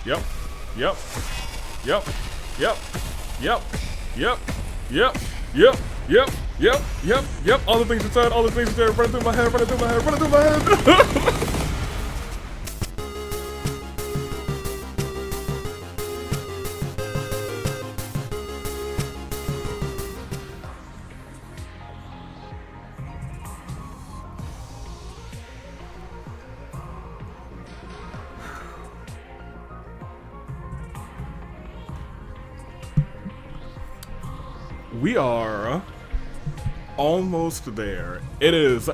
Yep. Yep. Yep. Yep. Yep. Yep. Yep. Yep. Yep. Yep. Yep. Yep. All the things you said, all the things you said, running through my head, running through my head, running through my head. We are almost there. It is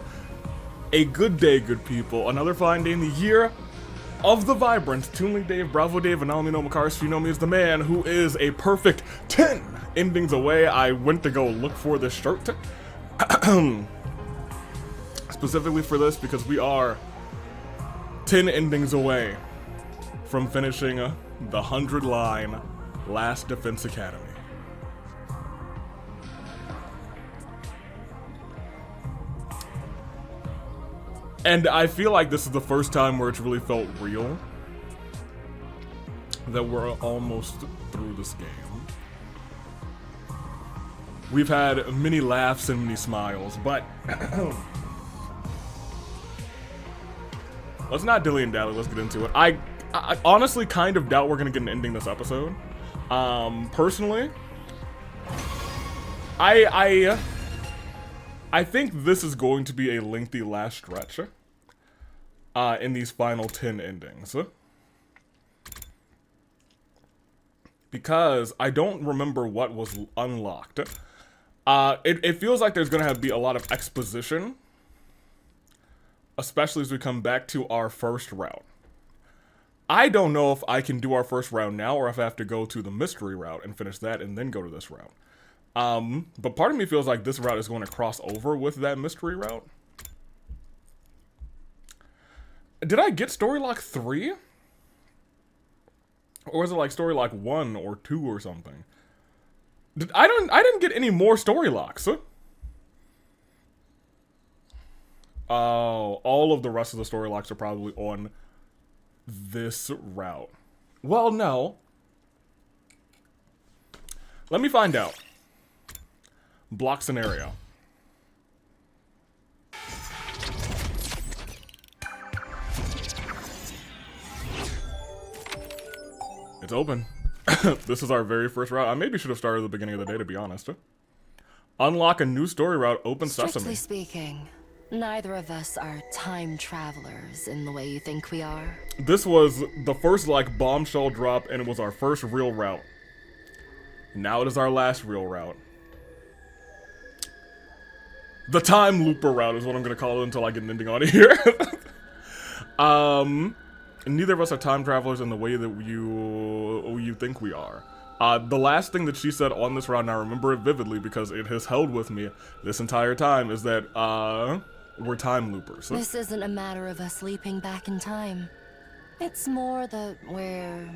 a good day, good people. Another fine day in the year of the Vibrant. Toonly Dave, Bravo Dave, and Naomi no Makars, you know me as the man who is a perfect 10 endings away. I went to go look for this shirt. Specifically for this because we are 10 endings away from finishing the 100-line Last Defense Academy. And I feel like this is the first time where it's really felt real. That we're almost through this game. We've had many laughs and many smiles, but let's not dilly and dally, let's get into it. I honestly kind of doubt we're gonna get an ending this episode. Personally, I think this is going to be a lengthy last stretch in these final 10 endings. Because I don't remember what was unlocked. It feels like there's going to be a lot of exposition. Especially as we come back to our first route. I don't know if I can do our first round now or if I have to go to the mystery route and finish that and then go to this route. But part of me feels like this route is going to cross over with that mystery route. Did I get story lock 3? Or was it like story lock 1 or 2 or something? I didn't get any more story locks. Oh, all of the rest of the story locks are probably on this route. Well, no. Let me find out. Block scenario. It's open. This is our very first route. I maybe should have started at the beginning of the day, to be honest. Unlock a new story route, open sesame. Strictly speaking, neither of us are time travelers in the way you think we are. This was the first, like, bombshell drop, and it was our first real route. Now it is our last real route. The time looper route is what I'm gonna call it until I get an ending on it here. Neither of us are time travelers in the way that you think we are. The last thing that she said on this route, and I remember it vividly because it has held with me this entire time, is that, we're time loopers. This isn't a matter of us leaping back in time. It's more that we're,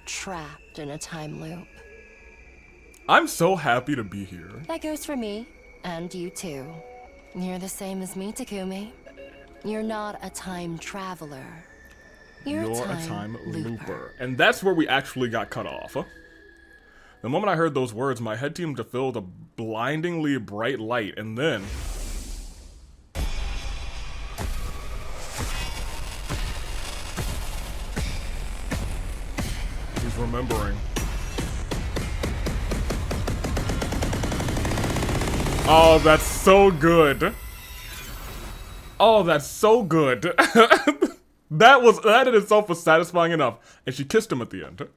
trapped in a time loop. I'm so happy to be here. That goes for me. And you too. You're the same as me, Takumi. You're not a time traveler. You're a time looper. And that's where we actually got cut off. The moment I heard those words, my head seemed to fill with a blindingly bright light, and then... he's remembering. Oh, that's so good. Oh, that's so good. That in itself was satisfying enough. And she kissed him at the end.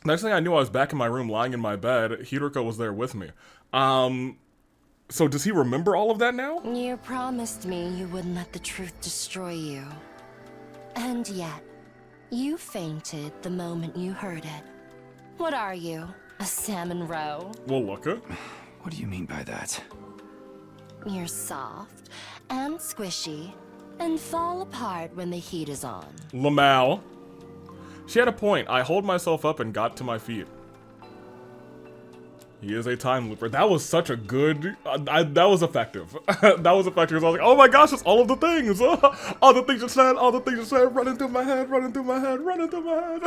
Next thing I knew, I was back in my room, lying in my bed. Hiroko was there with me. So does he remember all of that now? You promised me you wouldn't let the truth destroy you. And yet, you fainted the moment you heard it. What are you? A salmon roe? Well, look it. What do you mean by that? You're soft and squishy and fall apart when the heat is on. Lamal. She had a point. I hold myself up and got to my feet. He is a time looper. That was such a good... that was effective. That was effective. I was like, oh my gosh, it's all of the things. All the things you said, all the things you said, running through my head, running through my head, running through my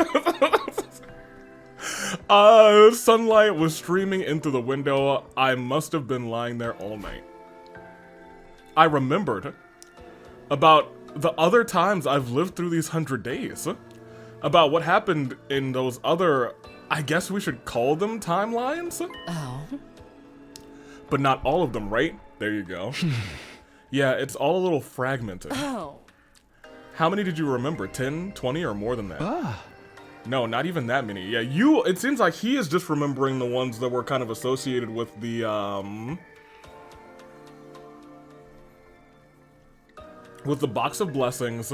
head. Sunlight was streaming into the window. I must have been lying there all night. I remembered about the other times I've lived through these 100 days. About what happened in those other... I guess we should call them timelines? Oh. But not all of them, right? There you go. Yeah, it's all a little fragmented. Oh. How many did you remember? 10, 20, or more than that? No, not even that many. Yeah, it seems like he is just remembering the ones that were kind of associated with the, with the box of blessings,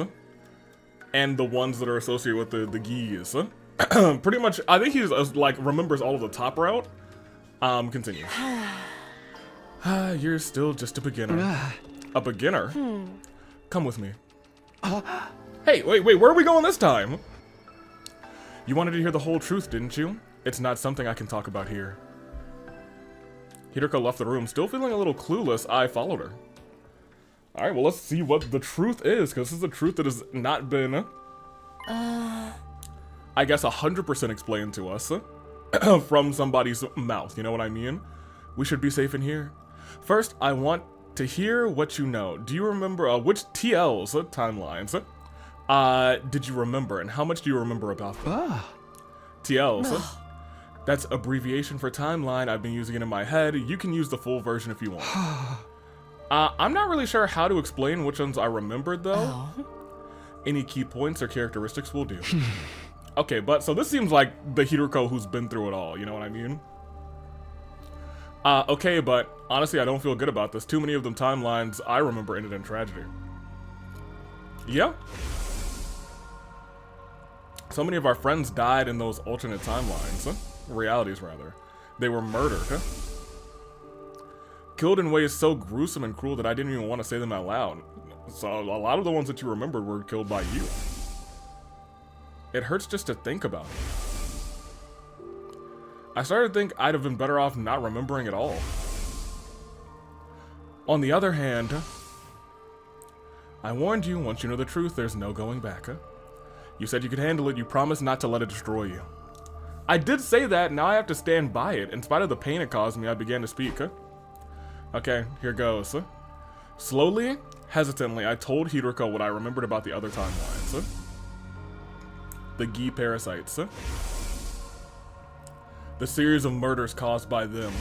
and the ones that are associated with the geese. Pretty much, I think he's like remembers all of the top route. Continue. You're still just a beginner. A beginner? Come with me. Hey, wait, where are we going this time? You wanted to hear the whole truth, didn't you? It's not something I can talk about here. Hideko left the room, still feeling a little clueless. I followed her. Alright, well, let's see what the truth is, because this is the truth that has not been... I guess 100% explained to us from somebody's mouth, you know what I mean? We should be safe in here. First, I want to hear what you know. Do you remember which TLs, timelines, did you remember, and how much do you remember about them? TLs, that's abbreviation for timeline. I've been using it in my head. You can use the full version if you want. I'm not really sure how to explain which ones I remembered, though. Any key points or characteristics will do. Okay, but so this seems like the Hideko who's been through it all, you know what I mean? Okay, but honestly, I don't feel good about this. Too many of them timelines I remember ended in tragedy. Yeah. So many of our friends died in those alternate timelines. Realities, rather. They were murdered. Killed in ways so gruesome and cruel that I didn't even want to say them out loud. So a lot of the ones that you remembered were killed by you. It hurts just to think about it. I started to think I'd have been better off not remembering at all. On the other hand, I warned you, once you know the truth, there's no going back. You said you could handle it, you promised not to let it destroy you. I did say that, now I have to stand by it. In spite of the pain it caused me, I began to speak. Okay, here goes. Slowly, hesitantly, I told Hideko what I remembered about the other timelines. The Gi parasites. The series of murders caused by them.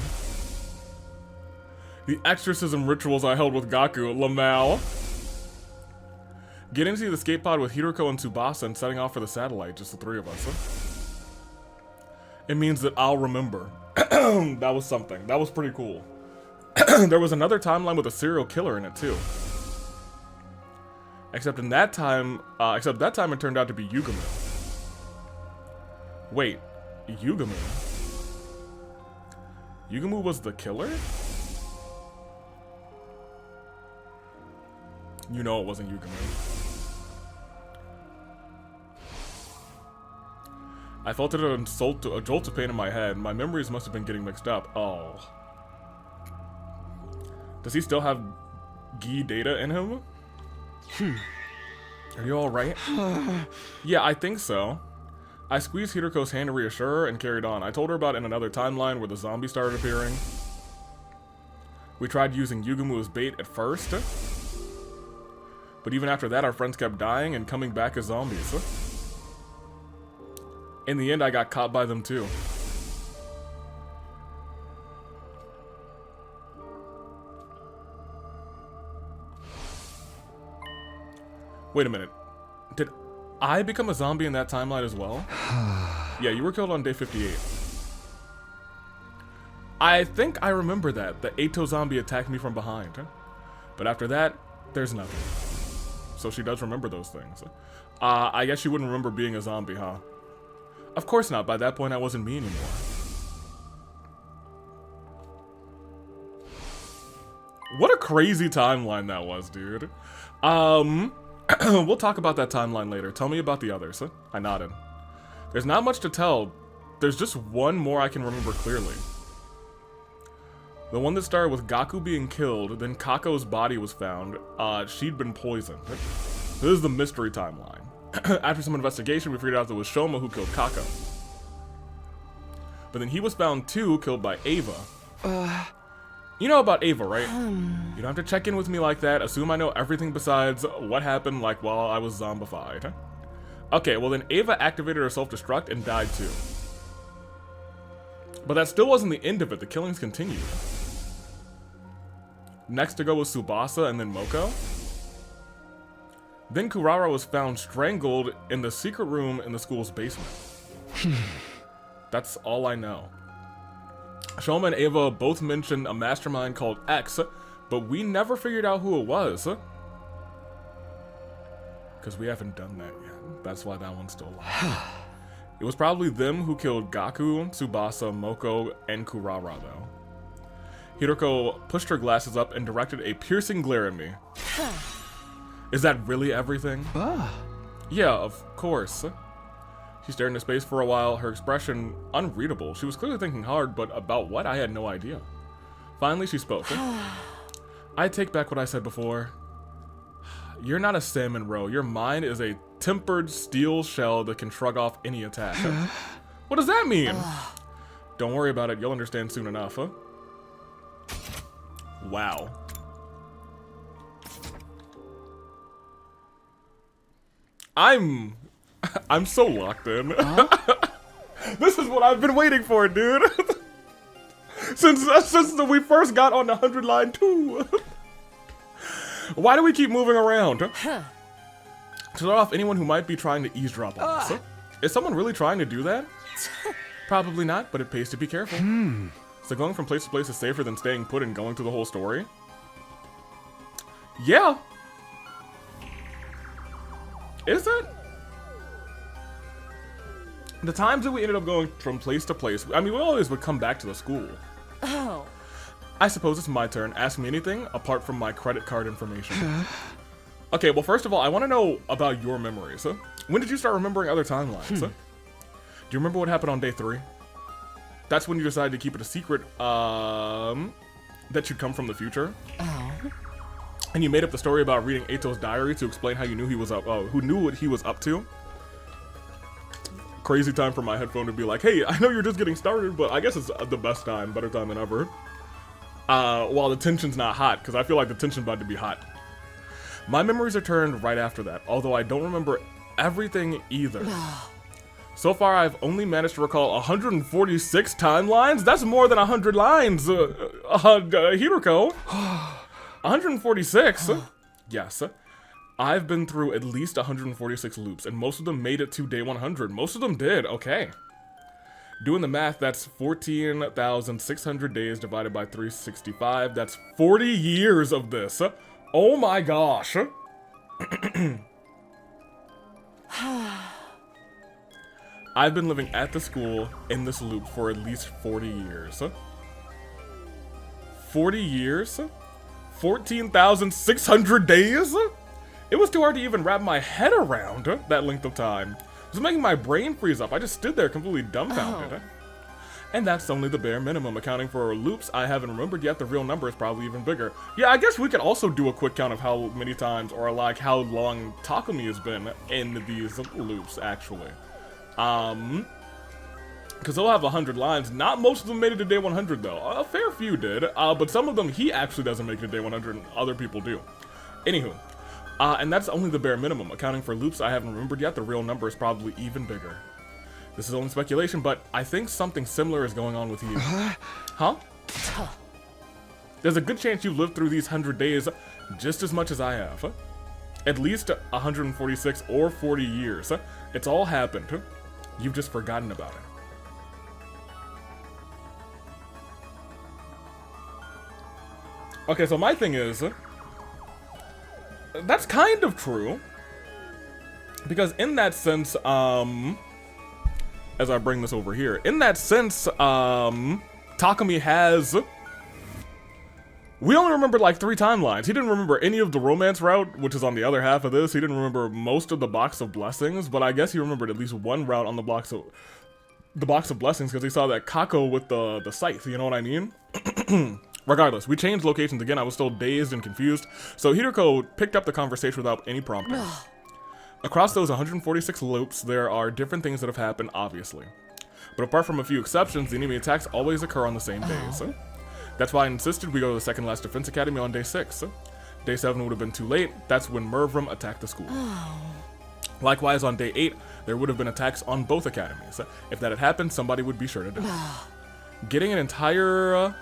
The exorcism rituals I held with Gaku, Lamau. Getting into the escape pod with Hideko and Tsubasa and setting off for the satellite, just the three of us. It means that I'll remember. That was something. That was pretty cool. There was another timeline with a serial killer in it too. Except that time it turned out to be Yugamu. Wait, Yugamu? Yugamu was the killer? You know it wasn't Yugamu. I felt it a jolt of pain in my head. My memories must have been getting mixed up. Oh. Does he still have Gi data in him? Are you alright? Yeah, I think so. I squeezed Hideko's hand to reassure her and carried on. I told her about in another timeline where the zombies started appearing. We tried using Yugamu as bait at first. But even after that, our friends kept dying and coming back as zombies. In the end, I got caught by them too. Wait a minute. Did I become a zombie in that timeline as well? Yeah, you were killed on day 58. I think I remember that. The Ato zombie attacked me from behind. But after that, there's nothing. So she does remember those things. I guess she wouldn't remember being a zombie, huh? Of course not. By that point, I wasn't me anymore. What a crazy timeline that was, dude. We'll talk about that timeline later. Tell me about the others. I nodded. There's not much to tell. There's just one more I can remember clearly. The one that started with Gaku being killed, then Kako's body was found. She'd been poisoned. This is the mystery timeline. After some investigation, we figured out that it was Shoma who killed Kako. But then he was found too, killed by Ava. You know about Ava, right? You don't have to check in with me like that. Assume I know everything besides what happened like while I was zombified. Okay, well then Ava activated her self-destruct and died too. But that still wasn't the end of it. The killings continued. Next to go was Tsubasa and then Moko. Then Kurara was found strangled in the secret room in the school's basement. That's all I know. Shoma and Ava both mentioned a mastermind called X, but we never figured out who it was. Because we haven't done that yet. That's why that one's still alive. It was probably them who killed Gaku, Tsubasa, Moko, and Kurara, though. Hiroko pushed her glasses up and directed a piercing glare at me. Is that really everything? Yeah, of course. She stared into space for a while, her expression unreadable. She was clearly thinking hard, but about what I had no idea. Finally, she spoke. I take back what I said before. You're not a salmon roe. Your mind is a tempered steel shell that can shrug off any attack. What does that mean? Don't worry about it. You'll understand soon enough, huh? Wow. I'm so locked in. This is what I've been waiting for, dude. since we first got on the 100 line too. Why do we keep moving around? To start off, anyone who might be trying to eavesdrop on us. Is someone really trying to do that? Probably not, but it pays to be careful. So going from place to place is safer than staying put and going through the whole story? Yeah. Is it? The times that we ended up going from place to place, I mean, we always would come back to the school. Oh. I suppose it's my turn. Ask me anything apart from my credit card information. Okay, well, first of all, I want to know about your memories. When did you start remembering other timelines? Do you remember what happened on day 3? That's when you decided to keep it a secret, that you'd come from the future. Oh. And you made up the story about reading Ato's diary to explain how you knew he was up, who knew what he was up to. Crazy time for my headphone to be like, hey, I know you're just getting started, but I guess it's the best time, better time than ever. While the tension's not hot, because I feel like the tension's about to be hot. My memories are turned right after that, although I don't remember everything either. So far, I've only managed to recall 146 timelines? That's more than 100 lines, Hiroko. 146? Yes. I've been through at least 146 loops, and most of them made it to day 100. Most of them did, okay. Doing the math, that's 14,600 days divided by 365. That's 40 years of this. Oh my gosh. I've been living at the school in this loop for at least 40 years. 40 years? 14,600 days? It was too hard to even wrap my head around that length of time. It was making my brain freeze up. I just stood there completely dumbfounded. And that's only the bare minimum. Accounting for loops I haven't remembered yet, the real number is probably even bigger. Yeah, I guess we could also do a quick count of how many times, or like how long Takumi has been in these loops, actually. Because they'll have 100 lines. Not most of them made it to day 100, though. A fair few did, but some of them he actually doesn't make it to day 100, and other people do. Anywho. And that's only the bare minimum. Accounting for loops I haven't remembered yet, the real number is probably even bigger. This is only speculation, but I think something similar is going on with you. Huh? There's a good chance you've lived through these 100 days just as much as I have. At least 146 or 40 years. It's all happened. You've just forgotten about it. Okay, so my thing is, that's kind of true. Because in that sense, as I bring this over here, in that sense, Takumi has... We only remembered like 3 timelines. He didn't remember any of the romance route, which is on the other half of this. He didn't remember most of the box of blessings, but I guess he remembered at least one route on the box of blessings because he saw that Kako with the scythe, you know what I mean? Regardless, we changed locations again. I was still dazed and confused, so Hiroko picked up the conversation without any prompting. Across those 146 loops, there are different things that have happened, obviously. But apart from a few exceptions, the enemy attacks always occur on the same days. That's why I insisted we go to the second last defense academy on day 6. Day 7 would have been too late. That's when Mervram attacked the school. Likewise, on day 8, there would have been attacks on both academies. If that had happened, somebody would be sure to die. Getting an entire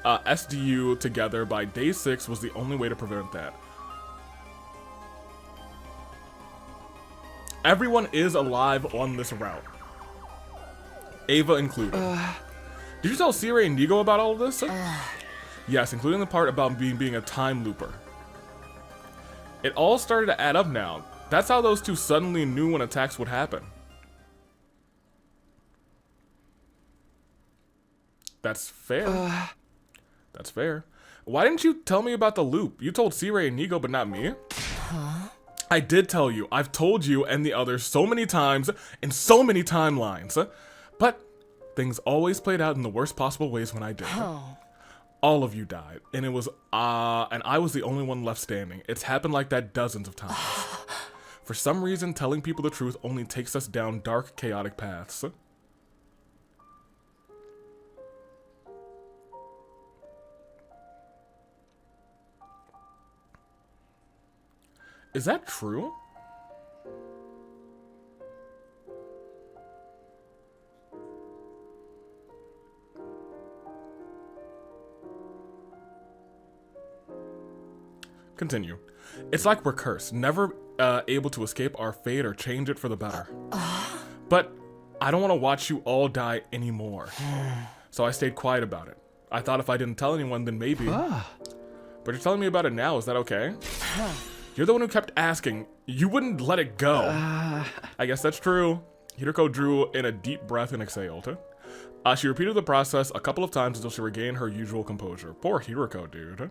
SDU together by day 6 was the only way to prevent that. Everyone is alive on this route. Ava included. Did you tell Siri and Nigo about all of this? Yes, including the part about being a time looper. It all started to add up now. That's how those two suddenly knew when attacks would happen. That's fair. That's fair. Why didn't you tell me about the loop? You told Siri and Nigo, but not me. I did tell you. I've told you and the others so many times in so many timelines. But things always played out in the worst possible ways when I did. All of you died, and and I was the only one left standing. It's happened like that dozens of times. For some reason, telling people the truth only takes us down dark, chaotic paths. Is that true? Continue. It's like we're cursed, never able to escape our fate or change it for the better. But I don't want to watch you all die anymore. So I stayed quiet about it. I thought if I didn't tell anyone, then maybe. But you're telling me about it now, is that okay? You're the one who kept asking. You wouldn't let it go. I guess that's true. Hiroko drew in a deep breath and exhaled. She repeated the process a couple of times until she regained her usual composure. Poor Hiroko, dude.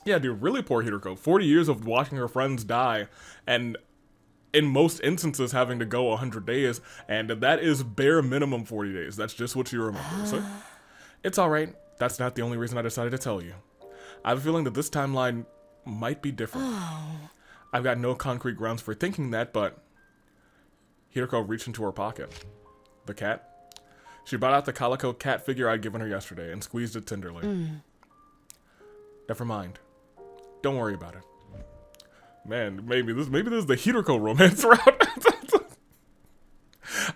Yeah, dude, really poor Hiroko. 40 years of watching her friends die, and in most instances having to go 100 days, and that is bare minimum 40 days. That's just what she remembers. It's alright. That's not the only reason I decided to tell you. I have a feeling that this timeline might be different. I've got no concrete grounds for thinking that, but Hiroko reached into her pocket. The cat? She brought out the calico cat figure I'd given her yesterday and squeezed it tenderly. Never mind. Don't worry about it. Man, maybe this is the Hiroko romance route.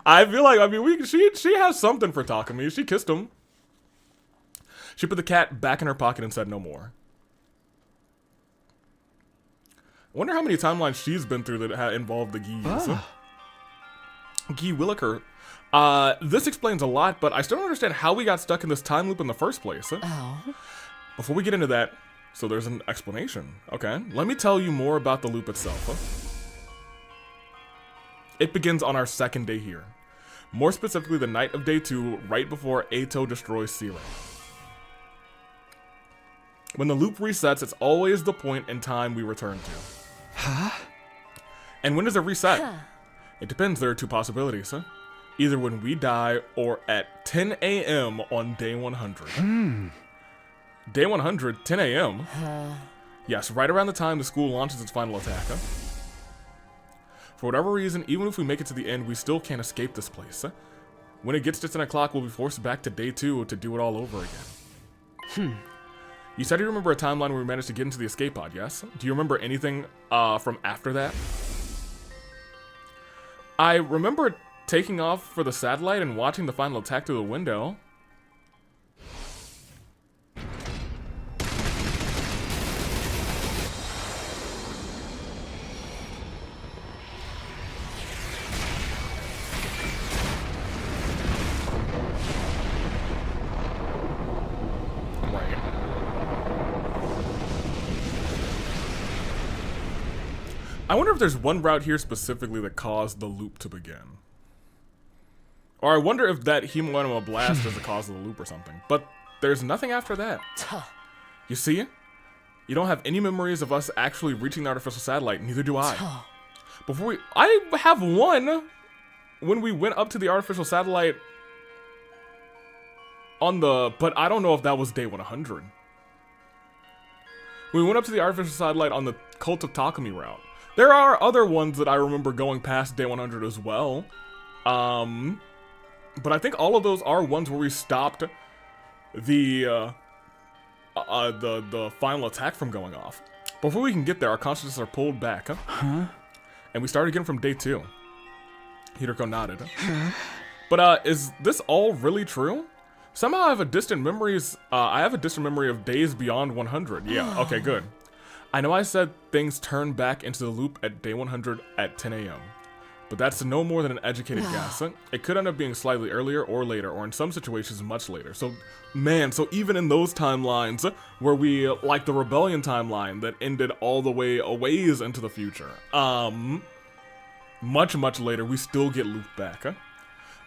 I feel like, she has something for Takumi. She kissed him. She put the cat back in her pocket and said no more. I wonder how many timelines she's been through that involved the Gees. Guy Williker. This explains a lot, but I still don't understand how we got stuck in this time loop in the first place. Before we get into that, so there's an explanation. Okay, let me tell you more about the loop itself. It begins on our second day here. More specifically, the night of day 2, right before Eito destroys Sire. When the loop resets, it's always the point in time we return to. And when does it reset? It depends. There are two possibilities. Either when we die or at 10 a.m. on day 100. Day 100, 10 a.m.? Yes, right around the time the school launches its final attack. For whatever reason, even if we make it to the end, we still can't escape this place. When it gets to 10 o'clock, we'll be forced back to day 2 to do it all over again. You said you remember a timeline where we managed to get into the escape pod, yes? Do you remember anything from after that? I remember taking off for the satellite and watching the final attack through the window. I wonder if there's one route here specifically that caused the loop to begin. Or I wonder if that Hemoenema blast is the cause of the loop or something. But there's nothing after that. You see? You don't have any memories of us actually reaching the artificial satellite, neither do I. I have one when we went up to the artificial satellite but I don't know if that was day 100. We went up to the artificial satellite on the Cult of Takumi route. There are other ones that I remember going past day 100 as well. But I think all of those are ones where we stopped the final attack from going off. Before we can get there, our consciousnesses are pulled back. Huh? And we start again from day 2. Hiroko nodded. But is this all really true? Somehow I have a distant memory of days beyond 100. Yeah, okay, good. I know I said things turn back into the loop at day 100 at 10 a.m. But that's no more than an educated guess. It could end up being slightly earlier or later, or in some situations much later. So, man, so even in those timelines, where we, like the Rebellion timeline that ended all the way a ways into the future, much, much later, we still get looped back.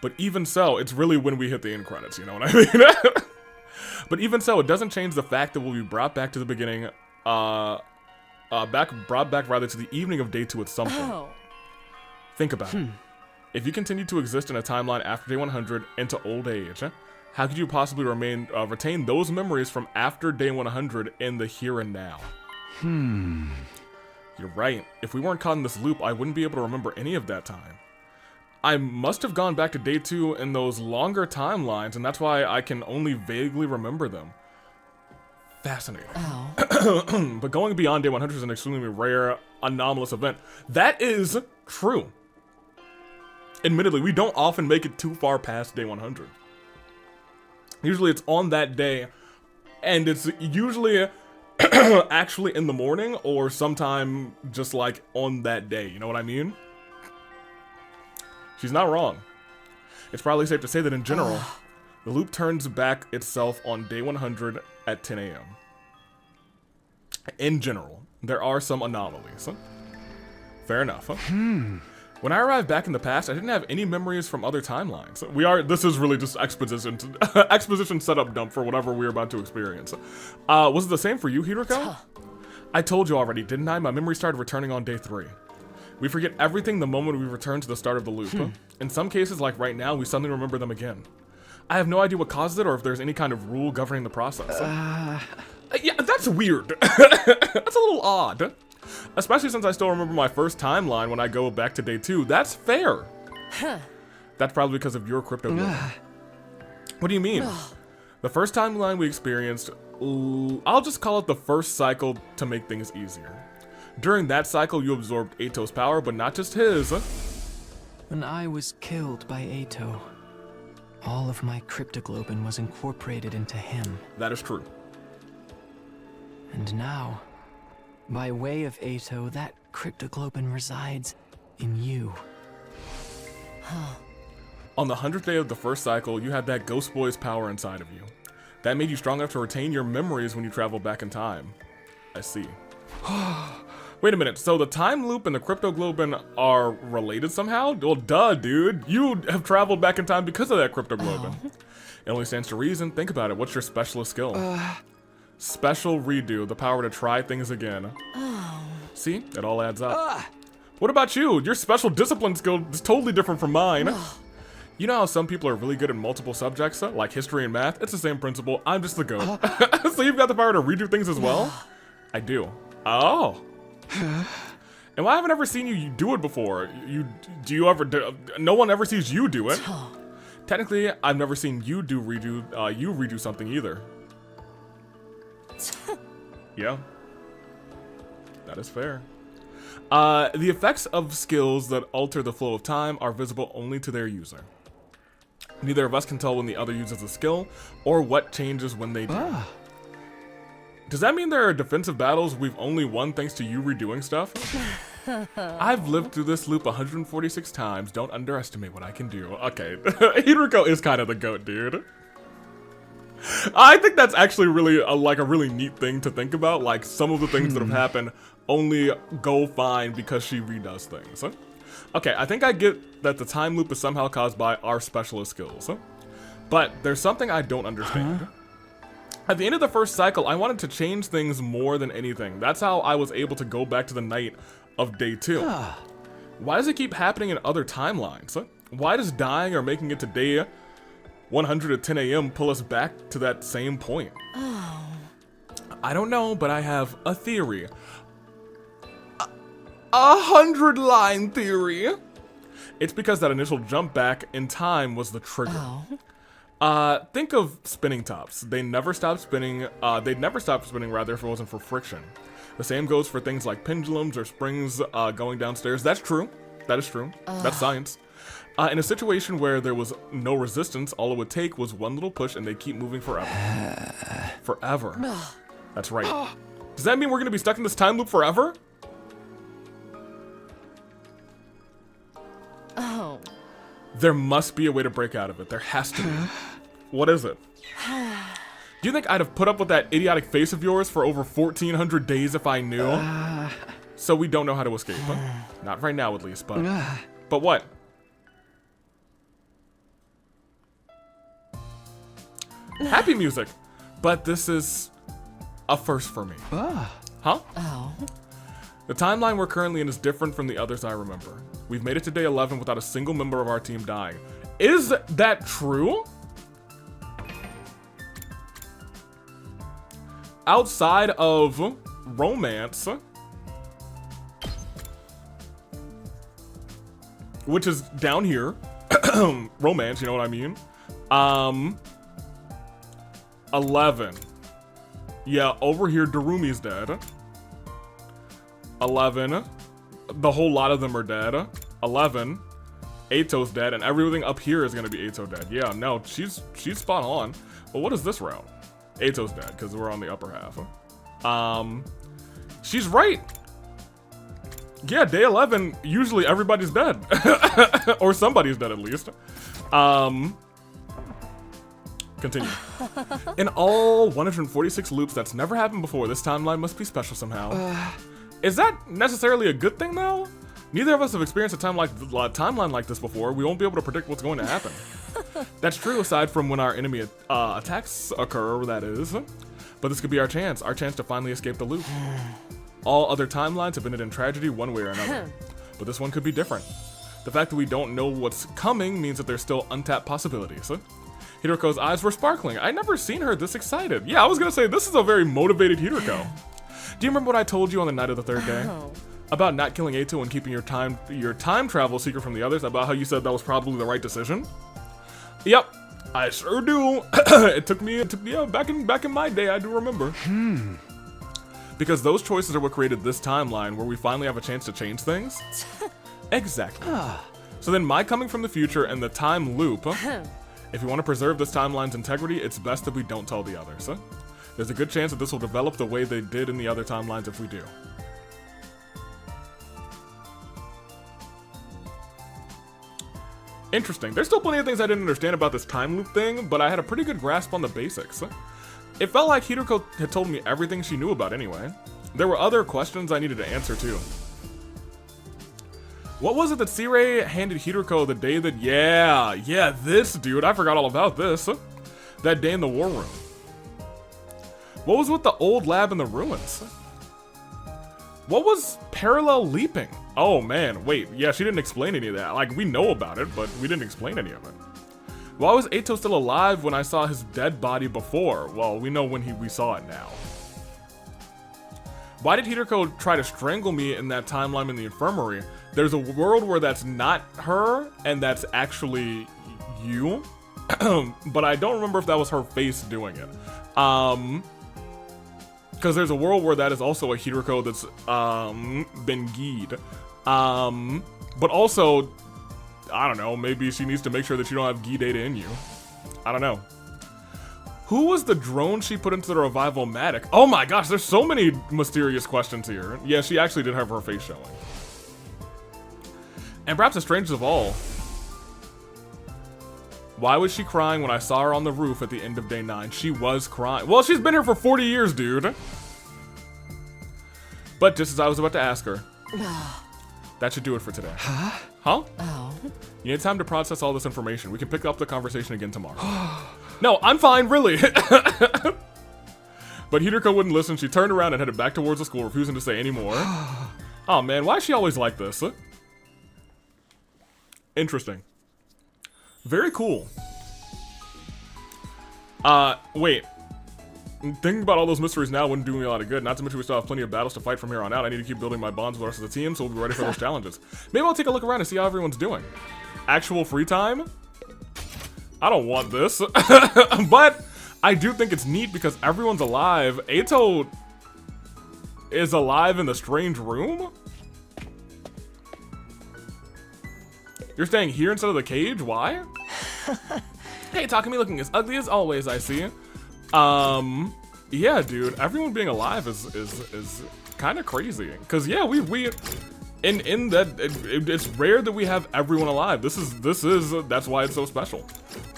But even so, it's really when we hit the end credits, you know what I mean? But even so, it doesn't change the fact that we'll be brought back to the beginning, brought back rather to the evening of day 2 at some point. Oh. Think about it. If you continue to exist in a timeline after day 100 into old age, how could you possibly retain those memories from after day 100 in the here and now? You're right. If we weren't caught in this loop, I wouldn't be able to remember any of that time. I must have gone back to day 2 in those longer timelines, and that's why I can only vaguely remember them. Fascinating. Oh. But going beyond day 100 is an extremely rare, anomalous event. That is true. Admittedly, we don't often make it too far past day 100. Usually it's on that day, and it's usually actually in the morning or sometime just like on that day, you know what I mean? She's not wrong. It's probably safe to say that in general, the loop turns back itself on day 100 at 10 a.m. In general, there are some anomalies. Fair enough. When I arrived back in the past, I didn't have any memories from other timelines. This is really just exposition setup dump for whatever we're about to experience. Was it the same for you, Hiroko? I told you already, didn't I? My memory started returning on day 3. We forget everything the moment we return to the start of the loop. In some cases, like right now, we suddenly remember them again. I have no idea what causes it or if there's any kind of rule governing the process. Yeah, that's weird. That's a little odd. Especially since I still remember my first timeline when I go back to day 2. That's fair. That's probably because of your crypto globe. What do you mean? The first timeline we experienced, I'll just call it the first cycle to make things easier. During that cycle, you absorbed Ato's power, but not just his. When I was killed by Ato, all of my cryptoglobin was incorporated into him. That is true. And now, by way of Ato, that cryptoglobin resides in you. On the 100th day of the first cycle, you had that Ghost Boy's power inside of you. That made you strong enough to retain your memories when you travel back in time. I see. Wait a minute, so the time loop and the cryptoglobin are related somehow? Well, duh, dude. You have traveled back in time because of that cryptoglobin. It only stands to reason. Think about it. What's your specialist skill? Special redo, the power to try things again. See? It all adds up. What about you? Your special discipline skill is totally different from mine. You know how some people are really good at multiple subjects, like history and math? It's the same principle. I'm just the goat. So you've got the power to redo things as well? I do. Oh. And why haven't I ever seen you do it before? No one ever sees you do it. Technically, I've never seen you redo something either. Yeah. That is fair. The effects of skills that alter the flow of time are visible only to their user. Neither of us can tell when the other uses a skill, or what changes when they do. Does that mean there are defensive battles we've only won thanks to you redoing stuff? I've lived through this loop 146 times. Don't underestimate what I can do. Okay, Hiroko is kind of the goat, dude. I think that's actually really a really neat thing to think about. Like, some of the things that have happened only go fine because she redoes things. Okay, I think I get that the time loop is somehow caused by our specialist skills. But there's something I don't understand. At the end of the first cycle, I wanted to change things more than anything. That's how I was able to go back to the night of day 2. Why does it keep happening in other timelines? Why does dying or making it to day 100 at 10 a.m. pull us back to that same point? Oh. I don't know, but I have a theory. A 100-line theory. It's because that initial jump back in time was the trigger. Oh. Think of spinning tops. They never stop spinning. They'd never stop spinning, rather, if it wasn't for friction. The same goes for things like pendulums or springs going downstairs. That's true. That is true. That's science. In a situation where there was no resistance, all it would take was one little push and they keep moving forever. Forever. That's right. Does that mean we're going to be stuck in this time loop forever? Oh. There must be a way to break out of it. There has to be. What is it? Do you think I'd have put up with that idiotic face of yours for over 1,400 days if I knew? So we don't know how to escape. Huh? Not right now, at least, but... But what? Happy music. But this is a first for me. Huh? Oh. The timeline we're currently in is different from the others I remember. We've made it to day 11 without a single member of our team dying. Is that true? Outside of romance, which is down here, romance, you know what I mean? 11. Yeah, over here, Darumi's dead. 11. The whole lot of them are dead. 11. Ato's dead, and everything up here is gonna be Ato dead. Yeah, no, she's spot on. But what is this route? Ato's dead, because we're on the upper half. She's right. Yeah, day 11, usually everybody's dead. Or somebody's dead, at least. Continue. In all 146 loops, that's never happened before. This timeline must be special somehow. Is that necessarily a good thing, though? Neither of us have experienced a timeline like this before. We won't be able to predict what's going to happen. That's true, aside from when our enemy attacks occur, that is. But this could be our chance to finally escape the loop. All other timelines have ended in tragedy one way or another. But this one could be different. The fact that we don't know what's coming means that there's still untapped possibilities. Hiroko's eyes were sparkling. I'd never seen her this excited. Yeah, I was gonna say, this is a very motivated Hiroko. Do you remember what I told you on the night of the third day? Oh. About not killing Ato and keeping your time travel secret from the others, about how you said that was probably the right decision? Yep, I sure do. It took me back in my day, I do remember. Because those choices are what created this timeline where we finally have a chance to change things. Exactly. So then my coming from the future and the time loop, if you want to preserve this timeline's integrity, it's best that we don't tell the others. There's a good chance that this will develop the way they did in the other timelines if we do. Interesting. There's still plenty of things I didn't understand about this time loop thing, but I had a pretty good grasp on the basics. It felt like Hiroko had told me everything she knew about anyway. There were other questions I needed to answer too. What was it that Sirei handed Hiroko the day that... Yeah, this dude. I forgot all about this. That day in the war room. What was with the old lab in the ruins? What was parallel leaping? Oh man, wait, yeah, she didn't explain any of that. Like, we know about it, but we didn't explain any of it. Why was Ato still alive when I saw his dead body before? Well, we know when we saw it now. Why did Hiroko try to strangle me in that timeline in the infirmary? There's a world where that's not her, and that's actually you. But I don't remember if that was her face doing it. Because there's a world where that is also a Hiroko that's been geed. But also, I don't know, maybe she needs to make sure that you don't have Gi data in you. I don't know. Who was the drone she put into the revival-matic? Oh my gosh, there's so many mysterious questions here. Yeah, she actually did have her face showing. And perhaps the strangest of all, why was she crying when I saw her on the roof at the end of day 9? She was crying. Well, she's been here for 40 years, dude. But just as I was about to ask her, that should do it for today. Huh? Oh. You need time to process all this information. We can pick up the conversation again tomorrow. No, I'm fine, really. But Hiroko wouldn't listen. She turned around and headed back towards the school, refusing to say any more. Oh man, why is she always like this? Interesting. Very cool. Wait. Thinking about all those mysteries now wouldn't do me a lot of good. Not to mention we still have plenty of battles to fight from here on out. I need to keep building my bonds with the rest of the team, so we'll be ready for those challenges. Maybe I'll take a look around and see how everyone's doing. Actual free time? I don't want this. But I do think it's neat because everyone's alive. Ato is alive in the strange room? You're staying here instead of the cage? Why? Hey, Takumi looking as ugly as always, I see. Yeah, dude, everyone being alive is kind of crazy. Cause yeah, in that it's rare that we have everyone alive. That's why it's so special.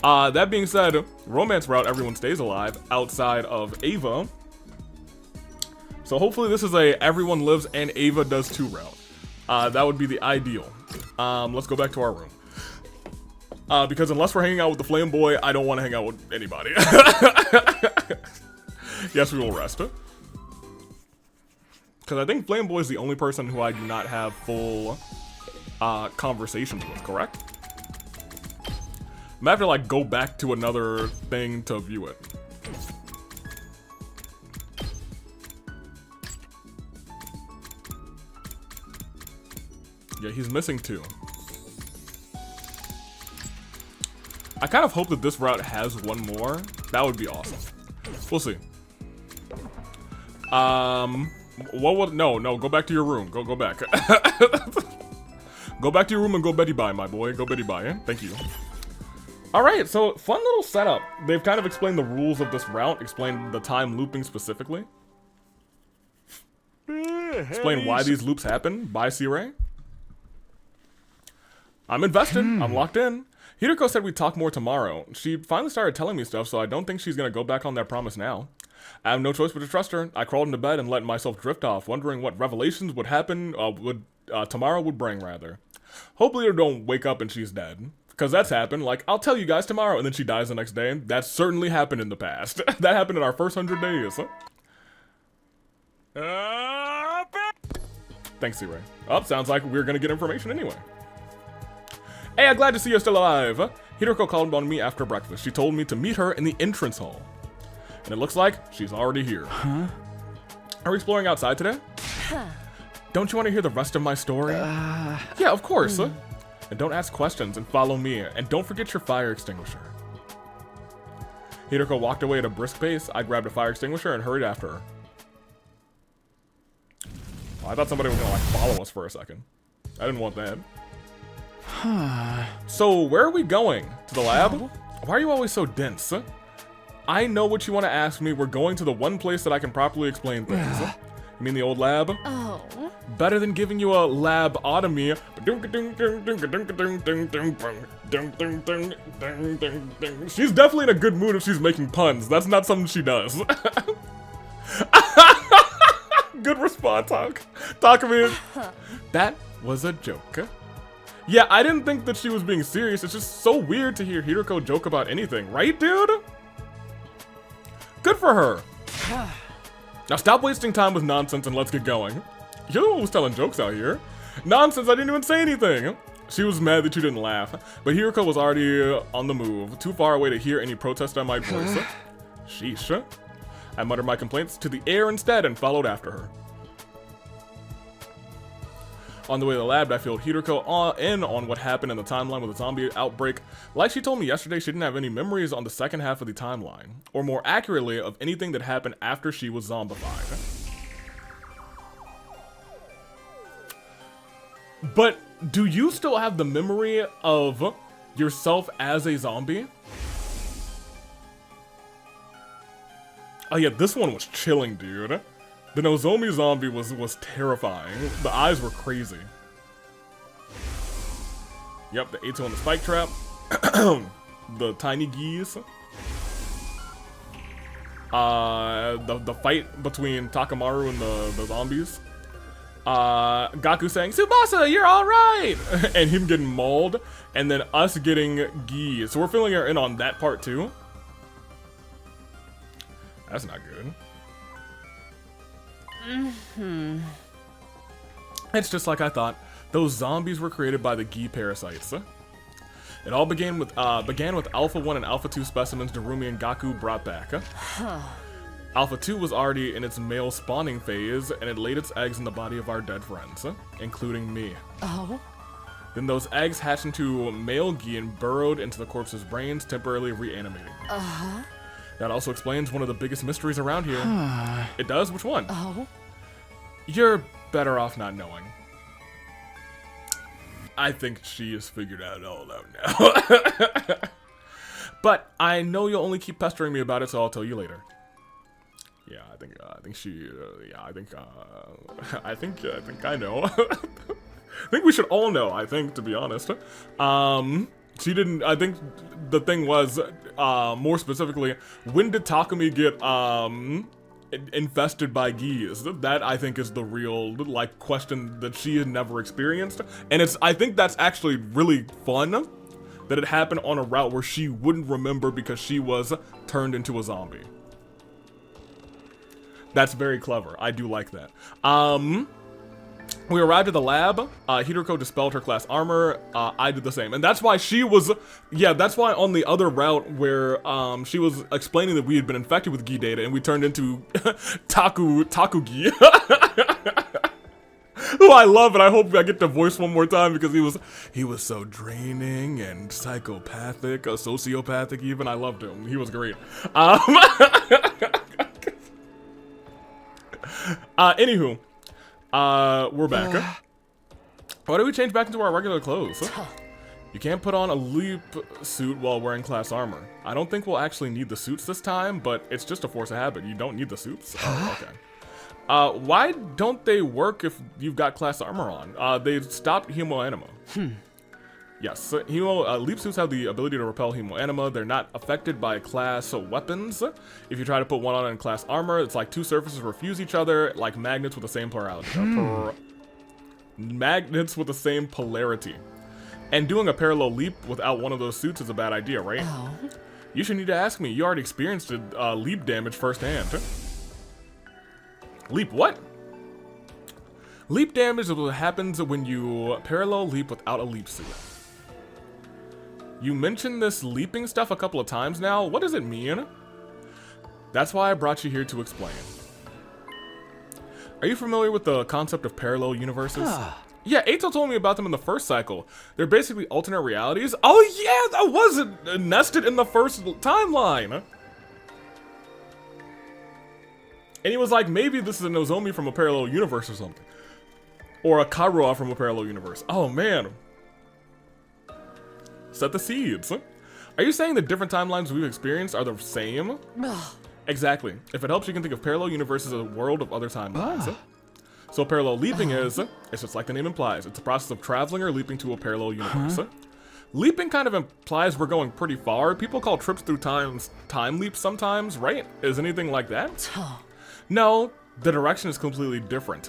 That being said, romance route, everyone stays alive outside of Ava. So hopefully this is a everyone lives and Ava does too route. That would be the ideal. Let's go back to our room. Because unless we're hanging out with the Flame Boy, I don't want to hang out with anybody. Yes, we will rest. Because I think Flame Boy is the only person who I do not have full conversations with, correct? I'm gonna have to like go back to another thing to view it. Yeah, he's missing 2. I kind of hope that this route has one more. That would be awesome. We'll see. No, go back to your room. Go back. Go back to your room and go Betty bye, my boy. Go Betty bye, eh? Thank you. Alright, so fun little setup. They've kind of explained the rules of this route, explained the time looping specifically. Explain why these loops happen. Bye, C-Ray. I'm invested. I'm locked in. Hiroko said we'd talk more tomorrow. She finally started telling me stuff, so I don't think she's gonna go back on that promise now. I have no choice but to trust her. I crawled into bed and let myself drift off, wondering what revelations would happen, tomorrow would bring, rather. Hopefully I don't wake up and she's dead. Because that's happened. Like, I'll tell you guys tomorrow, and then she dies the next day. That's certainly happened in the past. That happened in our first 100 days. Thanks, C-Ray. Oh, sounds like we're gonna get information anyway. Hey, I'm glad to see you're still alive. Hiroko called on me after breakfast. She told me to meet her in the entrance hall. And it looks like she's already here. Huh? Are we exploring outside today? Don't you want to hear the rest of my story? Yeah, of course. And don't ask questions and follow me. And don't forget your fire extinguisher. Hiroko walked away at a brisk pace. I grabbed a fire extinguisher and hurried after her. Oh, I thought somebody was gonna like follow us for a second. I didn't want that. So, where are we going? To the lab? Why are you always so dense? I know what you want to ask me. We're going to the one place that I can properly explain things. You mean the old lab? Oh. Better than giving you a labotomy. She's definitely in a good mood if she's making puns. That's not something she does. Good response, Takumi. That was a joke. Yeah, I didn't think that she was being serious. It's just so weird to hear Hiroko joke about anything, right, dude? Good for her. Now stop wasting time with nonsense and let's get going. You're always telling jokes out here. Nonsense, I didn't even say anything. She was mad that you didn't laugh, but Hiroko was already on the move, too far away to hear any protest I might voice. Sheesh. I muttered my complaints to the air instead and followed after her. On the way to the lab, I filled Hiroko in on what happened in the timeline with the zombie outbreak. Like she told me yesterday, she didn't have any memories on the second half of the timeline, or more accurately, of anything that happened after she was zombified. But do you still have the memory of yourself as a zombie? Oh yeah, this one was chilling, dude. The Nozomi zombie was terrifying. The eyes were crazy. Yep, the Ato and the spike trap. The tiny geese. The fight between Takamaru and the zombies. Gaku saying, "Tsubasa, you're alright!" And him getting mauled. And then us getting geese. So we're filling her in on that part too. That's not good. It's just like I thought. Those zombies were created by the Gi parasites. It all began with Alpha 1 and Alpha 2 specimens Darumi and Gaku brought back. Alpha 2 was already in its male spawning phase, and it laid its eggs in the body of our dead friends, including me. Oh? Then those eggs hatched into male Gi and burrowed into the corpse's brains, temporarily reanimating. Uh-huh. That also explains one of the biggest mysteries around here. It does? Which one? Oh? You're better off not knowing. I think she has figured it all out now. But I know you'll only keep pestering me about it, so I'll tell you later. Yeah, I think I know. I think we should all know, I think, to be honest. She didn't, I think the thing was, more specifically, when did Takumi get, infested by Gis? That, I think, is the real, like, question that she had never experienced. And I think that's actually really fun, that it happened on a route where she wouldn't remember because she was turned into a zombie. That's very clever. I do like that. We arrived at the lab. Hiroko dispelled her class armor. I did the same. And that's why she was... Yeah, that's why on the other route where she was explaining that we had been infected with Gi data and we turned into Takugi. Who I love, and I hope I get to voice one more time because he was so draining and psychopathic, sociopathic even. I loved him. He was great. Anywho, we're back. Why do we change back into our regular clothes? You can't put on a leap suit while wearing class armor. I don't think we'll actually need the suits this time, but it's just a force of habit. You don't need the suits. Oh, okay. Why don't they work if you've got class armor on? They stopped hemoanima. Yes, leap suits have the ability to repel hemoanima. They're not affected by class weapons. If you try to put one on in class armor, it's like two surfaces refuse each other, like magnets with the same polarity. Magnets with the same polarity. And doing a parallel leap without one of those suits is a bad idea, right? Oh. You should need to ask me. You already experienced leap damage firsthand. Leap what? Leap damage is what happens when you parallel leap without a leap suit. You mentioned this leaping stuff a couple of times now. What does it mean? That's why I brought you here to explain. Are you familiar with the concept of parallel universes? Yeah, Eito told me about them in the first cycle. They're basically alternate realities. Oh yeah, that was nested in the first timeline. And he was like, maybe this is a Nozomi from a parallel universe or something. Or a Karua from a parallel universe. Oh man. Set the seeds. Are you saying the different timelines we've experienced are the same? Exactly. If it helps, you can think of parallel universes as a world of other timelines. So parallel leaping it's just like the name implies. It's a process of traveling or leaping to a parallel universe. Leaping kind of implies we're going pretty far. People call trips through time leaps sometimes, right? Is anything like that? No, the direction is completely different.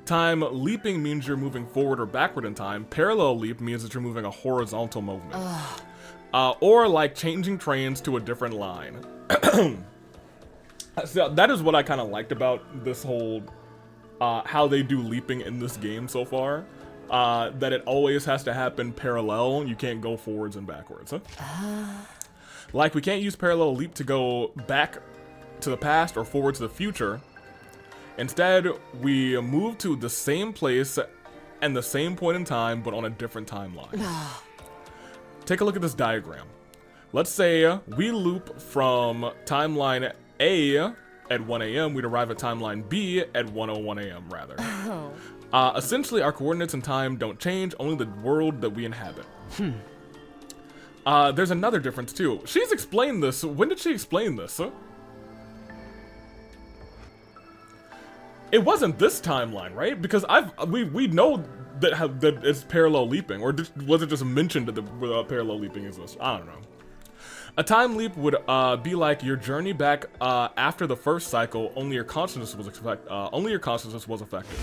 Time leaping means you're moving forward or backward in time. Parallel leap means that you're moving a horizontal movement. Or like changing trains to a different line. So that is what I kind of liked about this whole, how they do leaping in this game so far. That it always has to happen parallel. You can't go forwards and backwards. Like we can't use parallel leap to go back to the past or forward to the future. Instead, we move to the same place and the same point in time, but on a different timeline. Take a look at this diagram. Let's say we loop from timeline A at 1 a.m. We'd arrive at timeline B at 1:01 a.m. rather. Essentially, our coordinates and time don't change, only the world that we inhabit. There's another difference too. She's explained this. When did she explain this? It wasn't this timeline, right? Because we know that it's parallel leaping, or was it just mentioned that the parallel leaping exists? I don't know. A time leap would be like your journey back after the first cycle. Only your consciousness was affected.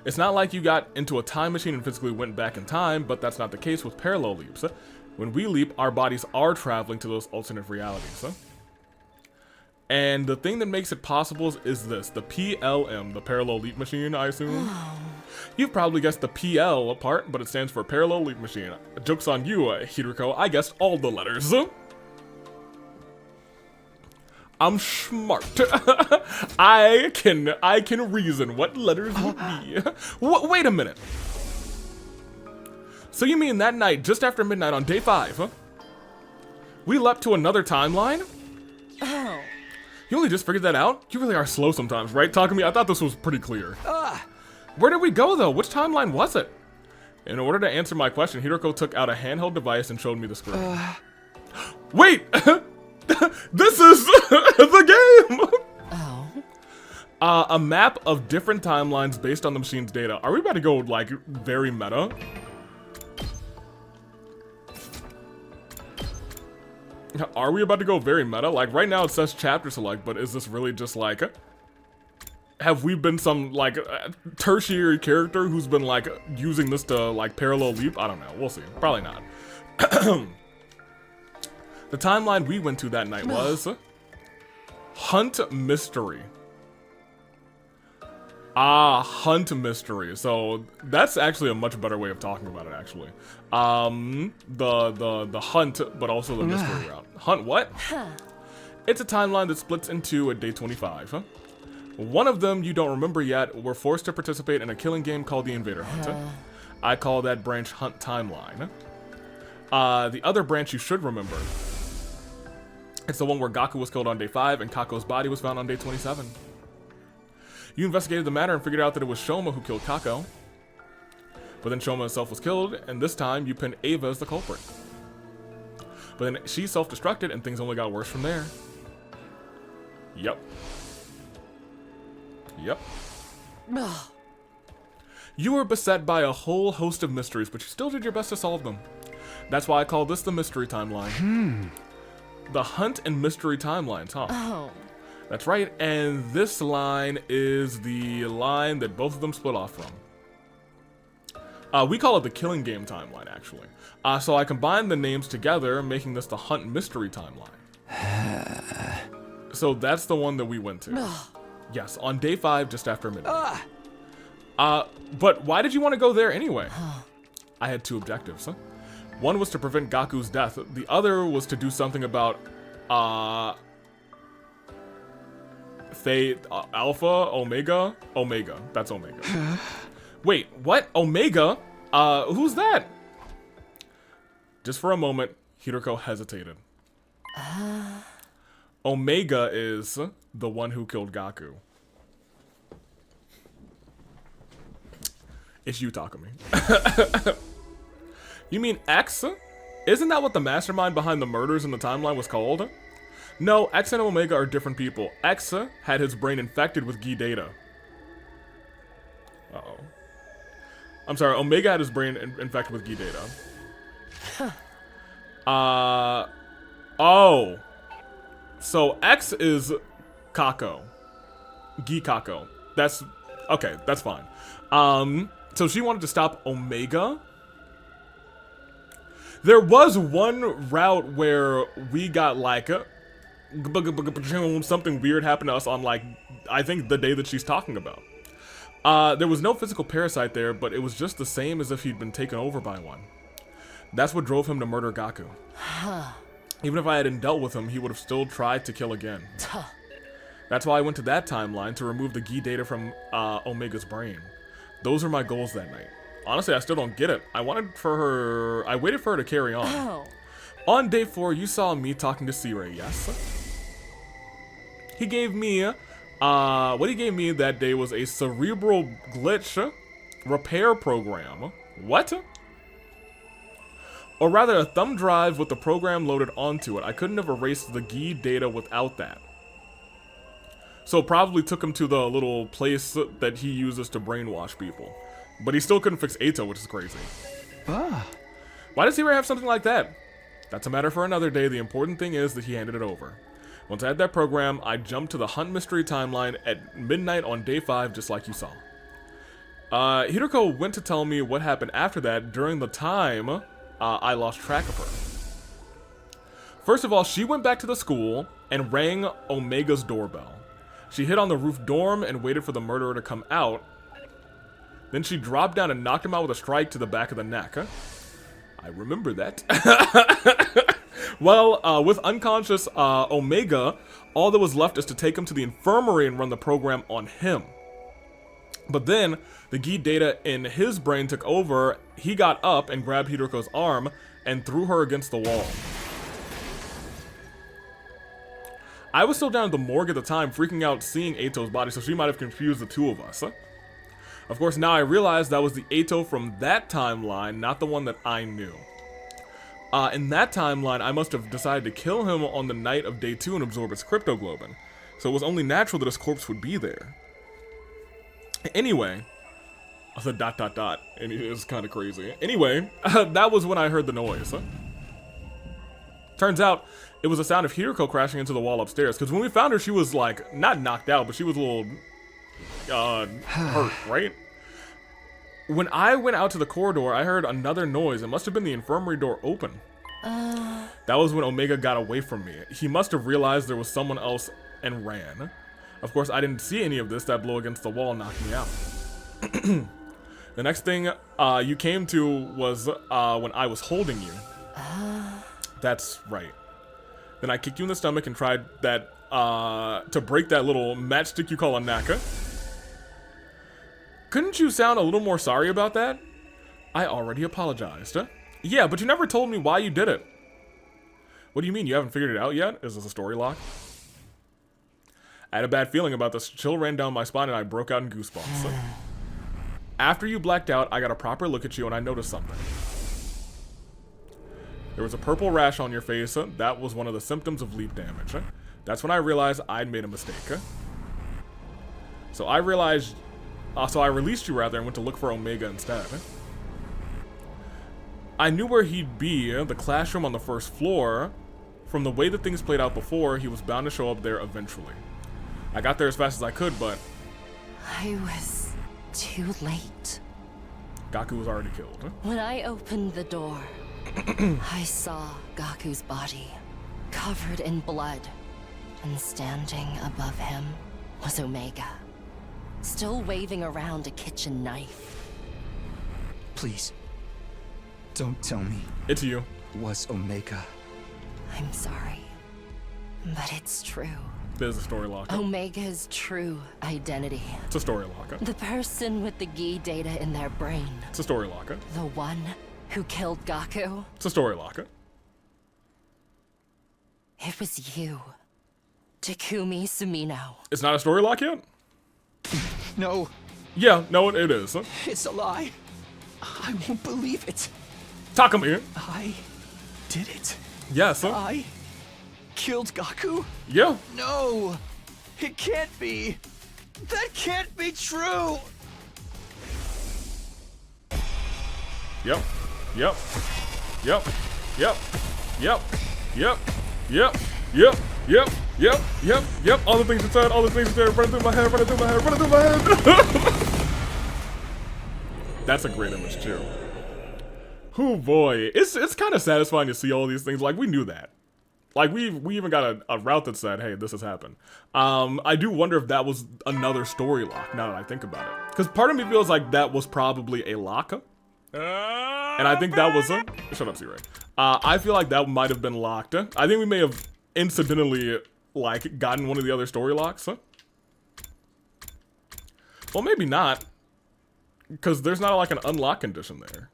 It's not like you got into a time machine and physically went back in time, but that's not the case with parallel leaps. When we leap, our bodies are traveling to those alternate realities. And the thing that makes it possible is this, the PLM, the parallel leap machine, I assume. You've probably guessed the PL part, but it stands for Parallel Leap Machine. Joke's on you, Hiroko. I guessed all the letters. I'm smart. I can reason what letters would be. Wait a minute. So you mean that night, just after midnight on day 5, we leapt to another timeline? Oh. You only just figured that out? You really are slow sometimes, right? Talking to me, I thought this was pretty clear. Where did we go, though? Which timeline was it? In order to answer my question, Hiroko took out a handheld device and showed me the screen. Wait! This is the game! Oh. A map of different timelines based on the machine's data. Are we about to go, like, very meta? Are we about to go very meta? Like, right now it says chapter select, but is this really just like... Have we been some, like, tertiary character who's been, like, using this to, like, parallel leap? I don't know. We'll see. Probably not. The timeline we went to that night was... Hunt Mystery. Ah, Hunt Mystery. So, that's actually a much better way of talking about it, actually. The hunt, but also the mystery route. Hunt what? It's a timeline that splits into a day 25. One of them you don't remember yet were forced to participate in a killing game called the Invader Hunt. I call that branch Hunt Timeline. The other branch you should remember. It's the one where Gaku was killed on day 5 and Kako's body was found on day 27. You investigated the matter and figured out that it was Shoma who killed Kako. But then Shoma herself was killed, and this time you pinned Ava as the culprit. But then she self-destructed and things only got worse from there. Yep. Yep. You were beset by a whole host of mysteries, but you still did your best to solve them. That's why I call this the mystery timeline. The hunt and mystery timelines, huh? Oh. That's right, and this line is the line that both of them split off from. We call it the killing game timeline, actually. So I combined the names together, making this the hunt mystery timeline. So that's the one that we went to. Yes, on day 5, just after midnight. But why did you want to go there anyway? I had 2 objectives. One was to prevent Gaku's death. The other was to do something about, Alpha, Omega? Omega. That's Omega. Wait, what? Omega? Who's that? Just for a moment, Hiroko hesitated. Omega is the one who killed Gaku. It's you, Takumi. You mean X? Isn't that what the mastermind behind the murders in the timeline was called? No, X and Omega are different people. X had his brain infected with Gi data. Uh-oh. I'm sorry, Omega had his brain infected with Gi data. Oh. So X is Kako. Gi Kako. That's, okay, that's fine. So she wanted to stop Omega? There was one route where we got like something weird happened to us on like, I think the day that she's talking about. There was no physical parasite there, but it was just the same as if he'd been taken over by one. That's what drove him to murder Gaku. Even if I hadn't dealt with him, he would have still tried to kill again. That's why I went to that timeline to remove the Gi data from Omega's brain. Those are my goals that night. Honestly, I still don't get it. I waited for her to carry on. Oh. On day 4, you saw me talking to C-Ray, yes? He gave me, what he gave me that day was a cerebral glitch repair program. What? Or rather, a thumb drive with the program loaded onto it. I couldn't have erased the Gi data without that. So it probably took him to the little place that he uses to brainwash people. But he still couldn't fix Eito, which is crazy. Why does C-Ray have something like that? That's a matter for another day. The important thing is that he handed it over. Once I had that program, I jumped to the Hunt Mystery timeline at midnight on day 5, just like you saw. Hiroko went to tell me what happened after that during the time I lost track of her. First of all, she went back to the school and rang Omega's doorbell. She hid on the roof dorm and waited for the murderer to come out. Then she dropped down and knocked him out with a strike to the back of the neck. I remember that. Well, with unconscious Omega, all that was left is to take him to the infirmary and run the program on him. But then, the Gi data in his brain took over. He got up and grabbed Hiruko's arm and threw her against the wall. I was still down at the morgue at the time, freaking out seeing Eito's body, so she might have confused the two of us. Of course, now I realize that was the Eito from that timeline, not the one that I knew. In that timeline, I must have decided to kill him on the night of day 2 and absorb his cryptoglobin. So it was only natural that his corpse would be there. Anyway, I said ... and it was kind of crazy. Anyway, that was when I heard the noise. Turns out, it was the sound of Hiruko crashing into the wall upstairs. Because when we found her, she was like, not knocked out, but she was a little hurt, right? When I went out to the corridor, I heard another noise. It must have been the infirmary door open. That was when Omega got away from me. He must have realized there was someone else and ran. Of course, I didn't see any of this. That blow against the wall knocked me out. The next thing you came to was when I was holding you. That's right. Then I kicked you in the stomach and tried that to break that little matchstick you call a Naka. Couldn't you sound a little more sorry about that? I already apologized. Yeah, but you never told me why you did it. What do you mean, you haven't figured it out yet? Is this a story lock? I had a bad feeling about this. Chill ran down my spine and I broke out in goosebumps. After you blacked out, I got a proper look at you and I noticed something. There was a purple rash on your face. That was one of the symptoms of leap damage. That's when I realized I'd made a mistake. So I released you rather and went to look for Omega instead. I knew where he'd be, the classroom on the first floor. From the way that things played out before, he was bound to show up there eventually. I got there as fast as I could, but I was too late. Gaku was already killed. When I opened the door, I saw Gaku's body, covered in blood, and standing above him was Omega, still waving around a kitchen knife. Please, don't tell me. It's you. Was Omega. I'm sorry, but it's true. There's a story locker. Omega's true identity. It's a story locker. The person with the Gi data in their brain. It's a story locker. The one who killed Gaku. It's a story locker. It was you, Takumi Sumino. It's not a story lock yet? No, Yeah, no, it is. it's a lie. I won't believe it. Takumi. I did it. Yes. I killed Gaku? Yeah. No, it can't be. That can't be true. Yep. Yep. Yep. Yep. Yep. Yep. Yep. Yep. Yep. Yep. Yep. Yep. All the things you said, all the things you said, running through my head, running through my head, running through my head. That's a great image too. Oh boy. It's kind of satisfying to see all these things. Like, we knew that. Like, we even got a route that said, hey, this has happened. I do wonder if that was another story lock, now that I think about it. Because part of me feels like that was probably a lock. And I think that was a... Shut up, C-Ray. I feel like that might have been locked. I think we may have incidentally, like, gotten one of the other story locks. Well, maybe not. Because there's not, like, an unlock condition there.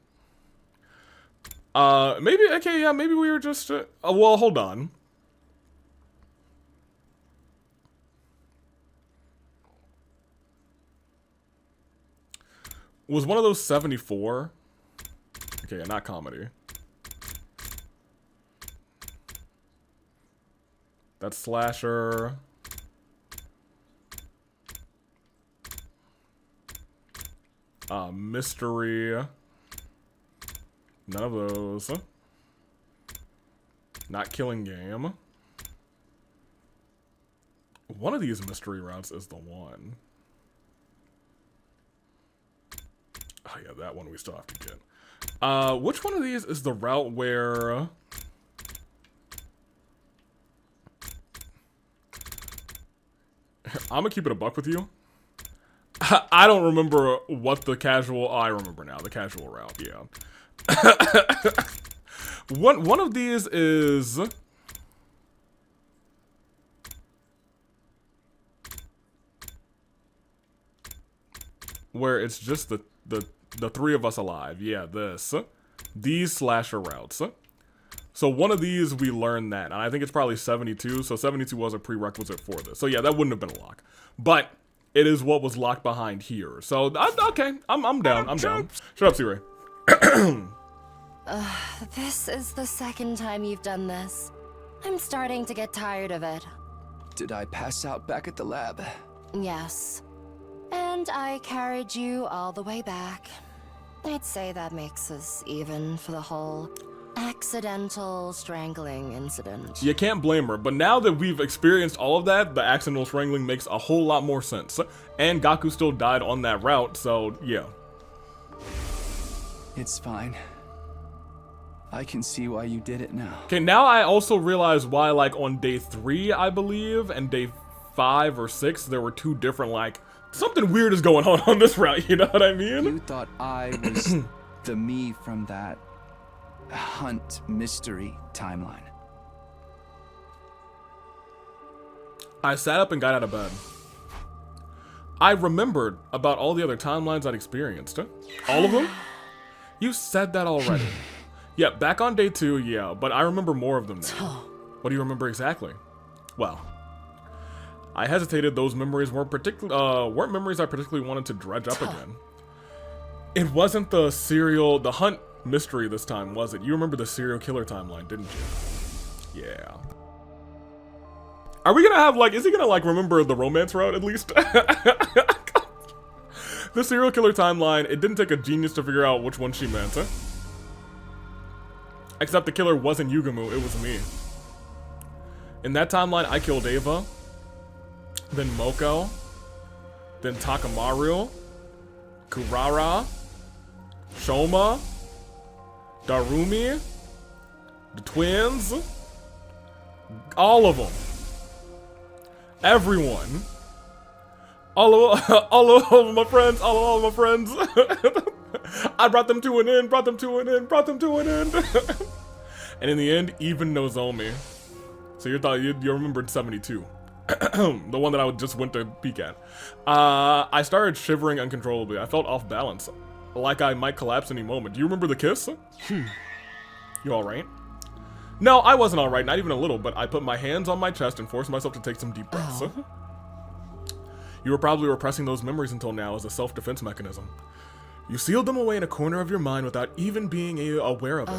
Maybe, okay, yeah, maybe we were just, well, hold on. Was one of those 74? Okay, yeah, not comedy. That's slasher. Mystery. None of those. Not killing game. One of these mystery routes is the one. Oh yeah, that one we still have to get. Which one of these is the route where... I'm gonna keep it a buck with you. I don't remember what the casual. I remember now. The casual route. Yeah. One of these is. Where it's just the three of us alive. Yeah, these slasher routes. So one of these we learned that, and I think it's probably 72. So 72 was a prerequisite for this. So yeah, that wouldn't have been a lock, but it is what was locked behind here. So okay, I'm down. I'm down. Shut up, C-Ray. This is the second time you've done this. I'm starting to get tired of it. Did I pass out back at the lab? Yes. And I carried you all the way back. I'd say that makes us even for the whole accidental strangling incident. You can't blame her, but now that we've experienced all of that, the accidental strangling makes a whole lot more sense. And Gaku still died on that route, so yeah. It's fine. I can see why you did it now. Okay, now I also realize why, like, on day 3, I believe, and day 5 or 6, there were 2 different, like, something weird is going on this route, you know what I mean? You thought I was the me from that Hunt mystery timeline. I sat up and got out of bed. I remembered about all the other timelines I'd experienced. All of them? You said that already. Yeah, back on day 2, yeah, but I remember more of them now. What do you remember exactly? Well, I hesitated. Those memories weren't memories I particularly wanted to dredge up again. It wasn't the Hunt mystery this time, was it? You remember the serial killer timeline, didn't you? Yeah. Are we gonna have, like, is he gonna, like, remember the romance route at least? The serial killer timeline, it didn't take a genius to figure out which one she meant, huh? Except the killer wasn't Yugumu, it was me. In that timeline, I killed Ava, then Moko, then Takamaru, Kurara, Shoma, Darumi, the twins, all of them, everyone, all of my friends, all of my friends. I brought them to an end, brought them to an end, brought them to an end. And in the end, even Nozomi. So you remembered 72. The one that I just went to peek at. I started shivering uncontrollably. I felt off balance, like I might collapse any moment. Do you remember the kiss? You alright? No, I wasn't alright, not even a little, but I put my hands on my chest and forced myself to take some deep breaths. You were probably repressing those memories until now as a self-defense mechanism. You sealed them away in a corner of your mind without even being aware of it.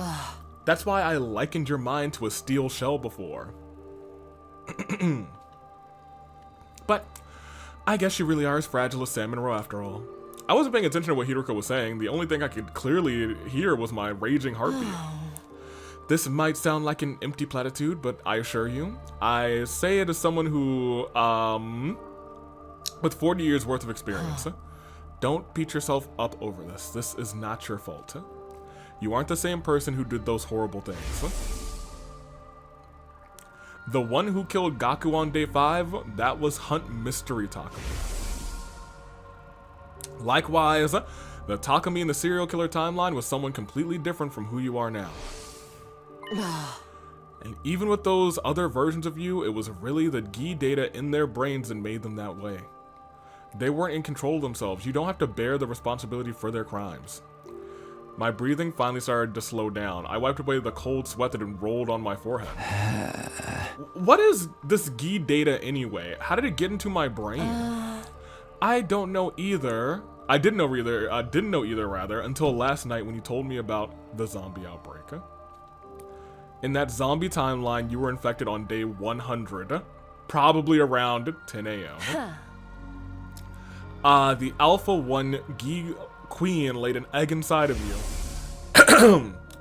That's why I likened your mind to a steel shell before. But I guess you really are as fragile as Salmon Row after all. I wasn't paying attention to what Hiroko was saying. The only thing I could clearly hear was my raging heartbeat. This might sound like an empty platitude, but I assure you, I say it as someone who, with 40 years worth of experience. Don't beat yourself up over this. This is not your fault. You aren't the same person who did those horrible things. The one who killed Gaku on day 5, that was Hunt Mystery Takumi. Likewise, the Takumi in the serial killer timeline was someone completely different from who you are now. And even with those other versions of you, it was really the Gi data in their brains that made them that way. They weren't in control of themselves. You don't have to bear the responsibility for their crimes. My breathing finally started to slow down. I wiped away the cold sweat that had rolled on my forehead. What is this Gi data anyway? How did it get into my brain? I don't know either. I didn't know either rather, until last night when you told me about the zombie outbreak. In that zombie timeline, you were infected on day 100, probably around 10 a.m. The Alpha 1 Gi queen laid an egg inside of you.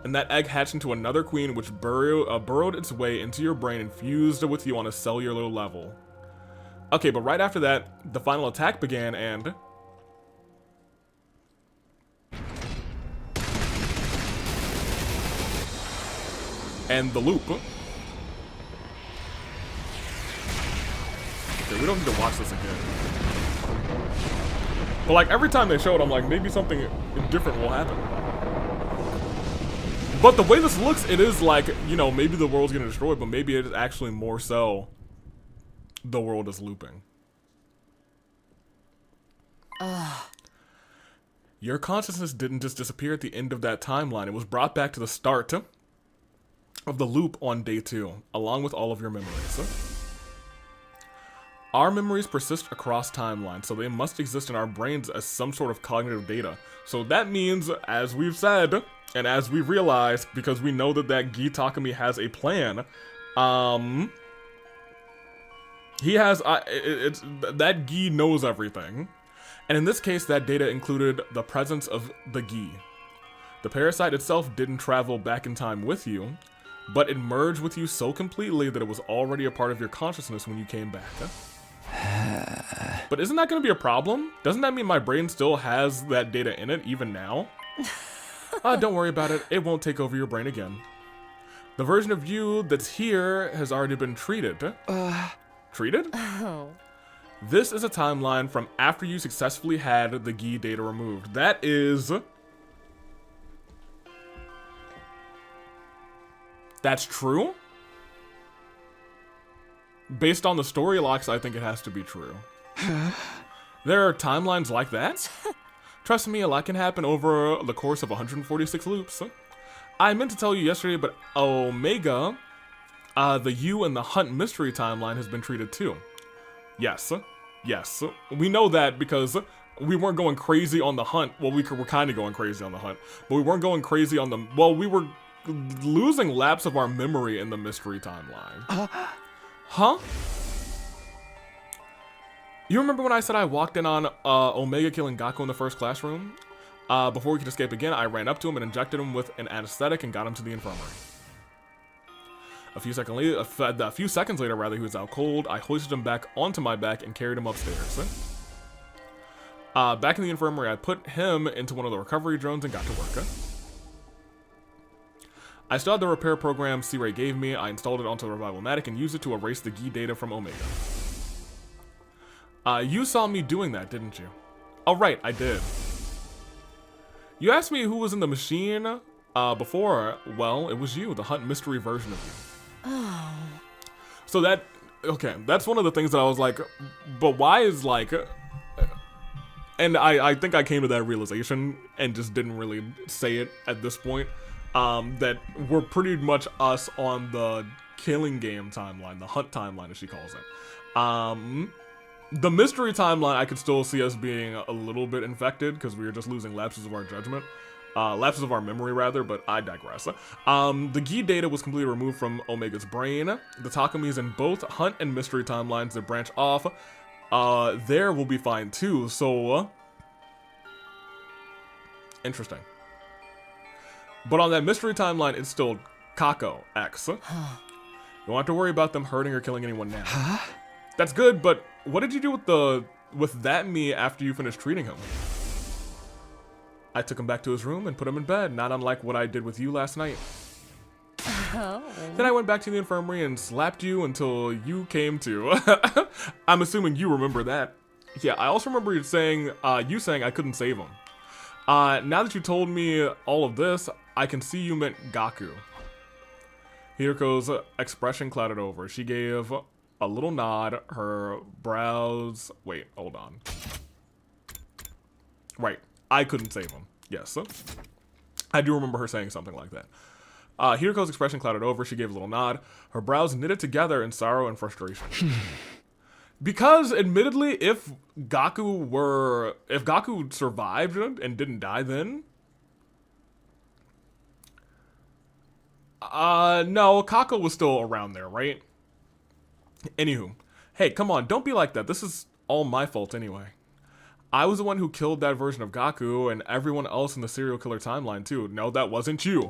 And that egg hatched into another queen which burrowed its way into your brain and fused with you on a cellular level. Okay, but right after that, the final attack began and... And the loop. Okay, we don't need to watch this again. But like every time they show it, I'm like, maybe something different will happen. But the way this looks, it is like, you know, maybe the world's getting destroyed, but maybe it is actually more so the world is looping. Your consciousness didn't just disappear at the end of that timeline. It was brought back to the start of the loop on day 2, along with all of your memories. Our memories persist across timelines, so they must exist in our brains as some sort of cognitive data. So that means, as we've said, and as we realized, because we know that Gi Takumi has a plan, he has, that Gi knows everything. And in this case, that data included the presence of the Gi. The parasite itself didn't travel back in time with you, but it merged with you so completely that it was already a part of your consciousness when you came back. But isn't that going to be a problem? Doesn't that mean my brain still has that data in it, even now? Don't worry about it. It won't take over your brain again. The version of you that's here has already been treated. Treated? Oh. This is a timeline from after you successfully had the Gi data removed. That is... That's true? Based on the story locks, I think it has to be true. There are timelines like that? Trust me, a lot can happen over the course of 146 loops. I meant to tell you yesterday, but Omega, the You and the Hunt mystery timeline has been treated too. Yes. Yes. We know that because we weren't going crazy on the Hunt. Well, we were kind of going crazy on the Hunt, but we weren't going crazy on the... Well, we were losing laps of our memory in the mystery timeline. Huh? You remember when I said I walked in on Omega killing Gaku in the first classroom? Before we could escape again, I ran up to him and injected him with an anesthetic and got him to the infirmary. A few seconds later, he was out cold. I hoisted him back onto my back and carried him upstairs. Back in the infirmary, I put him into one of the recovery drones and got to work. I still had the repair program C-Ray gave me. I installed it onto the Revival-Matic and used it to erase the Gi data from Omega. You saw me doing that, didn't you? Oh, right, I did. You asked me who was in the machine before. Well, it was you, the Hunt mystery version of you. Oh. So that, okay, that's one of the things that I was like, but why is like, and I think I came to that realization and just didn't really say it at this point. That we're pretty much us on the killing game timeline, the Hunt timeline as she calls it. The mystery timeline I could still see us being a little bit infected because we were just losing lapses of our judgment. Lapses of our memory rather, but I digress. The Gi data was completely removed from Omega's brain. The Takumis in both Hunt and mystery timelines that branch off, there will be fine too, so... Interesting. But on that mystery timeline, it's still Kako X. You don't have to worry about them hurting or killing anyone now. Huh? That's good, but what did you do with that me after you finished treating him? I took him back to his room and put him in bed, not unlike what I did with you last night. Oh. Then I went back to the infirmary and slapped you until you came to. I'm assuming you remember that. Yeah, I also remember you saying I couldn't save him. Now that you told me all of this, I can see you meant Gaku. Hiroko's expression clouded over. She gave a little nod, her brows... Wait, hold on. Right, I couldn't save him. Yes. I do remember her saying something like that. Hiroko's expression clouded over. She gave a little nod. Her brows knitted together in sorrow and frustration. Because, admittedly, if Gaku survived and didn't die then... no, Kako was still around there, right? Anywho. Hey, come on, don't be like that. This is all my fault anyway. I was the one who killed that version of Gaku and everyone else in the serial killer timeline too. No, that wasn't you.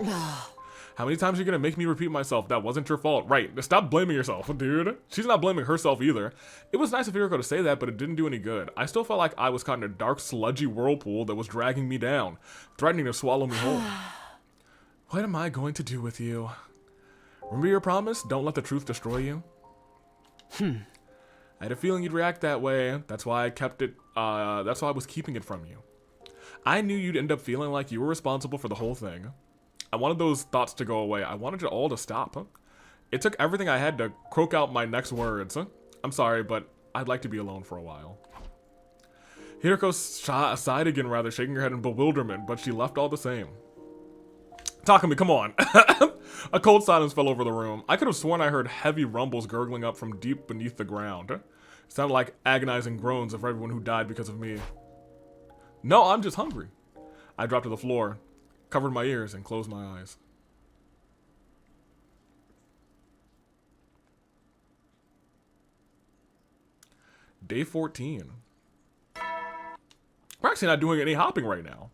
How many times are you gonna make me repeat myself? That wasn't your fault. Right, stop blaming yourself, dude. She's not blaming herself either. It was nice of Hiroko to say that, but it didn't do any good. I still felt like I was caught in a dark, sludgy whirlpool that was dragging me down, threatening to swallow me whole. What am I going to do with you? Remember your promise? Don't let the truth destroy you? I had a feeling you'd react that way. That's why I kept it, that's why I was keeping it from you. I knew you'd end up feeling like you were responsible for the whole thing. I wanted those thoughts to go away. I wanted it all to stop. It took everything I had to croak out my next words. I'm sorry, but I'd like to be alone for a while. Hiroko sighed again, rather, shaking her head in bewilderment, but she left all the same. Takumi, come on. A cold silence fell over the room. I could have sworn I heard heavy rumbles gurgling up from deep beneath the ground. It sounded like agonizing groans of everyone who died because of me. No, I'm just hungry. I dropped to the floor, covered my ears, and closed my eyes. Day 14. We're actually not doing any hopping right now.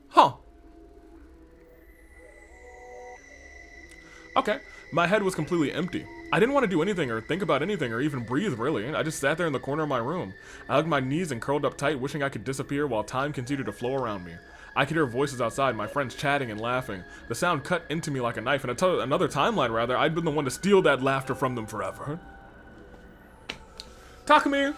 Huh. Okay. My head was completely empty. I didn't want to do anything or think about anything or even breathe, really. I just sat there in the corner of my room. I hugged my knees and curled up tight, wishing I could disappear while time continued to flow around me. I could hear voices outside, my friends chatting and laughing. The sound cut into me like a knife, and another timeline, rather, I'd been the one to steal that laughter from them forever. Takumi,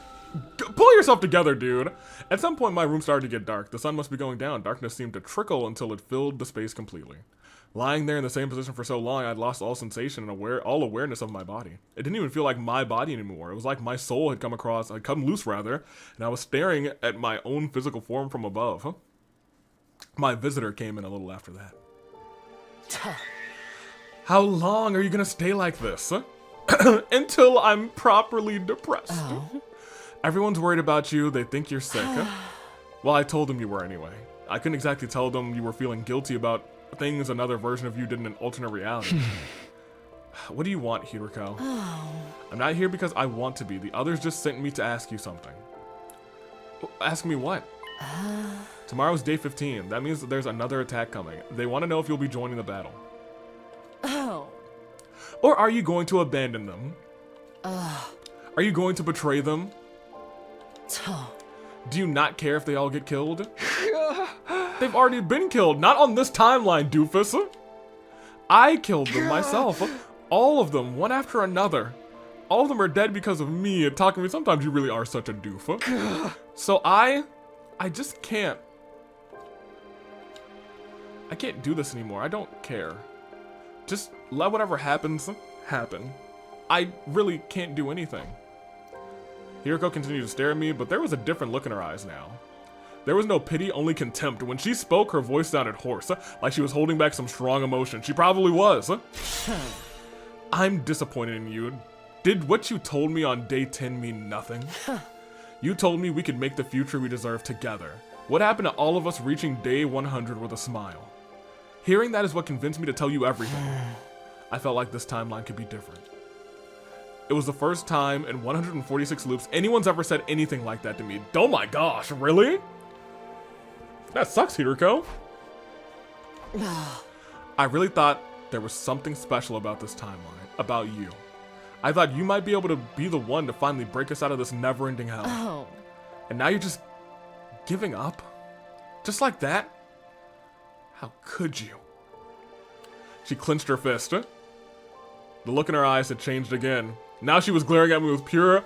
pull yourself together, dude. At some point, my room started to get dark. The sun must be going down. Darkness seemed to trickle until it filled the space completely. Lying there in the same position for so long, I'd lost all sensation and all awareness of my body. It didn't even feel like my body anymore. It was like my soul had come loose, rather, and I was staring at my own physical form from above. My visitor came in a little after that. How long are you gonna stay like this? Until I'm properly depressed. Oh. Everyone's worried about you. They think you're sick. Well, I told them you were anyway. I couldn't exactly tell them you were feeling guilty about things another version of you did in an alternate reality. What do you want, Hiroko? Oh. I'm not here because I want to be. The others just sent me to ask you something. Ask me what? Tomorrow's day 15. That means that there's another attack coming. They want to know if you'll be joining the battle. Oh. Or are you going to abandon them? Are you going to betray them? Do you not care if they all get killed? They've already been killed. Not on this timeline, doofus. I killed them myself. All of them, one after another. All of them are dead because of me. And talking to me, sometimes you really are such a doof. So I just can't. I can't do this anymore. I don't care. Just let whatever happens, happen. I really can't do anything. Hiroko continued to stare at me, but there was a different look in her eyes now. There was no pity, only contempt. When she spoke, her voice sounded hoarse, like she was holding back some strong emotion. She probably was. I'm disappointed in you. Did what you told me on day 10 mean nothing? You told me we could make the future we deserve together. What happened to all of us reaching day 100 with a smile? Hearing that is what convinced me to tell you everything. I felt like this timeline could be different. It was the first time in 146 loops anyone's ever said anything like that to me. Oh my gosh, really? That sucks, Hiroko. I really thought there was something special about this timeline, about you. I thought you might be able to be the one to finally break us out of this never-ending hell. Oh. And now you're just giving up? Just like that? How could you? She clenched her fist. The look in her eyes had changed again. Now she was glaring at me with pure,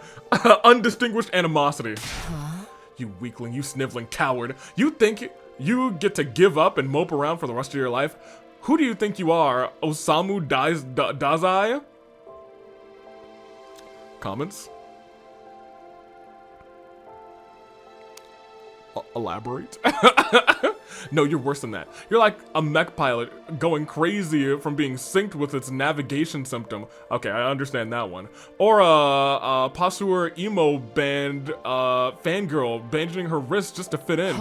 undistinguished animosity. Huh? You weakling, you sniveling coward. You think you get to give up and mope around for the rest of your life? Who do you think you are, Osamu Dazai? Comments? Elaborate? No, you're worse than that. You're like a mech pilot going crazy from being synced with its navigation symptom. Okay, I understand that one. Or a Pasur emo band fangirl bandaging her wrist just to fit in.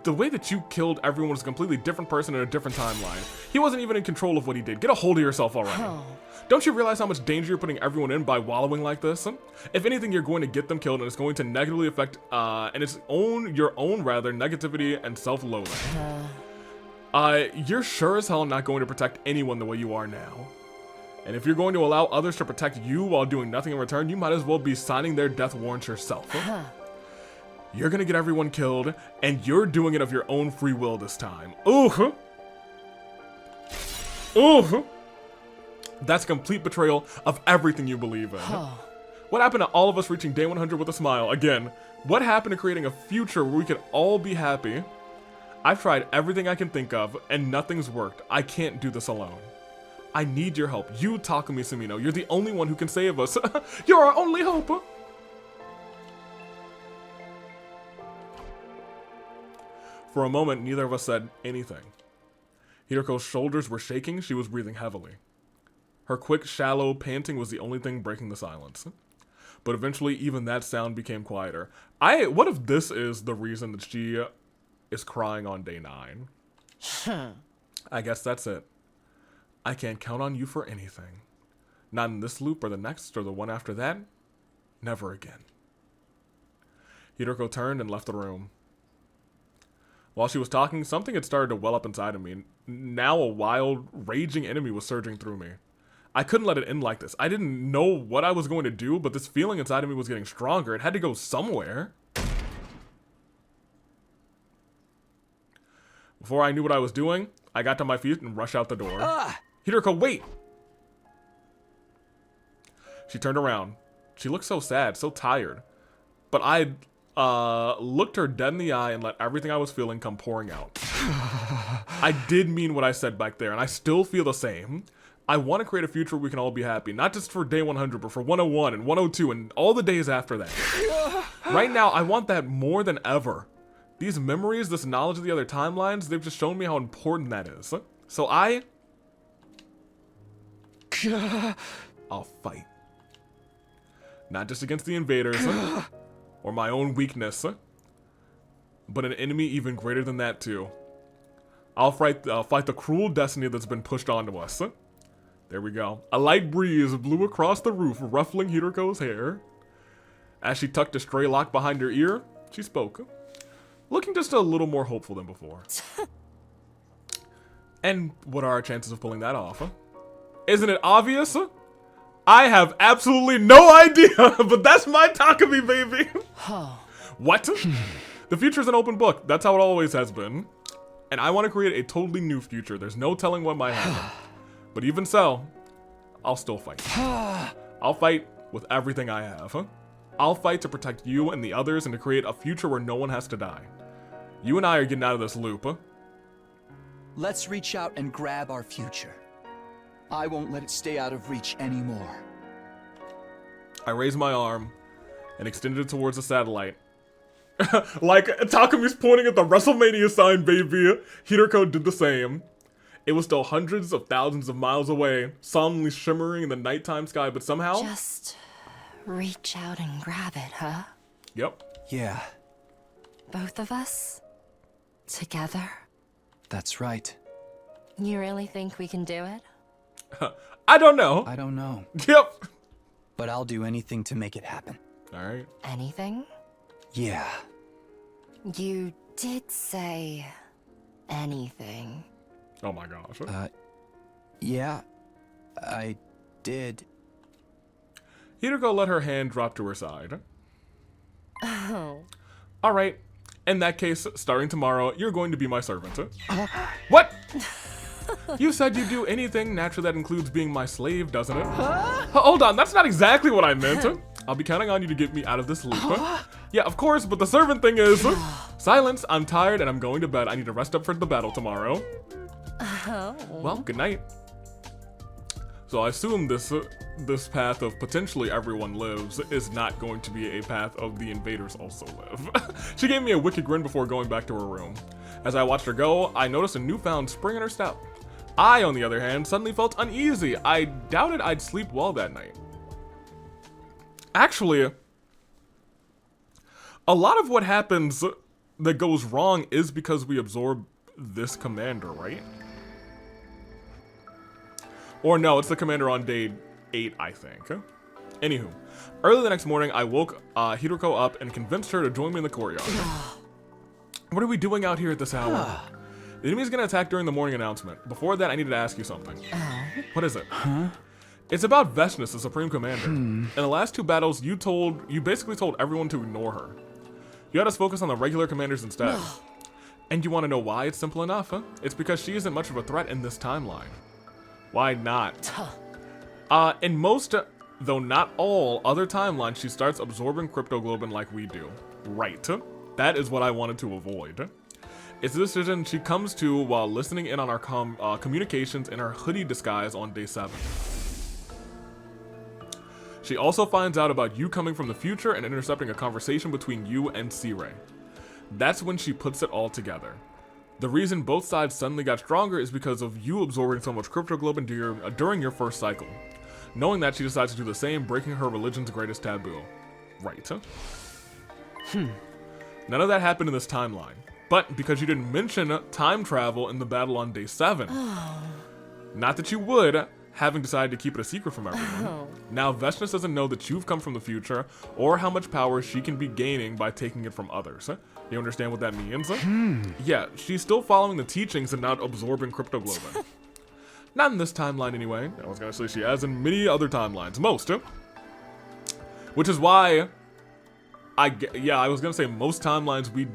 The way that you killed everyone was a completely different person in a different timeline. He wasn't even in control of what he did. Get a hold of yourself already. Don't you realize how much danger you're putting everyone in by wallowing like this? If anything, you're going to get them killed, and it's going to negatively affect your own negativity and self-loathing. You're sure as hell not going to protect anyone the way you are now. And if you're going to allow others to protect you while doing nothing in return, you might as well be signing their death warrants yourself. You're gonna get everyone killed, and you're doing it of your own free will this time. Ooh. Ooh. That's complete betrayal of everything you believe in. What happened to all of us reaching day 100 with a smile? Again, what happened to creating a future where we could all be happy? I've tried everything I can think of, and nothing's worked. I can't do this alone. I need your help. You, Takumi Sumino, you're the only one who can save us. You're our only hope. For a moment, neither of us said anything. Hiroko's shoulders were shaking. She was breathing heavily. Her quick, shallow panting was the only thing breaking the silence. But eventually, even that sound became quieter. What if this is the reason that she is crying on day 9? I guess that's it. I can't count on you for anything. Not in this loop or the next or the one after that. Never again. Hiroko turned and left the room. While she was talking, something had started to well up inside of me. Now a wild, raging enemy was surging through me. I couldn't let it end like this. I didn't know what I was going to do, but this feeling inside of me was getting stronger. It had to go somewhere. Before I knew what I was doing, I got to my feet and rushed out the door. Hiroko, wait! She turned around. She looked so sad, so tired. But I looked her dead in the eye and let everything I was feeling come pouring out. I did mean what I said back there, and I still feel the same. I want to create a future where we can all be happy, not just for day 100, but for 101 and 102 and all the days after that. Right now, I want that more than ever. These memories, this knowledge of the other timelines, they've just shown me how important that is. So I'll fight. Not just against the invaders, or my own weakness, but an enemy even greater than that too. I'll fight the cruel destiny that's been pushed onto us. There we go. A light breeze blew across the roof, ruffling Hiroko's hair. As she tucked a stray lock behind her ear, she spoke, looking just a little more hopeful than before. And what are our chances of pulling that off? Isn't it obvious? I have absolutely no idea, but that's my Takumi, baby. What? The future's an open book. That's how it always has been. And I want to create a totally new future. There's no telling what might happen. But even so, I'll still fight. I'll fight with everything I have. I'll fight to protect you and the others and to create a future where no one has to die. You and I are getting out of this loop. Let's reach out and grab our future. I won't let it stay out of reach anymore. I raised my arm and extended it towards the satellite. Like Takumi's pointing at the WrestleMania sign, baby. Hiroko did the same. It was still hundreds of thousands of miles away, solemnly shimmering in the nighttime sky, but somehow... Just reach out and grab it, huh? Yep. Yeah, Both of us? Together? that's right. You really think we can do it? I don't know. I don't know, Yep. but I'll do anything to make it happen. All right. Anything? Yeah, You did say anything. Oh my gosh. yeah, I did. Hiroko let her hand drop to her side. Oh. All right. In that case, starting tomorrow, you're going to be my servant. What? You said you'd do anything. Naturally, that includes being my slave, doesn't it? Hold on, that's not exactly what I meant. I'll be counting on you to get me out of this loop. Yeah, of course, but the servant thing is... Silence, I'm tired and I'm going to bed. I need to rest up for the battle tomorrow. Oh. Well, good night. So I assume this path of potentially everyone lives is not going to be a path of the invaders also live. She gave me a wicked grin before going back to her room. As I watched her go, I noticed a newfound spring in her step. I, on the other hand, suddenly felt uneasy. I doubted I'd sleep well that night. Actually, a lot of what happens that goes wrong is because we absorb this commander, right? Or no, it's the commander on day 8, I think. Anywho, early the next morning, I woke Hiroko up and convinced her to join me in the courtyard. What are we doing out here at this hour? The enemy's gonna attack during the morning announcement. Before that, I needed to ask you something. What is it? It's about Veshness, the Supreme Commander. In the last 2 battles, you basically told everyone to ignore her. You had us focus on the regular commanders instead. And you want to know why? It's simple enough, huh? It's because she isn't much of a threat in this timeline. Why not? In most, though not all, other timelines, she starts absorbing cryptoglobin like we do. Right. That is what I wanted to avoid. It's a decision she comes to while listening in on our communications in her hoodie disguise on day 7. She also finds out about you coming from the future and intercepting a conversation between you and C-Ray. That's when she puts it all together. The reason both sides suddenly got stronger is because of you absorbing so much cryptoglobin during your first cycle. Knowing that, she decides to do the same, breaking her religion's greatest taboo. Right. None of that happened in this timeline. But because you didn't mention time travel in the battle on day 7. Not that you would, having decided to keep it a secret from everyone. Now Vestness doesn't know that you've come from the future, or how much power she can be gaining by taking it from others. You understand what that means? Yeah, she's still following the teachings and not absorbing cryptoglobin. Not in this timeline anyway. I was gonna say she has in many other timelines. Most. Which is why I was gonna say most timelines we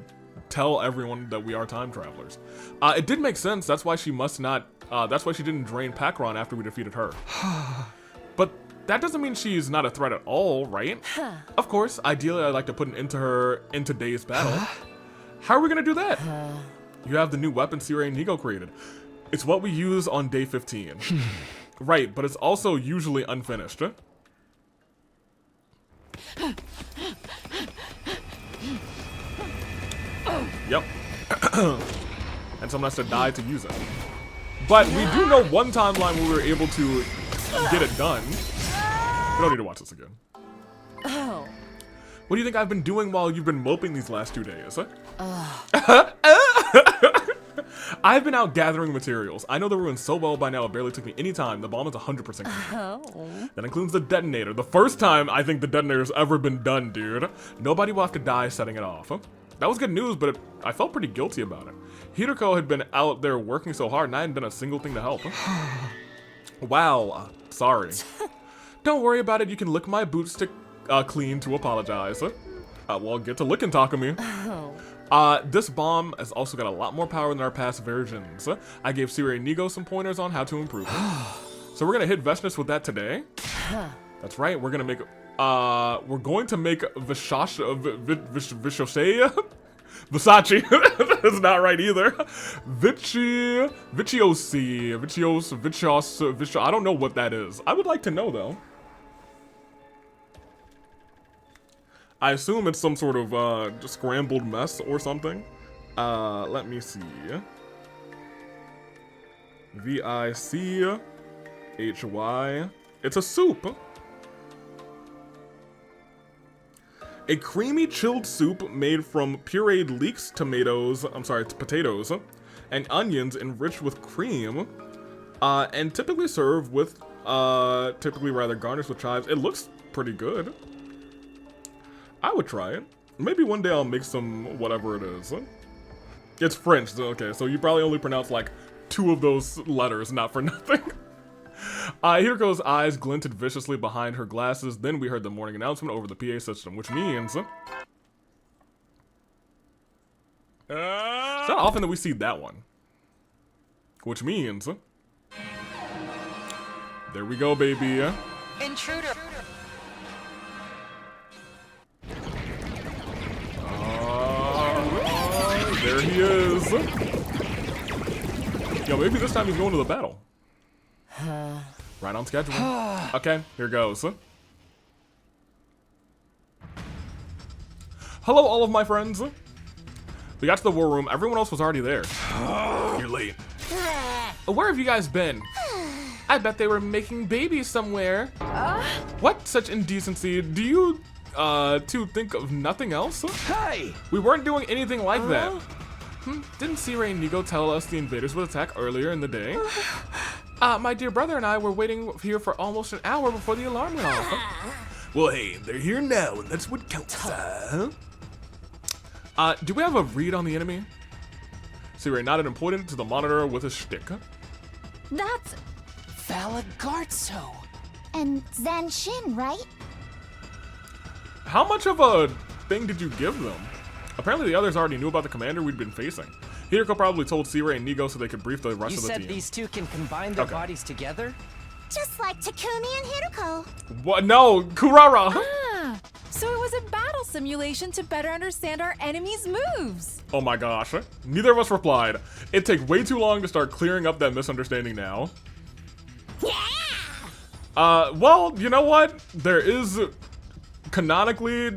tell everyone that we are time travelers. It did make sense. That's why she must not. That's why she didn't drain Pakron after we defeated her. But that doesn't mean she's not a threat at all, right? Of course, ideally I'd like to put an end to her in today's battle. How are we gonna do that? You have the new weapon C-Ray and Nigo created. It's what we use on day 15. Right, but it's also usually unfinished. Yep. And someone has to die to use it. But we do know one timeline where we were able to get it done. We don't need to watch this again. What do you think I've been doing while you've been moping these last 2 days? I've been out gathering materials. I know the ruins so well by now it barely took me any time. The bomb is 100% complete. That includes the detonator. The first time I think the detonator's ever been done, dude. Nobody will have to die setting it off. That was good news, but I felt pretty guilty about it. Hiroko had been out there working so hard and I hadn't done a single thing to help. Wow, sorry. Don't worry about it, you can lick my bootstick clean to apologize. Well, get to licking, Takumi. This bomb has also got a lot more power than our past versions. I gave C-Ray and Nigo some pointers on how to improve it. So we're gonna hit Vestness with that today. That's right, we're going to make Versace. That's not right either. Vicios. I don't know what that is. I would like to know though. I assume it's some sort of scrambled mess or something. Let me see. Vichy. It's a soup. A creamy chilled soup made from pureed leeks, potatoes, and onions enriched with cream, and typically served with, typically rather garnished with chives. It looks pretty good. I would try it. Maybe one day I'll make some whatever it is. It's French, okay, so you probably only pronounce like 2 of those letters, not for nothing. Hiroko's eyes glinted viciously behind her glasses. Then we heard the morning announcement over the PA system, which means it's not often that we see that one. Which means there we go, baby. Intruder. There he is. Yo, maybe this time he's going to the battle. Right on schedule. Okay, here goes. Hello, all of my friends. We got to the war room. Everyone else was already there. You're late. Where have you guys been? I bet they were making babies somewhere. What? Such indecency. Do you, two think of nothing else? Hey! We weren't doing anything like that. Didn't C-Ray and Nigo tell us the invaders would attack earlier in the day? My dear brother and I were waiting here for almost an hour before the alarm went off. Well, hey, they're here now, and that's what counts, huh? Do we have a read on the enemy? C-Ray nodded and pointed to the monitor with a shtick. That's Valagartso. and Zanshin, right? How much of a thing did you give them? Apparently the others already knew about the commander we'd been facing. Hiroko probably told C-Ray and Nigo so they could brief the rest of the team. You said these two can combine their bodies together? Just like Takumi and Hiruko. What? No, Kurara. Ah, so it was a battle simulation to better understand our enemies' moves. Oh my gosh. Neither of us replied. It'd take way too long to start clearing up that misunderstanding now. Yeah! Well, you know what? There is canonically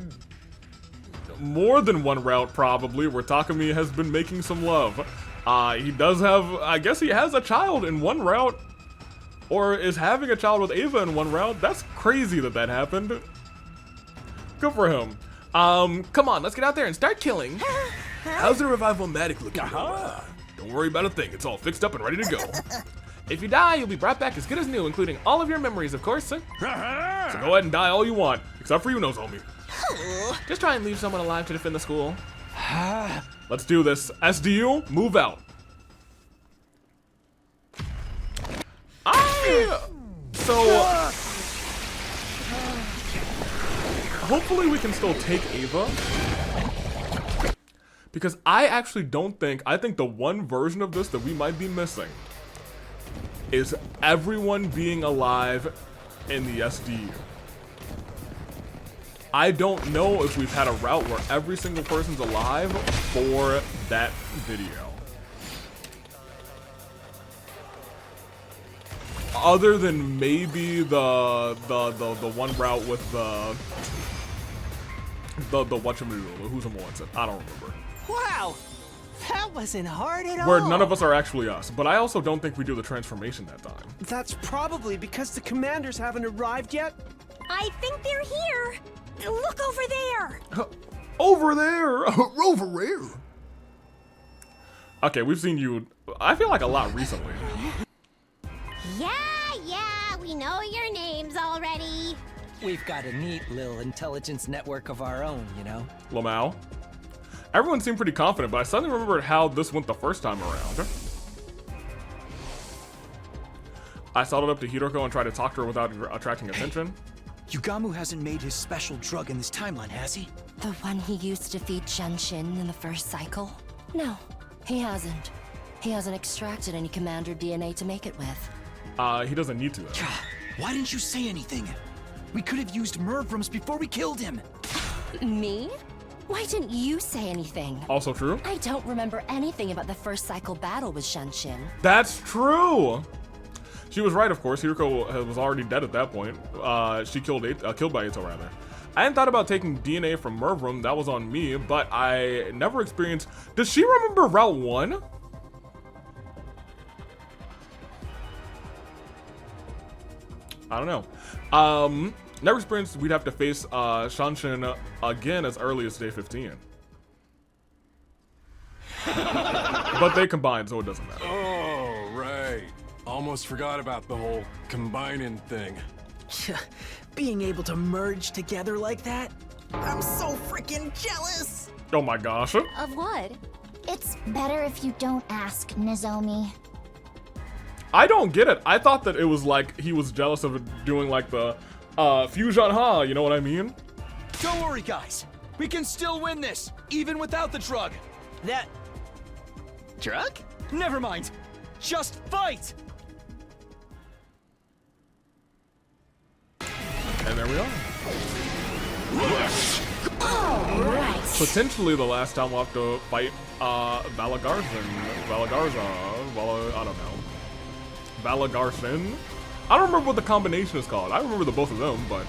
more than one route probably where Takumi has been making some love. He does have, I guess he has a child in one route, or is having a child with Ava in one route. That's crazy that happened. Good for him. Come on, let's get out there and start killing. How's the revival medic looking? Don't worry about a thing, it's all fixed up and ready to go. If you die, you'll be brought back as good as new, including all of your memories, of course. So go ahead and die all you want, except for you, Nozomi. Just try and leave someone alive to defend the school. Let's do this. SDU, move out. So hopefully we can still take Ava. Because I actually don't think, I think the one version of this that we might be missing is everyone being alive in the SDU. I don't know if we've had a route where every single person's alive for that video. Other than maybe the one route with the whatchamacallit, who's a Moensen, I don't remember. Wow, that wasn't hard at all. Where none of us are actually us, but I also don't think we do the transformation that time. That's probably because the commanders haven't arrived yet. I think they're here. Look over there. Over there! Over there! Okay, we've seen you, I feel like a lot recently. Yeah, we know your names already. We've got a neat little intelligence network of our own, you know? Lamau. Everyone seemed pretty confident, but I suddenly remembered how this went the first time around. I sidled up to Hiroko and tried to talk to her without attracting attention. Yugamu hasn't made his special drug in this timeline, has he? The one he used to feed Genshin in the first cycle? No, he hasn't. He hasn't extracted any commander DNA to make it with. He doesn't need to, though. Why didn't you say anything? We could have used Mervrams before we killed him. Me? Why didn't you say anything? Also true. I don't remember anything about the first cycle battle with Genshin. That's true! She was right, of course. Hiroko was already dead at that point. She killed by Ito, rather. I hadn't thought about taking DNA from Mervram. That was on me, but I never experienced... Does she remember Route 1? I don't know. Never experienced we'd have to face Shanshin again as early as day 15. But they combined, so it doesn't matter. Oh, right. Almost forgot about the whole combining thing. Being able to merge together like that? I'm so freaking jealous! Oh my gosh. Of what? It's better if you don't ask, Nozomi. I don't get it. I thought that it was like he was jealous of doing like the fusion ha, you know what I mean? Don't worry, guys. We can still win this, even without the drug. That... drug? Never mind. Just fight! And there we are. Alright. Potentially the last time we'll have to fight Valagarza, I don't know. Valagarsin? I don't remember what the combination is called. I remember the both of them, but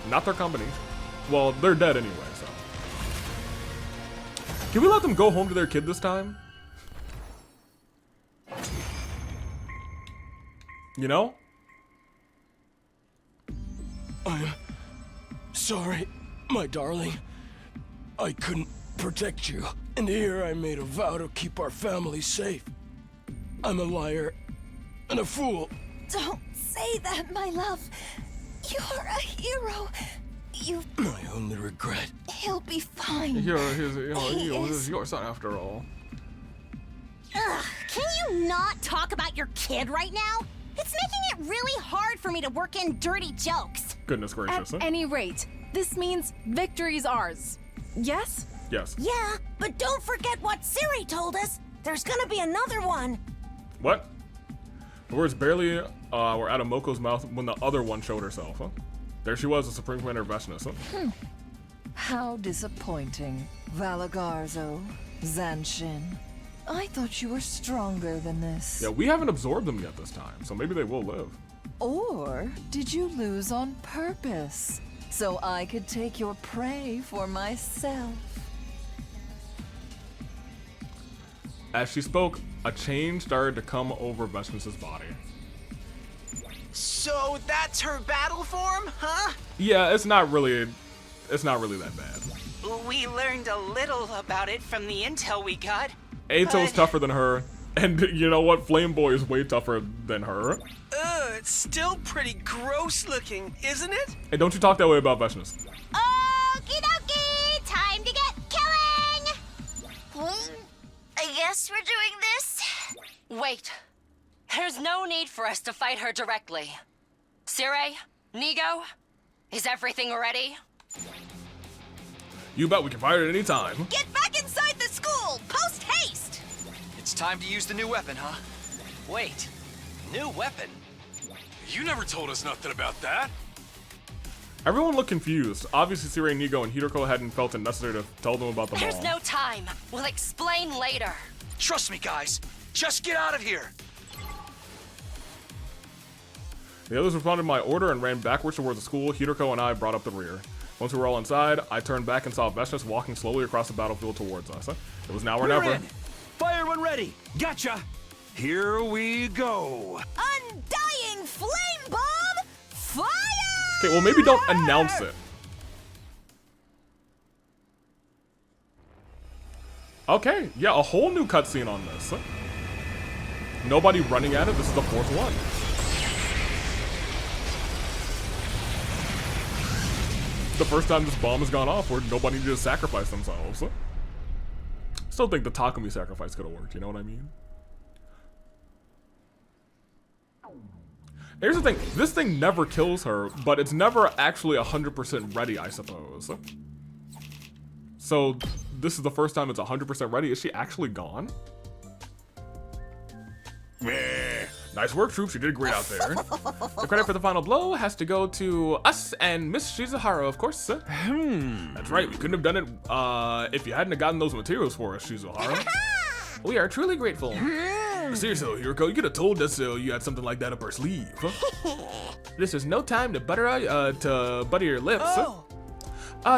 not their combination. Well, they're dead anyway, so. Can we let them go home to their kid this time? You know? I'm sorry, my darling. I couldn't protect you, and here I made a vow to keep our family safe. I'm a liar and a fool. Don't say that, my love. You're a hero. My only regret. He'll be fine. He's your son after all. Ugh, can you not talk about your kid right now? It's making it really hard for me to work in dirty jokes. Goodness gracious. At any rate, this means victory's ours. Yes? Yes. Yeah, but don't forget what Siri told us. There's gonna be another one. What? The words barely were out of Moko's mouth when the other one showed herself. Huh? There she was, the Supreme Commander of Veshnis. Huh? How disappointing. Valagarzo, Zanshin. I thought you were stronger than this. Yeah, we haven't absorbed them yet this time, so maybe they will live. Or did you lose on purpose? So I could take your prey for myself. As she spoke, a change started to come over Veshnis' body. So that's her battle form, huh? Yeah, it's not really that bad. We learned a little about it from the intel we got. Ato's tougher than her, and you know what? Flame Boy is way tougher than her. It's still pretty gross looking, isn't it? Hey, don't you talk that way about Veshnis. Okie dokie, time to get killing! I guess we're doing this. Wait. There's no need for us to fight her directly. Sire, Nigo, is everything ready? You bet we can fight it at any time. Get back inside the school, post haste! It's time to use the new weapon, huh? Wait, new weapon? You never told us nothing about that. Everyone looked confused. Obviously, Sire, Nigo, and Hideko hadn't felt it necessary to tell them about the bomb. There's no time. We'll explain later. Trust me, guys. Just get out of here. The others responded to my order and ran backwards towards the school. Hideko and I brought up the rear. Once we were all inside, I turned back and saw Veshnis walking slowly across the battlefield towards us. It was now or never. In. Fire when ready. Gotcha. Here we go. Undying flame bomb, fire! Okay, well maybe don't announce it. Okay, yeah, a whole new cutscene on this. Nobody running at it. This is the fourth one. The first time this bomb has gone off where nobody needed to sacrifice themselves. Still think the Takumi sacrifice could have worked, you know what I mean? Here's the thing, this thing never kills her, but it's never actually 100% ready, I suppose. So, this is the first time it's 100% ready. Is she actually gone? Meh. Nice work, troops. You did great out there. The credit for the final blow has to go to us and Miss Shizuhara, of course. That's right. We couldn't have done it if you hadn't have gotten those materials for us, Shizuhara. We are truly grateful. Seriously, Hideko, you could have told us you had something like that up our sleeve. This is no time to butter your lips. Oh.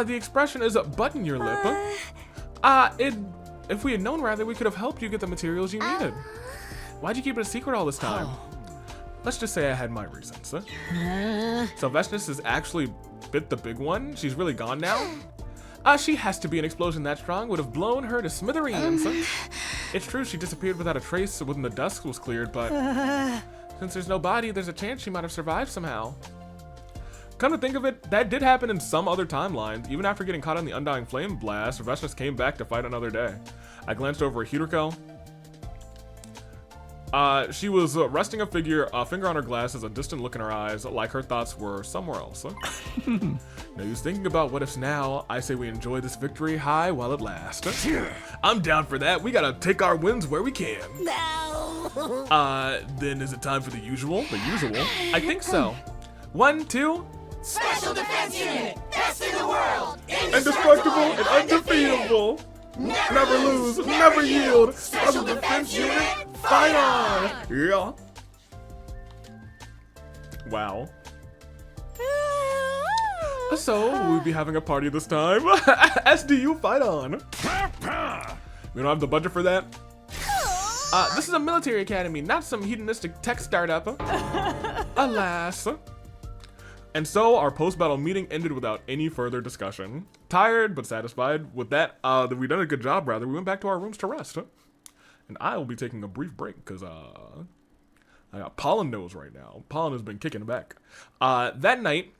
The expression is button your lip. If we had known rather, we could have helped you get the materials you needed. Why'd you keep it a secret all this time? Let's just say I had my reasons. So Veshnis has actually bit the big one? She's really gone now? She has to be. An explosion that strong would have blown her to smithereens. It's true, she disappeared without a trace when the dust was cleared, but since there's no body, there's a chance she might have survived somehow. Come to think of it, that did happen in some other timelines. Even after getting caught in the Undying Flame Blast, Veshnis came back to fight another day. I glanced over at Hideko. She was resting a finger on her glasses, a distant look in her eyes, like her thoughts were somewhere else. No use thinking about what ifs now. I say we enjoy this victory high while it lasts. I'm down for that. We gotta take our wins where we can. No. Then is it time for the usual? The usual? I think so. 1, 2. Special Defense Unit, best in the world, indestructible and undefeatable. Never lose, never yield. Special Defense Unit, fight on! Yeah. Wow. So, we'll be having a party this time. SDU, fight on. We don't have the budget for that. This is a military academy, not some hedonistic tech startup. Alas. And so, our post-battle meeting ended without any further discussion. Tired, but satisfied with that, we've done a good job, rather. We went back to our rooms to rest. And I will be taking a brief break, because, I got pollen nose right now. Pollen has been kicking back. That night,